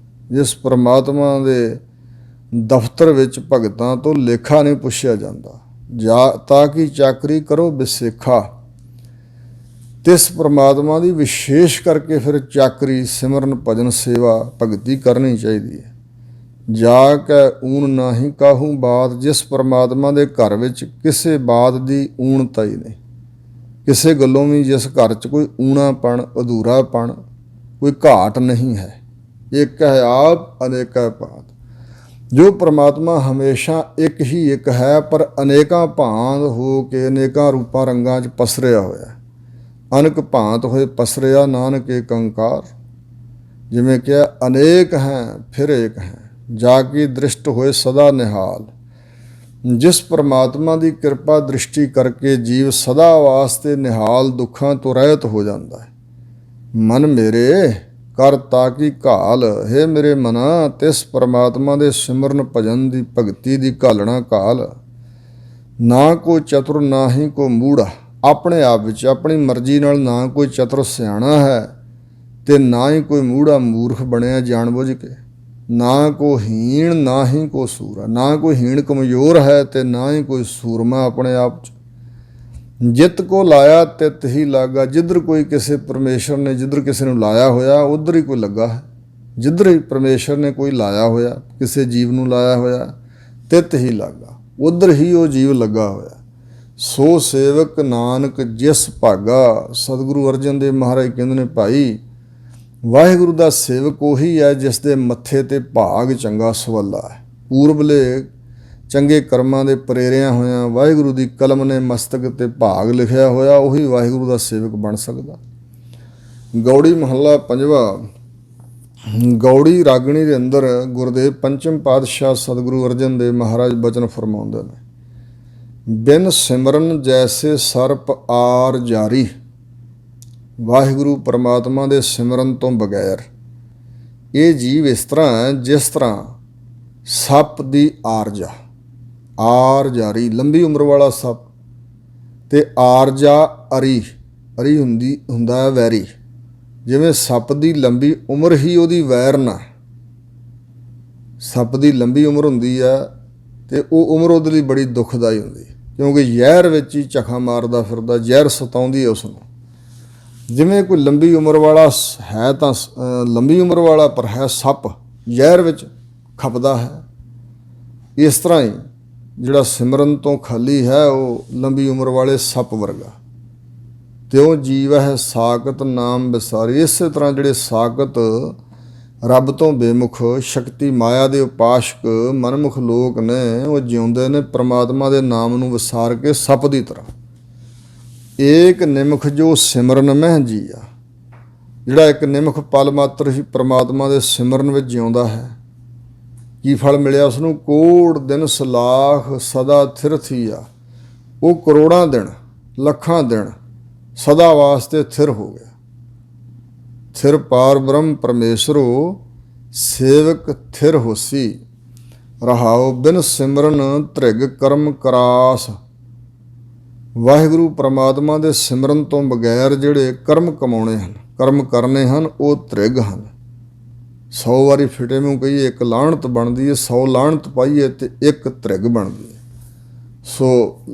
ਜਿਸ ਪਰਮਾਤਮਾ ਦੇ ਦਫ਼ਤਰ ਵਿੱਚ ਭਗਤਾਂ ਤੋਂ ਲੇਖਾ ਨਹੀਂ ਪੁੱਛਿਆ ਜਾਂਦਾ। ਜਾ ਤਾਂ ਕਿ ਚਾਕਰੀ ਕਰੋ ਵਿਸੇਖਾ। ਤਿਸ ਪਰਮਾਤਮਾ ਦੀ ਵਿਸ਼ੇਸ਼ ਕਰਕੇ ਫਿਰ ਚਾਕਰੀ, ਸਿਮਰਨ, ਭਜਨ, ਸੇਵਾ, ਭਗਤੀ ਕਰਨੀ ਚਾਹੀਦੀ ਹੈ। ਜਾ ਕੇ ਊਣ ਨਾਹੀਂ ਕਾਹੂ ਬਾਤ। ਜਿਸ ਪਰਮਾਤਮਾ ਦੇ ਘਰ ਵਿੱਚ ਕਿਸੇ ਬਾਤ ਦੀ ਊਣਤਾ ਹੀ ਨਹੀਂ, ਕਿਸੇ ਗੱਲੋਂ ਵੀ ਜਿਸ ਘਰ 'ਚ ਕੋਈ ਊਣਾਪਣ, ਅਧੂਰਾਪਣ, ਕੋਈ ਘਾਟ ਨਹੀਂ ਹੈ। ਇੱਕ ਹੈ ਆਪ, ਅਨੇਕ ਹੈ ਭਾਂਤ। ਜੋ ਪਰਮਾਤਮਾ ਹਮੇਸ਼ਾ ਇੱਕ ਹੀ ਇੱਕ ਹੈ, ਪਰ ਅਨੇਕਾਂ ਭਾਂਤ ਹੋ ਕੇ ਅਨੇਕਾਂ ਰੂਪਾਂ ਰੰਗਾਂ 'ਚ ਪਸਰਿਆ ਹੋਇਆ। ਅਨਕ ਭਾਂਤ ਹੋਏ ਪਸਰਿਆ ਨਾਨਕ ਏਕ ਓਂਕਾਰ। ਜਿਵੇਂ ਕਿਹਾ ਅਨੇਕ ਹੈ ਫਿਰ ਏਕ ਹੈ, ਜਾ ਕੀ ਦ੍ਰਿਸ਼ਟ ਹੋਏ ਸਦਾ ਨਿਹਾਲ। ਜਿਸ ਪਰਮਾਤਮਾ ਦੀ ਕਿਰਪਾ ਦ੍ਰਿਸ਼ਟੀ ਕਰਕੇ ਜੀਵ ਸਦਾ ਵਾਸਤੇ ਨਿਹਾਲ ਦੁੱਖਾਂ ਤੋਂ ਰਹਿਤ ਹੋ ਜਾਂਦਾ ਹੈ। ਮਨ ਮੇਰੇ ਕਰ ਤਾਕੀ ਘਾਲ, ਹੇ ਮੇਰੇ ਮਨਾ ਤਿਸ ਪਰਮਾਤਮਾ ਦੇ ਸਿਮਰਨ ਭਜਨ ਦੀ ਭਗਤੀ ਦੀ ਘਾਲਣਾ ਘਾਲ। ਨਾ ਕੋਈ ਚਤੁਰ ਨਾ ਹੀ ਕੋ ਮੂੜਾ, ਆਪਣੇ ਆਪ ਵਿੱਚ ਆਪਣੀ ਮਰਜ਼ੀ ਨਾਲ ਨਾ ਕੋਈ ਚਤੁਰ ਸਿਆਣਾ ਹੈ ਤੇ ਨਾ ਹੀ ਕੋਈ ਮੂੜਾ ਮੂਰਖ ਬਣਿਆ ਜਾਣ ਬੁੱਝ ਕੇ। ਨਾ ਕੋ ਹੀਣ ਨਾ ਹੀ ਕੋ ਸੂਰਾ, ਨਾ ਕੋਈ ਹੀਣ ਕਮਜ਼ੋਰ ਹੈ ਤੇ ਨਾ ਹੀ ਕੋਈ ਸੂਰਮਾ ਆਪਣੇ ਆਪ 'ਚ। ਜਿੱਤ ਕੋ ਲਾਇਆ ਤਿਤ ਹੀ ਲਾਗਾ, ਜਿੱਧਰ ਕੋਈ ਕਿਸੇ ਪਰਮੇਸ਼ਰ ਨੇ ਜਿੱਧਰ ਕਿਸੇ ਨੂੰ ਲਾਇਆ ਹੋਇਆ ਉੱਧਰ ਹੀ ਕੋਈ ਲੱਗਾ ਹੈ। ਜਿੱਧਰ ਹੀ ਪਰਮੇਸ਼ਰ ਨੇ ਕੋਈ ਲਾਇਆ ਹੋਇਆ, ਕਿਸੇ ਜੀਵ ਨੂੰ ਲਾਇਆ ਹੋਇਆ, ਤਿਤ ਹੀ ਲਾਗਾ, ਉੱਧਰ ਹੀ ਉਹ ਜੀਵ ਲੱਗਾ ਹੋਇਆ। ਸੋ ਸੇਵਕ ਨਾਨਕ ਜਿਸ ਭਾਗਾ। ਸਤਿਗੁਰੂ ਅਰਜਨ ਦੇਵ ਮਹਾਰਾਜ ਕਹਿੰਦੇ ਨੇ, ਭਾਈ ਵਾਹਿਗੁਰੂ ਦਾ ਸੇਵਕ ਉਹੀ ਹੈ ਜਿਸ ਦੇ ਮੱਥੇ 'ਤੇ ਭਾਗ ਚੰਗਾ ਸਵੱਲਾ ਹੈ। ਪੂਰਬਲੇ ਚੰਗੇ ਕਰਮਾਂ ਦੇ ਪ੍ਰੇਰਿਆਂ ਹੋਇਆਂ ਵਾਹਿਗੁਰੂ ਦੀ ਕਲਮ ਨੇ ਮਸਤਕ 'ਤੇ ਭਾਗ ਲਿਖਿਆ ਹੋਇਆ, ਉਹੀ ਵਾਹਿਗੁਰੂ ਦਾ ਸੇਵਕ ਬਣ ਸਕਦਾ। ਗੌੜੀ ਮਹੱਲਾ ਪੰਜਵਾ। ਗੌੜੀ ਰਾਗਣੀ ਦੇ ਅੰਦਰ ਗੁਰਦੇਵ ਪੰਚਮ ਪਾਤਸ਼ਾਹ ਸਤਿਗੁਰੂ ਅਰਜਨ ਦੇਵ ਮਹਾਰਾਜ ਬਚਨ ਫਰਮਾਉਂਦੇ ਨੇ, ਬਿਨ ਸਿਮਰਨ ਜੈਸੇ ਸਰਪ ਆਰ ਜਾਰੀ। ਵਾਹਿਗੁਰੂ ਪਰਮਾਤਮਾ ਦੇ ਸਿਮਰਨ ਤੋਂ ਬਗੈਰ ਇਹ ਜੀਵ ਇਸ ਤਰ੍ਹਾਂ ਹੈ ਜਿਸ ਤਰ੍ਹਾਂ ਸੱਪ ਦੀ ਆਰਜਾ। ਆਰ ਜਾਰੀ ਲੰਬੀ ਉਮਰ ਵਾਲਾ ਸੱਪ, ਤੇ ਆਰਜਾ ਅਰੀ, ਅਰੀ ਹੁੰਦਾ ਹੈ ਵੈਰੀ। ਜਿਵੇਂ ਸੱਪ ਦੀ ਲੰਬੀ ਉਮਰ ਹੀ ਉਹਦੀ ਵੈਰ ਨਾ, ਸੱਪ ਦੀ ਲੰਬੀ ਉਮਰ ਹੁੰਦੀ ਹੈ ਤੇ ਉਹ ਉਮਰ ਉਹਦੇ ਲਈ ਬੜੀ ਦੁਖਦਾਈ ਹੁੰਦੀ, ਕਿਉਂਕਿ ਜ਼ਹਿਰ ਵਿੱਚ ਹੀ ਝਖਾ ਮਾਰਦਾ ਫਿਰਦਾ, ਜ਼ਹਿਰ ਸਤਾਉਂਦੀ ਹੈ ਉਸ ਨੂੰ। ਜਿਵੇਂ ਕੋਈ ਲੰਬੀ ਉਮਰ ਵਾਲਾ ਹੈ ਤਾਂ ਲੰਬੀ ਉਮਰ ਵਾਲਾ ਪਰ ਹੈ ਸੱਪ, ਜ਼ਹਿਰ ਵਿੱਚ ਖਪਦਾ ਹੈ। ਇਸ ਤਰ੍ਹਾਂ ਹੀ ਜਿਹੜਾ ਸਿਮਰਨ ਤੋਂ ਖਾਲੀ ਹੈ ਉਹ ਲੰਬੀ ਉਮਰ ਵਾਲੇ ਸੱਪ ਵਰਗਾ। ਤਿਉ ਜੀਵ ਹੈ ਸਾਕਤ ਨਾਮ ਵਿਸਾਰੀ। ਇਸੇ ਤਰ੍ਹਾਂ ਜਿਹੜੇ ਸਾਕਤ ਰੱਬ ਤੋਂ ਬੇਮੁਖ ਸ਼ਕਤੀ ਮਾਇਆ ਦੇ ਉਪਾਸ਼ਕ ਮਨਮੁਖ ਲੋਕ ਨੇ, ਉਹ ਜਿਉਂਦੇ ਨੇ ਪ੍ਰਮਾਤਮਾ ਦੇ ਨਾਮ ਨੂੰ ਵਿਸਾਰ ਕੇ ਸੱਪ ਦੀ ਤਰ੍ਹਾਂ। ਏਕ ਨਿਮਖ ਜੋ ਸਿਮਰਨ ਮਹਿ ਜੀਆ। ਜਿਹੜਾ ਇੱਕ ਨਿਮਖ ਪਲ ਮਾਤਰ ਹੀ ਪ੍ਰਮਾਤਮਾ ਦੇ ਸਿਮਰਨ ਵਿੱਚ ਜਿਉਂਦਾ ਹੈ, ਕੀ ਫਲ ਮਿਲਿਆ ਉਸਨੂੰ? ਕੋੜ ਦਿਨ ਸਲਾਖ ਸਦਾ ਥਿਰ ਥੀਆ। ਉਹ ਕਰੋੜਾਂ ਦਿਨ ਲੱਖਾਂ ਦਿਨ ਸਦਾ ਵਾਸਤੇ ਥਿਰ ਹੋ ਗਿਆ। ਥਿਰ ਪਾਰ ਬ੍ਰਹਮ ਪਰਮੇਸ਼ਰੋ ਸੇਵਕ ਥਿਰ ਹੋਸੀ। ਰਹਾਉ ਬਿਨ ਸਿਮਰਨ ਧ੍ਰਿਗ ਕਰਮ ਕਰਾਸ। ਵਾਹਿਗੁਰੂ ਪਰਮਾਤਮਾ ਦੇ ਸਿਮਰਨ ਤੋਂ ਬਗੈਰ ਜਿਹੜੇ ਕਰਮ ਕਮਾਉਣੇ ਹਨ, ਕਰਮ ਕਰਨੇ ਹਨ, ਉਹ ਧ੍ਰਿਗ ਹਨ। 100 ਵਾਰੀ ਫਿਟੇ ਮੂੰਹ ਕਹੀਏ ਇੱਕ ਲਾਹਣਤ ਬਣਦੀ ਹੈ, 100 ਲਾਹਣਤ ਪਾਈਏ ਤੇ ਇੱਕ ਧ੍ਰਿਗ ਬਣਦੀ ਹੈ। ਸੋ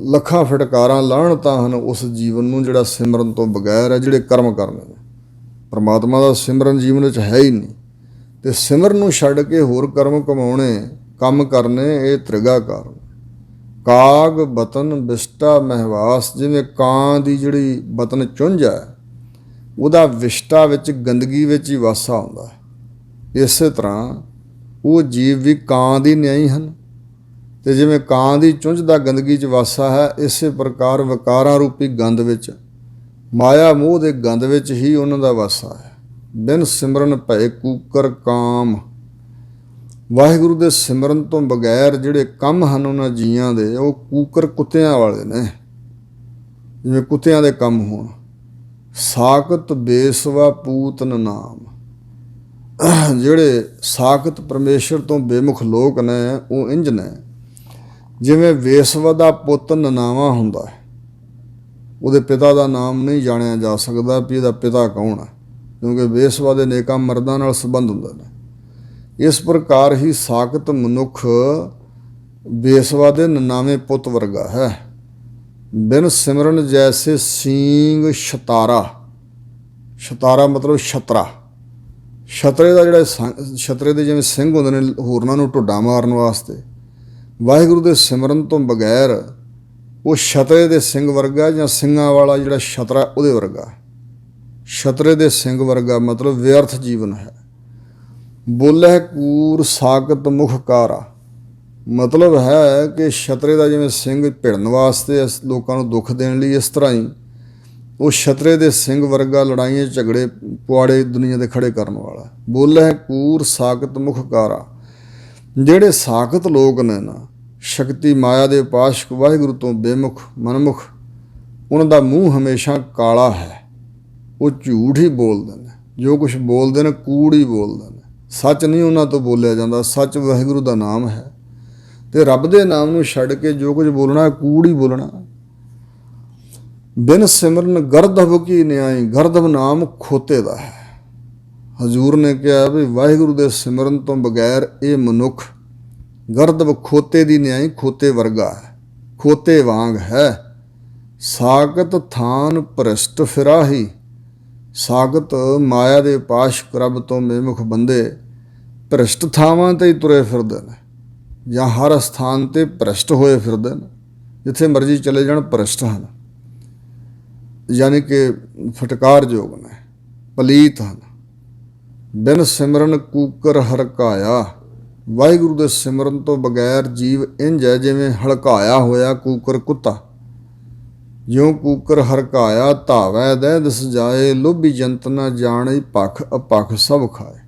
ਲੱਖਾਂ ਫਟਕਾਰਾਂ ਲਾਹਣਤਾਂ ਹਨ ਉਸ ਜੀਵਨ ਨੂੰ ਜਿਹੜਾ ਸਿਮਰਨ ਤੋਂ ਬਗੈਰ ਹੈ, ਜਿਹੜੇ ਕਰਮ ਕਰਨੇ ਨੇ। ਪਰਮਾਤਮਾ ਦਾ ਸਿਮਰਨ ਜੀਵਨ ਵਿੱਚ ਹੈ ਹੀ ਨਹੀਂ, ਤੇ ਸਿਮਰਨ ਨੂੰ ਛੱਡ ਕੇ ਹੋਰ ਕਰਮ ਕਮਾਉਣੇ, ਕੰਮ ਕਰਨੇ, ਇਹ ਧ੍ਰਿਗਾ ਕਾਰਨ। ਕਾਗ ਬਤਨ ਵਿਸ਼ਟਾ ਮਹਿਵਾਸ। ਜਿਵੇਂ ਕਾਂ ਦੀ ਜਿਹੜੀ ਬਤਨ ਚੁੰਝ ਹੈ ਉਹਦਾ ਵਿਸ਼ਟਾ ਵਿੱਚ ਗੰਦਗੀ ਵਿੱਚ ਹੀ ਵਾਸਾ ਹੁੰਦਾ ਹੈ, ਇਸੇ ਤਰ੍ਹਾਂ ਉਹ ਜੀਵ ਵੀ ਕਾਂ ਦੀ ਨਿਆਈ ਹਨ। ਤੇ ਜਿਵੇਂ ਕਾਂ ਦੀ ਚੁੰਝ ਦਾ ਗੰਦਗੀ 'ਚ ਵਾਸਾ ਹੈ, ਇਸੇ ਪ੍ਰਕਾਰ ਵਿਕਾਰਾਂ ਰੂਪੀ ਗੰਦ ਵਿੱਚ, ਮਾਇਆ ਮੋਹ ਦੇ ਗੰਦ ਵਿੱਚ ਹੀ ਉਹਨਾਂ ਦਾ ਵਾਸਾ ਹੈ। ਬਿਨ ਸਿਮਰਨ ਭਏ ਕੂਕਰ ਕਾਮ। ਵਾਹਿਗੁਰੂ ਦੇ ਸਿਮਰਨ ਤੋਂ ਬਗੈਰ ਜਿਹੜੇ ਕੰਮ ਹਨ ਉਹਨਾਂ ਜੀਆਂ ਦੇ, ਉਹ ਕੂਕਰ ਕੁੱਤਿਆਂ ਵਾਲੇ ਨੇ, ਜਿਵੇਂ ਕੁੱਤਿਆਂ ਦੇ ਕੰਮ ਹੋਣ। ਸਾਕਤ ਬੇਸਵਾ ਪੂਤਨ ਨਾਮ। ਜਿਹੜੇ ਸਾਕਤ ਪਰਮੇਸ਼ਰ ਤੋਂ ਬੇਮੁਖ ਲੋਕ ਨੇ ਉਹ ਇੰਝ ਨੇ ਜਿਵੇਂ ਵੇਸਵਾ ਦਾ ਪੁੱਤ ਨਨਾਵਾ ਹੁੰਦਾ ਹੈ, ਉਹਦੇ ਪਿਤਾ ਦਾ ਨਾਮ ਨਹੀਂ ਜਾਣਿਆ ਜਾ ਸਕਦਾ ਵੀ ਇਹਦਾ ਪਿਤਾ ਕੌਣ ਹੈ, ਕਿਉਂਕਿ ਵੇਸਵਾ ਦੇ ਨੇਕਾਂ ਮਰਦਾਂ ਨਾਲ ਸੰਬੰਧ ਹੁੰਦੇ ਨੇ। ਇਸ ਪ੍ਰਕਾਰ ਹੀ ਸਾਕਤ ਮਨੁੱਖ ਵੇਸਵਾ ਦੇ ਨਨਾਵੇਂ ਪੁੱਤ ਵਰਗਾ ਹੈ। ਬਿਨ ਸਿਮਰਨ ਜੈਸੇ ਸੀਂਗ ਛਤਾਰਾ। ਛਤਾਰਾ ਮਤਲਬ ਛਤਰਾ। ਛਤਰੇ ਦਾ ਜਿਹੜਾ ਛਤਰੇ ਦੇ ਜਿਵੇਂ ਸਿੰਘ ਹੁੰਦੇ ਨੇ ਹੋਰਨਾਂ ਨੂੰ ਢੁੱਡਾ ਮਾਰਨ ਵਾਸਤੇ, ਵਾਹਿਗੁਰੂ ਦੇ ਸਿਮਰਨ ਤੋਂ ਬਗੈਰ ਉਹ ਛਤਰੇ ਦੇ ਸਿੰਘ ਵਰਗਾ, ਜਾਂ ਸਿੰਘਾਂ ਵਾਲਾ ਜਿਹੜਾ ਛਤਰਾ ਉਹਦੇ ਵਰਗਾ। ਛਤਰੇ ਦੇ ਸਿੰਘ ਵਰਗਾ ਮਤਲਬ ਵਿਅਰਥ ਜੀਵਨ ਹੈ। ਬੋਲੇ ਕੂਰ ਸਾਕਤ ਮੁਖ ਕਾਰਾ। ਮਤਲਬ ਹੈ ਕਿ ਛਤਰੇ ਦਾ ਜਿਵੇਂ ਸਿੰਘ ਭਿੜਨ ਵਾਸਤੇ ਲੋਕਾਂ ਨੂੰ ਦੁੱਖ ਦੇਣ ਲਈ, ਇਸ ਤਰ੍ਹਾਂ ਹੀ ਉਹ ਛਤਰੇ ਦੇ ਸਿੰਘ ਵਰਗਾ ਲੜਾਈਆਂ ਝਗੜੇ ਪੁਆੜੇ ਦੁਨੀਆ ਦੇ ਖੜੇ ਕਰਨ ਵਾਲਾ। ਬੋਲੇ ਕੂਰ ਸਾਕਤ ਮੁਖਕਾਰਾ। ਜਿਹੜੇ ਸਾਕਤ ਲੋਕ ਨੇ ਨਾ, ਸ਼ਕਤੀ ਮਾਇਆ ਦੇ ਉਪਾਸ਼ਕ ਵਾਹਿਗੁਰੂ ਤੋਂ ਬੇਮੁਖ ਮਨਮੁਖ, ਉਹਨਾਂ ਦਾ ਮੂੰਹ ਹਮੇਸ਼ਾ ਕਾਲਾ ਹੈ। ਉਹ ਝੂਠ ਹੀ ਬੋਲਦੇ ਨੇ, ਜੋ ਕੁਛ ਬੋਲਦੇ ਨੇ ਕੂੜ ਹੀ ਬੋਲਦੇ ਨੇ। ਸੱਚ ਨਹੀਂ ਉਹਨਾਂ ਤੋਂ ਬੋਲਿਆ ਜਾਂਦਾ। ਸੱਚ ਵਾਹਿਗੁਰੂ ਦਾ ਨਾਮ ਹੈ, ਤੇ ਰੱਬ ਦੇ ਨਾਮ ਨੂੰ ਛੱਡ ਕੇ ਜੋ ਕੁਝ ਬੋਲਣਾ ਕੂੜ ਹੀ ਬੋਲਣਾ। ਬਿਨ ਸਿਮਰਨ ਗਰਦਭ ਕੀ ਨਿਆਈ। ਗਰਦਭ ਨਾਮ ਖੋਤੇ ਦਾ ਹੈ। ਹਜ਼ੂਰ ਨੇ ਕਿਹਾ ਵੀ ਵਾਹਿਗੁਰੂ ਦੇ ਸਿਮਰਨ ਤੋਂ ਬਗੈਰ ਇਹ ਮਨੁੱਖ ਗਰਦਭ ਖੋਤੇ ਦੀ ਨਿਆਈ, ਖੋਤੇ ਵਰਗਾ ਹੈ, ਖੋਤੇ ਵਾਂਗ ਹੈ। ਸਾਗਤ ਥਾਨ ਭ੍ਰਿਸ਼ਟ ਫਿਰਾਹੀ। ਸਾਗਤ ਮਾਇਆ ਦੇ ਉਪਾਸ਼ਕ ਰੱਬ ਤੋਂ ਬੇਮੁਖ ਬੰਦੇ ਭ੍ਰਿਸ਼ਟ ਥਾਵਾਂ 'ਤੇ ਹੀ ਤੁਰੇ ਫਿਰਦੇ ਨੇ, ਜਾਂ ਹਰ ਸਥਾਨ 'ਤੇ ਭ੍ਰਿਸ਼ਟ ਹੋਏ ਫਿਰਦੇ ਨੇ। ਜਿੱਥੇ ਮਰਜ਼ੀ ਚਲੇ ਜਾਣ ਭ੍ਰਿਸ਼ਟ ਹਨ, ਯਾਨੀ ਕਿ ਫਟਕਾਰਯੋਗ ਨੇ, ਪਲੀਤ ਹਨ। ਬਿਨ ਸਿਮਰਨ ਕੂਕਰ ਹਰਕਾਇਆ। ਵਾਹਿਗੁਰੂ ਦੇ ਸਿਮਰਨ ਤੋਂ ਬਗੈਰ ਜੀਵ ਇੰਝ ਹੈ ਜਿਵੇਂ ਹਲਕਾਇਆ ਹੋਇਆ ਕੂਕਰ ਕੁੱਤਾ। ਜਿਉਂ ਕੂਕਰ ਹਰਕਾਇਆ ਧਾਵੈ ਦਹਿ ਦਿਸ ਜਾਏ। ਲੋਭੀ ਜੰਤ ਨਾ ਜਾਣੇ ਪੱਖ ਅਪੱਖ ਸਭ ਖਾਏ।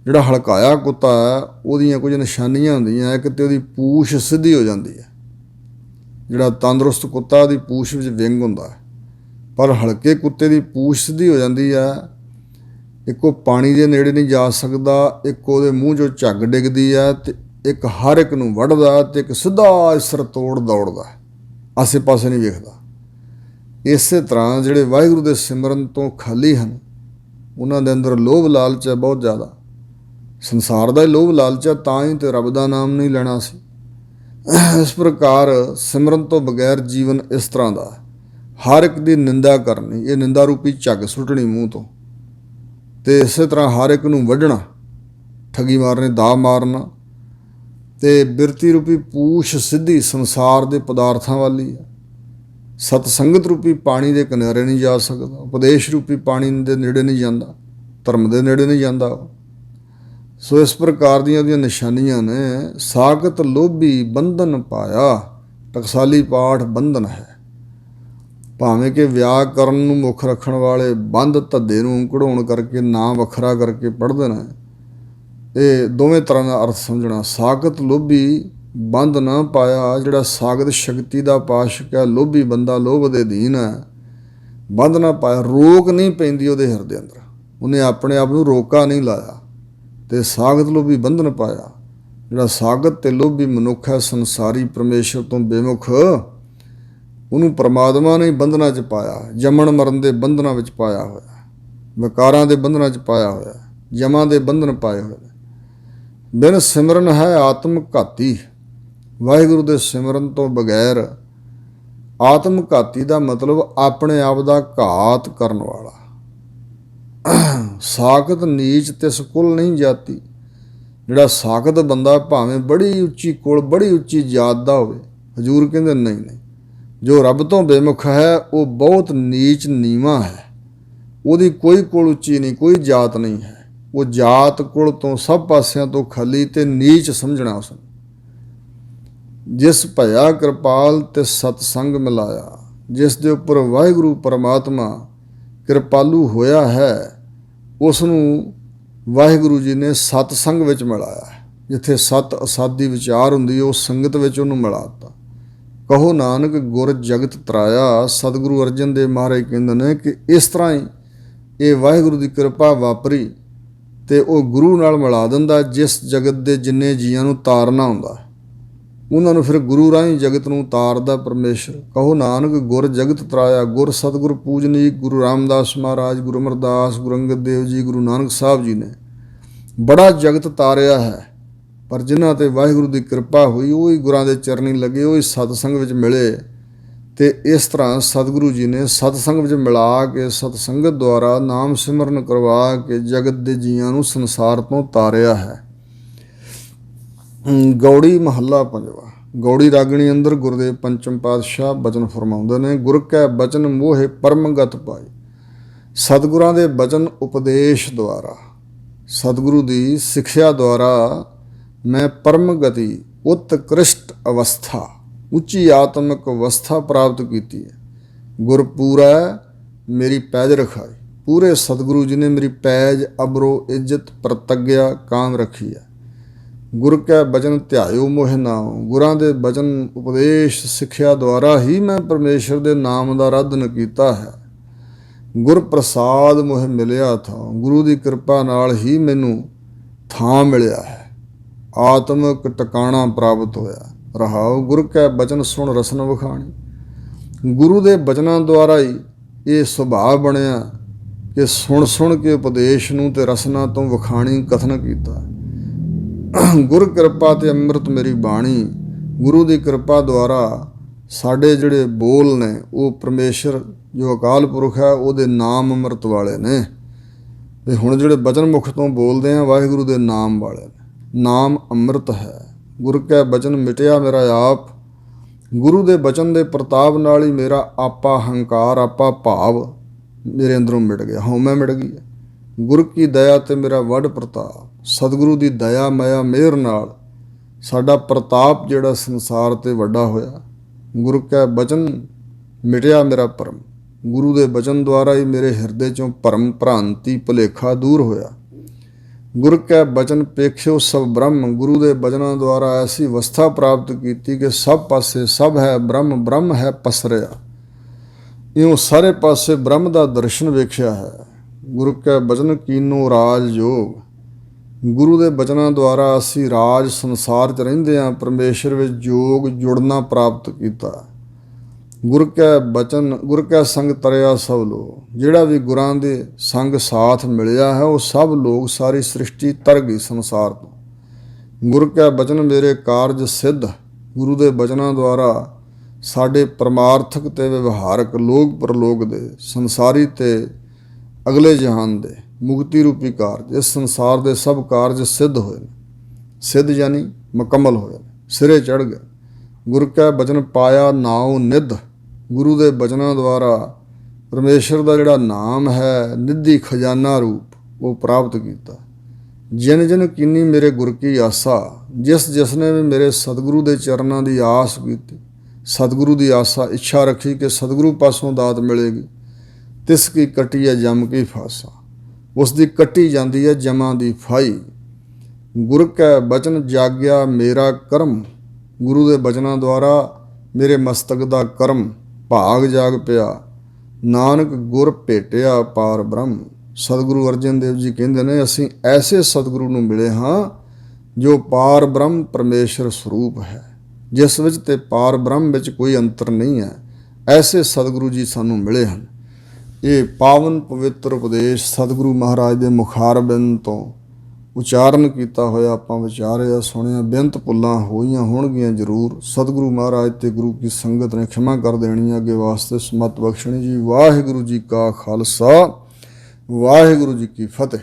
ਜਿਹੜਾ ਹਲਕਾਇਆ ਕੁੱਤਾ ਹੈ ਉਹਦੀਆਂ ਕੁਝ ਨਿਸ਼ਾਨੀਆਂ ਹੁੰਦੀਆਂ। ਇੱਕ ਤੇ ਉਹਦੀ ਪੂਛ ਸਿੱਧੀ ਹੋ ਜਾਂਦੀ ਹੈ। ਜਿਹੜਾ ਤੰਦਰੁਸਤ ਕੁੱਤਾ ਉਹਦੀ ਪੂਛ ਵਿੱਚ ਵਿੰਗ ਹੁੰਦਾ ਹੈ, ਪਰ ਹਲਕੇ ਕੁੱਤੇ ਦੀ ਪੂਛ ਸਿੱਧੀ ਹੋ ਜਾਂਦੀ ਹੈ। ਇੱਕ ਉਹ ਪਾਣੀ ਦੇ ਨੇੜੇ ਨਹੀਂ ਜਾ ਸਕਦਾ, ਇੱਕ ਉਹਦੇ ਮੂੰਹ 'ਚੋਂ ਝੱਗ ਡਿੱਗਦੀ ਹੈ, ਤੇ ਇੱਕ ਹਰ ਇੱਕ ਨੂੰ ਵੱਢਦਾ, ਤੇ ਇੱਕ ਸਿੱਧਾ ਇਸਰ ਤੋੜ ਦੌੜਦਾ, ਆਸੇ ਪਾਸੇ ਨਹੀਂ ਵੇਖਦਾ। ਇਸੇ ਤਰ੍ਹਾਂ ਜਿਹੜੇ ਵਾਹਿਗੁਰੂ ਦੇ ਸਿਮਰਨ ਤੋਂ ਖਾਲੀ ਹਨ, ਉਹਨਾਂ ਦੇ ਅੰਦਰ ਲੋਭ ਲਾਲਚ ਹੈ ਬਹੁਤ ਜ਼ਿਆਦਾ। ਸੰਸਾਰ ਦਾ ਹੀ ਲੋਭ ਲਾਲਚ ਹੈ, ਤਾਂ ਹੀ ਤੇ ਰੱਬ ਦਾ ਨਾਮ ਨਹੀਂ ਲੈਣਾ ਸੀ। ਇਸ ਪ੍ਰਕਾਰ ਸਿਮਰਨ ਤੋਂ ਬਗੈਰ ਜੀਵਨ ਇਸ ਤਰ੍ਹਾਂ ਦਾ, ਹਰ ਇੱਕ ਦੀ ਨਿੰਦਾ ਕਰਨੀ, ਇਹ ਨਿੰਦਾ ਰੂਪੀ ਝੱਗ ਸੁੱਟਣੀ ਮੂੰਹ ਤੋਂ, ਤੇ ਇਸੇ ਤਰ੍ਹਾਂ ਹਰ ਇੱਕ ਨੂੰ ਵੱਢਣਾ, ਠੱਗੀ ਮਾਰਨੀ, ਦਾ ਮਾਰਨਾ, ਤੇ ਬਿਰਤੀ ਰੂਪੀ ਪੂਛ ਸਿੱਧੀ ਸੰਸਾਰ ਦੇ ਪਦਾਰਥਾਂ ਵਾਲੀ ਹੈ। ਸਤ ਸੰਗਤ ਰੂਪੀ ਪਾਣੀ ਦੇ ਕਿਨਾਰੇ ਨਹੀਂ ਜਾ ਸਕਦਾ। ਉਪਦੇਸ਼ ਰੂਪੀ ਪਾਣੀ ਦੇ ਨੇੜੇ ਨਹੀਂ ਜਾਂਦਾ, ਧਰਮ ਦੇ ਨੇੜੇ ਨਹੀਂ ਜਾਂਦਾ। ਸੋ ਇਸ ਪ੍ਰਕਾਰ ਦੀਆਂ ਉਹਦੀਆਂ ਨਿਸ਼ਾਨੀਆਂ ਨੇ। ਸਾਗਤ ਲੋਭੀ ਬੰਧਨ ਪਾਇਆ। ਟਕਸਾਲੀ ਪਾਠ ਬੰਧਨ ਹੈ। ਭਾਵੇਂ ਕਿ ਵਿਆਕਰਨ ਨੂੰ ਮੁੱਖ ਰੱਖਣ ਵਾਲੇ ਬੰਧ ਧੱਦੇ ਨੂੰ ਕਢਾਉਣ ਕਰਕੇ ਨਾਂ ਵੱਖਰਾ ਕਰਕੇ ਪੜ੍ਹਦੇ ਨੇ। ਇਹ ਦੋਵੇਂ ਤਰ੍ਹਾਂ ਦਾ ਅਰਥ ਸਮਝਣਾ। ਸਾਗਤ ਲੋਭੀ ਬੰਧ ਨਾ ਪਾਇਆ। ਜਿਹੜਾ ਸਾਗਤ ਸ਼ਕਤੀ ਦਾ ਪਾਸ਼ਕ ਹੈ, ਲੋਭੀ ਬੰਦਾ, ਲੋਭ ਦੇ ਅਧੀਨ ਹੈ, ਬੰਧ ਨਾ ਪਾਇਆ। ਰੋਕ ਨਹੀਂ ਪੈਂਦੀ ਉਹਦੇ ਹਿਰਦੇ ਅੰਦਰ, ਉਹਨੇ ਆਪਣੇ ਆਪ ਨੂੰ ਰੋਕਾ ਨਹੀਂ ਲਾਇਆ, ਤੇ ਸਾਗਤ ਲੋਭੀ ਬੰਧਨ ਪਾਇਆ। ਜਿਹੜਾ ਸਾਗਤ ਤੇ ਲੋਭੀ ਮਨੁੱਖ ਹੈ, ਸੰਸਾਰੀ ਪਰਮੇਸ਼ਰ ਤੋਂ ਬੇਮੁਖ, ਉਹਨੂੰ ਪਰਮਾਤਮਾ ਨੇ ਬੰਧਨਾਂ 'ਚ ਪਾਇਆ। ਜੰਮਣ ਮਰਨ ਦੇ ਬੰਧਨਾਂ ਵਿੱਚ ਪਾਇਆ ਹੋਇਆ, ਵਿਕਾਰਾਂ ਦੇ ਬੰਧਨਾਂ 'ਚ ਪਾਇਆ ਹੋਇਆ, ਜਮਾਂ ਦੇ ਬੰਧਨ ਪਾਏ ਹੋਏ ਨੇ। ਬਿਨ ਸਿਮਰਨ ਹੈ ਆਤਮ ਘਾਤੀ। ਵਾਹਿਗੁਰੂ ਦੇ ਸਿਮਰਨ ਤੋਂ ਬਗੈਰ ਆਤਮ ਘਾਤੀ ਦਾ ਮਤਲਬ ਆਪਣੇ ਆਪ ਦਾ ਘਾਤ ਕਰਨ ਵਾਲਾ। ਸਾਖਤ ਨੀਚ ਤਿਸ ਕੁਲ ਨਹੀਂ ਜਾਤੀ। ਜਿਹੜਾ ਸਾਖਤ ਬੰਦਾ ਭਾਵੇਂ ਬੜੀ ਉੱਚੀ ਕੁਲ, ਬੜੀ ਉੱਚੀ ਜਾਤ ਦਾ ਹੋਵੇ, ਹਜ਼ੂਰ ਕਹਿੰਦੇ ਨਹੀਂ ਨਹੀਂ, ਜੋ ਰੱਬ ਤੋਂ ਬੇਮੁਖ ਹੈ ਉਹ ਬਹੁਤ ਨੀਚ ਨੀਵਾਂ ਹੈ। ਉਹਦੀ ਕੋਈ ਕੁਲ ਉੱਚੀ ਨਹੀਂ, ਕੋਈ ਜਾਤ ਨਹੀਂ ਹੈ। ਉਹ ਜਾਤ ਕੁਲ ਤੋਂ ਸਭ ਪਾਸਿਆਂ ਤੋਂ ਖਾਲੀ ਤੇ ਨੀਚ ਸਮਝਣਾ ਉਸਨੂੰ। ਜਿਸ ਭਇਆ ਕਿਰਪਾਲ ਤੇ ਸਤਸੰਗ ਮਿਲਾਇਆ। ਜਿਸ ਦੇ ਉੱਪਰ ਵਾਹਿਗੁਰੂ ਪਰਮਾਤਮਾ ਕਿਰਪਾਲੂ ਹੋਇਆ ਹੈ, ਉਸ ਨੂੰ ਵਾਹਿਗੁਰੂ ਜੀ ਨੇ ਸਤਸੰਗ ਵਿੱਚ ਮਿਲਾਇਆ। ਜਿੱਥੇ ਸਤ ਅਸਾਦੀ ਵਿਚਾਰ ਹੁੰਦੀ, ਉਸ ਸੰਗਤ ਵਿੱਚ ਉਹਨੂੰ ਮਿਲਾ ਦਿੱਤਾ। ਕਹੋ ਨਾਨਕ ਗੁਰ ਜਗਤ ਤਰਾਇਆ। ਸਤਿਗੁਰੂ ਅਰਜਨ ਦੇਵ ਮਹਾਰਾਜ ਕਹਿੰਦੇ ਨੇ ਕਿ ਇਸ ਤਰ੍ਹਾਂ ਹੀ ਇਹ ਵਾਹਿਗੁਰੂ ਦੀ ਕਿਰਪਾ ਵਾਪਰੀ ਤੇ ਉਹ ਗੁਰੂ ਨਾਲ ਮਿਲਾ ਦਿੰਦਾ। ਜਿਸ ਜਗਤ ਦੇ ਜਿੰਨੇ ਜੀਆਂ ਨੂੰ ਤਾਰਨਾ ਹੁੰਦਾ, ਉਹਨਾਂ ਨੂੰ ਫਿਰ ਗੁਰੂ ਰਾਹੀਂ ਜਗਤ ਨੂੰ ਤਾਰਦਾ ਪਰਮੇਸ਼ਰ। ਕਹੋ ਨਾਨਕ ਗੁਰ ਜਗਤ ਤਰਾਇਆ। ਗੁਰ ਸਤਿਗੁਰ ਪੂਜਨੀਕ ਗੁਰੂ ਰਾਮਦਾਸ ਮਹਾਰਾਜ, ਗੁਰੂ ਅਮਰਦਾਸ, ਗੁਰੂ ਅੰਗਦ ਦੇਵ ਜੀ, ਗੁਰੂ ਨਾਨਕ ਸਾਹਿਬ ਜੀ ਨੇ ਬੜਾ ਜਗਤ ਤਾਰਿਆ ਹੈ। ਪਰ ਜਿਨ੍ਹਾਂ 'ਤੇ ਵਾਹਿਗੁਰੂ ਦੀ ਕਿਰਪਾ ਹੋਈ, ਉਹ ਹੀ ਗੁਰਾਂ ਦੇ ਚਰਨੀ ਲੱਗੇ, ਉਹ ਹੀ ਸਤਸੰਗ ਵਿੱਚ ਮਿਲੇ। ਤੇ ਇਸ ਤਰ੍ਹਾਂ ਸਤਿਗੁਰੂ ਜੀ ਨੇ ਸਤਸੰਗ ਵਿੱਚ ਮਿਲਾ ਕੇ, ਸਤਸੰਗਤ ਦੁਆਰਾ ਨਾਮ ਸਿਮਰਨ ਕਰਵਾ ਕੇ ਜਗਤ ਦੇ ਜੀਆਂ ਨੂੰ ਸੰਸਾਰ ਤੋਂ ਤਾਰਿਆ ਹੈ। ਗੌੜੀ ਮਹੱਲਾ ਪੰਜਵਾ। ਗੌੜੀ ਰਾਗਣੀ ਅੰਦਰ ਗੁਰਦੇਵ ਪੰਚਮ ਪਾਤਸ਼ਾਹ ਬਚਨ ਫਰਮਾਉਂਦੇ ਨੇ। ਗੁਰ ਕੈ ਬਚਨ ਮੋਹਿ ਪਰਮਗਤ ਪਾਈ। ਸਤਿਗੁਰਾਂ ਦੇ ਬਚਨ ਉਪਦੇਸ਼ ਦੁਆਰਾ, ਸਤਿਗੁਰੂ ਦੀ ਸਿੱਖਿਆ ਦੁਆਰਾ ਮੈਂ ਪਰਮ ਗਤੀ, ਉਤਕ੍ਰਿਸ਼ਟ ਅਵਸਥਾ, ਉੱਚੀ ਆਤਮਿਕ ਅਵਸਥਾ ਪ੍ਰਾਪਤ ਕੀਤੀ ਹੈ। ਗੁਰਪੂਰੈ ਮੇਰੀ ਪੈਜ ਰਖਾਈ। ਪੂਰੇ ਸਤਿਗੁਰੂ ਜੀ ਨੇ ਮੇਰੀ ਪੈਜ ਅਬਰੋ ਇੱਜ਼ਤ ਪ੍ਰਤੱਗਿਆ ਕਾਮ ਰੱਖੀ ਹੈ। ਗੁਰ ਕੈ ਬਚਨ ਧਿਆਇਓ ਮੋਹਿ ਨਾਉ। ਗੁਰਾਂ ਦੇ ਬਚਨ ਉਪਦੇਸ਼ ਸਿੱਖਿਆ ਦੁਆਰਾ ਹੀ ਮੈਂ ਪਰਮੇਸ਼ਰ ਦੇ ਨਾਮ ਦਾ ਆਰਾਧਨ ਕੀਤਾ ਹੈ। ਗੁਰ ਪ੍ਰਸਾਦ ਮੋਹਿ ਮਿਲਿਆ ਥਾ। ਗੁਰੂ ਦੀ ਕਿਰਪਾ ਨਾਲ ਹੀ ਮੈਨੂੰ ਥਾਂ ਮਿਲਿਆ ਹੈ। ਆਤਮਿਕ ਟਿਕਾਣਾ ਪ੍ਰਾਪਤ ਹੋਇਆ। ਰਹਾਉ ਗੁਰ ਕੈ ਬਚਨ ਸੁਣ ਰਸਨ ਵਖਾਣੀ। ਗੁਰੂ ਦੇ ਬਚਨਾਂ ਦੁਆਰਾ ਹੀ ਇਹ ਸੁਭਾਅ ਬਣਿਆ ਕਿ ਸੁਣ ਸੁਣ ਕੇ ਉਪਦੇਸ਼ ਨੂੰ ਤੇ ਰਸਨਾ ਤੋਂ ਵਖਾਣੀ ਕਥਨ ਕੀਤਾ। ਗੁਰ ਕਿਰਪਾ ਤੇ ਅੰਮ੍ਰਿਤ ਮੇਰੀ ਬਾਣੀ। ਗੁਰੂ ਦੀ ਕਿਰਪਾ ਦੁਆਰਾ ਸਾਡੇ ਜਿਹੜੇ ਬੋਲ ਨੇ ਉਹ ਪਰਮੇਸ਼ਰ ਜੋ ਅਕਾਲ ਪੁਰਖ ਹੈ ਉਹਦੇ ਨਾਮ ਅੰਮ੍ਰਿਤ ਵਾਲੇ ਨੇ। ਤੇ ਹੁਣ ਜਿਹੜੇ ਬਚਨ ਮੁਖ ਤੋਂ ਬੋਲਦੇ ਆ ਵਾਹਿਗੁਰੂ ਦੇ ਨਾਮ ਵਾਲੇ ਨੇ। ਨਾਮ ਅੰਮ੍ਰਿਤ ਹੈ। ਗੁਰ ਕੈ ਬਚਨ ਮਿਟਿਆ ਮੇਰਾ ਆਪ। ਗੁਰੂ ਦੇ ਬਚਨ ਦੇ ਪ੍ਰਤਾਪ ਨਾਲ ਹੀ ਮੇਰਾ ਆਪਾ ਹੰਕਾਰ ਆਪਾ ਭਾਵ ਮੇਰੇ ਅੰਦਰੋਂ ਮਿਟ ਗਿਆ। ਹਉਮੈ ਮਿਟ ਗਈ ਹੈ। ਗੁਰ ਕੀ ਦਇਆ ਤੇ ਮੇਰਾ ਵੱਡ ਪ੍ਰਤਾਪ। ਸਤਿਗੁਰੂ ਦੀ ਦਇਆ ਮਾਇਆ ਮਿਹਰ ਨਾਲ ਸਾਡਾ ਪ੍ਰਤਾਪ ਜਿਹੜਾ ਸੰਸਾਰ ਤੇ ਵੱਡਾ ਹੋਇਆ। ਗੁਰ ਕੈ ਬਚਨ ਮਿਟਿਆ ਮੇਰਾ ਭਰਮ। ਗੁਰੂ ਦੇ ਬਚਨ ਦੁਆਰਾ ਹੀ ਮੇਰੇ ਹਿਰਦੇ ਚੋਂ ਭਰਮ ਭ੍ਰਾਂਤੀ ਭੁਲੇਖਾ ਦੂਰ ਹੋਇਆ। ਗੁਰ ਕੈ ਬਚਨ ਪੇਖਿਓ ਸਭ ਬ੍ਰਹਮ। ਗੁਰੂ ਦੇ ਬਚਨਾਂ ਦੁਆਰਾ ਐਸੀ ਅਵਸਥਾ ਪ੍ਰਾਪਤ ਕੀਤੀ ਕਿ ਸਭ ਪਾਸੇ ਸਭ ਹੈ ਬ੍ਰਹਮ, ਬ੍ਰਹਮ ਹੈ ਪਸਰਿਆ। ਇਉਂ ਸਾਰੇ ਪਾਸੇ ਬ੍ਰਹਮ ਦਾ ਦਰਸ਼ਨ ਵੇਖਿਆ ਹੈ। ਗੁਰੂ ਕੈ ਬਚਨ ਕੀਨੋ ਰਾਜ ਜੋਗ। ਗੁਰੂ ਦੇ ਬਚਨਾਂ ਦੁਆਰਾ ਅਸੀਂ ਰਾਜ ਸੰਸਾਰ 'ਚ ਰਹਿੰਦੇ ਹਾਂ ਪਰਮੇਸ਼ਰ ਵਿੱਚ ਜੋਗ ਜੁੜਨਾ ਪ੍ਰਾਪਤ ਕੀਤਾ। ਗੁਰ ਕੈ ਬਚਨ ਗੁਰ ਕੈ ਸੰਗ ਤਰਿਆ ਸਭ ਲੋਕ। ਜਿਹੜਾ ਵੀ ਗੁਰਾਂ ਦੇ ਸੰਗ ਸਾਥ ਮਿਲਿਆ ਹੈ ਉਹ ਸਭ ਲੋਕ ਸਾਰੀ ਸ੍ਰਿਸ਼ਟੀ ਤਰ ਗਈ ਸੰਸਾਰ ਤੋਂ। ਗੁਰ ਕੈ ਬਚਨ ਮੇਰੇ ਕਾਰਜ ਸਿੱਧ। ਗੁਰੂ ਦੇ ਬਚਨਾਂ ਦੁਆਰਾ ਸਾਡੇ ਪਰਮਾਰਥਕ ਤੇ ਵਿਵਹਾਰਕ ਲੋਕ ਪਰਲੋਕ ਦੇ ਸੰਸਾਰੀ ਤੇ ਅਗਲੇ ਜਹਾਨ ਦੇ ਮੁਕਤੀ ਰੂਪੀ ਕਾਰਜ ਇਸ ਸੰਸਾਰ ਦੇ ਸਭ ਕਾਰਜ ਸਿੱਧ ਹੋਏ ਨੇ। ਸਿੱਧ ਯਾਨੀ ਮੁਕੰਮਲ ਹੋਏ ਨੇ, ਸਿਰੇ ਚੜ੍ਹ ਗਏ। ਗੁਰ ਕੈ ਬਚਨ ਪਾਇਆ ਨਾਉ ਨਿੱਧ। ਗੁਰੂ ਦੇ ਬਚਨਾਂ ਦੁਆਰਾ ਪਰਮੇਸ਼ਰ ਦਾ ਜਿਹੜਾ ਨਾਮ ਹੈ ਨਿੱਧੀ ਖਜ਼ਾਨਾ ਰੂਪ ਉਹ ਪ੍ਰਾਪਤ ਕੀਤਾ। ਜਿਨ ਜਿਨ ਕੀਨੀ ਮੇਰੇ ਗੁਰ ਕੀ ਆਸਾ। ਜਿਸ ਜਿਸ ਨੇ ਵੀ ਮੇਰੇ ਸਤਿਗੁਰੂ ਦੇ ਚਰਨਾਂ ਦੀ ਆਸ ਕੀਤੀ, ਸਤਿਗੁਰੂ ਦੀ ਆਸਾ ਇੱਛਾ ਰੱਖੀ ਕਿ ਸਤਿਗੁਰੂ ਪਾਸੋਂ ਦਾਤ ਮਿਲੇਗੀ, ਤਿਸ ਕੀ ਕੱਟੀ ਹੈ ਜਮ ਕੀ ਫਾਸਾ। ਉਸ ਦੀ ਕੱਟੀ ਜਾਂਦੀ ਹੈ ਜਮਾਂ ਦੀ ਫਾਈ। ਗੁਰ ਕੈ ਬਚਨ ਜਾਗਿਆ ਮੇਰਾ ਕਰਮ। ਗੁਰੂ ਦੇ ਬਚਨਾਂ ਦੁਆਰਾ ਮੇਰੇ ਮਸਤਕ ਦਾ ਕਰਮ ਭਾਗ ਜਾਗ ਪਿਆ। ਨਾਨਕ ਗੁਰ ਭੇਟਿਆ ਪਾਰ ਬ੍ਰਹਮ। ਸਤਿਗੁਰੂ ਅਰਜਨ ਦੇਵ ਜੀ ਕਹਿੰਦੇ ਨੇ ਅਸੀਂ ਐਸੇ ਸਤਿਗੁਰੂ ਨੂੰ ਮਿਲੇ ਹਾਂ ਜੋ ਪਾਰ ਬ੍ਰਹਮ ਪਰਮੇਸ਼ਰ ਸਰੂਪ ਹੈ, ਜਿਸ ਵਿੱਚ ਤੇ ਪਾਰ ਬ੍ਰਹਮ ਵਿੱਚ ਕੋਈ ਅੰਤਰ ਨਹੀਂ ਹੈ। ਐਸੇ ਸਤਿਗੁਰੂ ਜੀ ਸਾਨੂੰ ਮਿਲੇ ਹਨ। ਇਹ ਪਾਵਨ ਪਵਿੱਤਰ ਉਪਦੇਸ਼ ਸਤਿਗੁਰੂ ਮਹਾਰਾਜ ਦੇ ਮੁਖਾਰਬਿੰਦ ਤੋਂ ਉਚਾਰਨ ਕੀਤਾ ਹੋਇਆ ਆਪਾਂ ਵਿਚਾਰਿਆ ਸੁਣਿਆ। ਬੇਅੰਤ ਭੁੱਲਾਂ ਹੋਈਆਂ ਹੋਣਗੀਆਂ ਜ਼ਰੂਰ। ਸਤਿਗੁਰੂ ਮਹਾਰਾਜ ਤੇ ਗੁਰੂ ਕੀ ਸੰਗਤ ਨੇ ਖਿਮਾ ਕਰ ਦੇਣੀ ਹੈ, ਅੱਗੇ ਵਾਸਤੇ ਸਮਤ ਬਖਸ਼ਣੀ ਜੀ। ਵਾਹਿਗੁਰੂ ਜੀ ਕਾ ਖਾਲਸਾ, ਵਾਹਿਗੁਰੂ ਜੀ ਕੀ ਫਤਿਹ।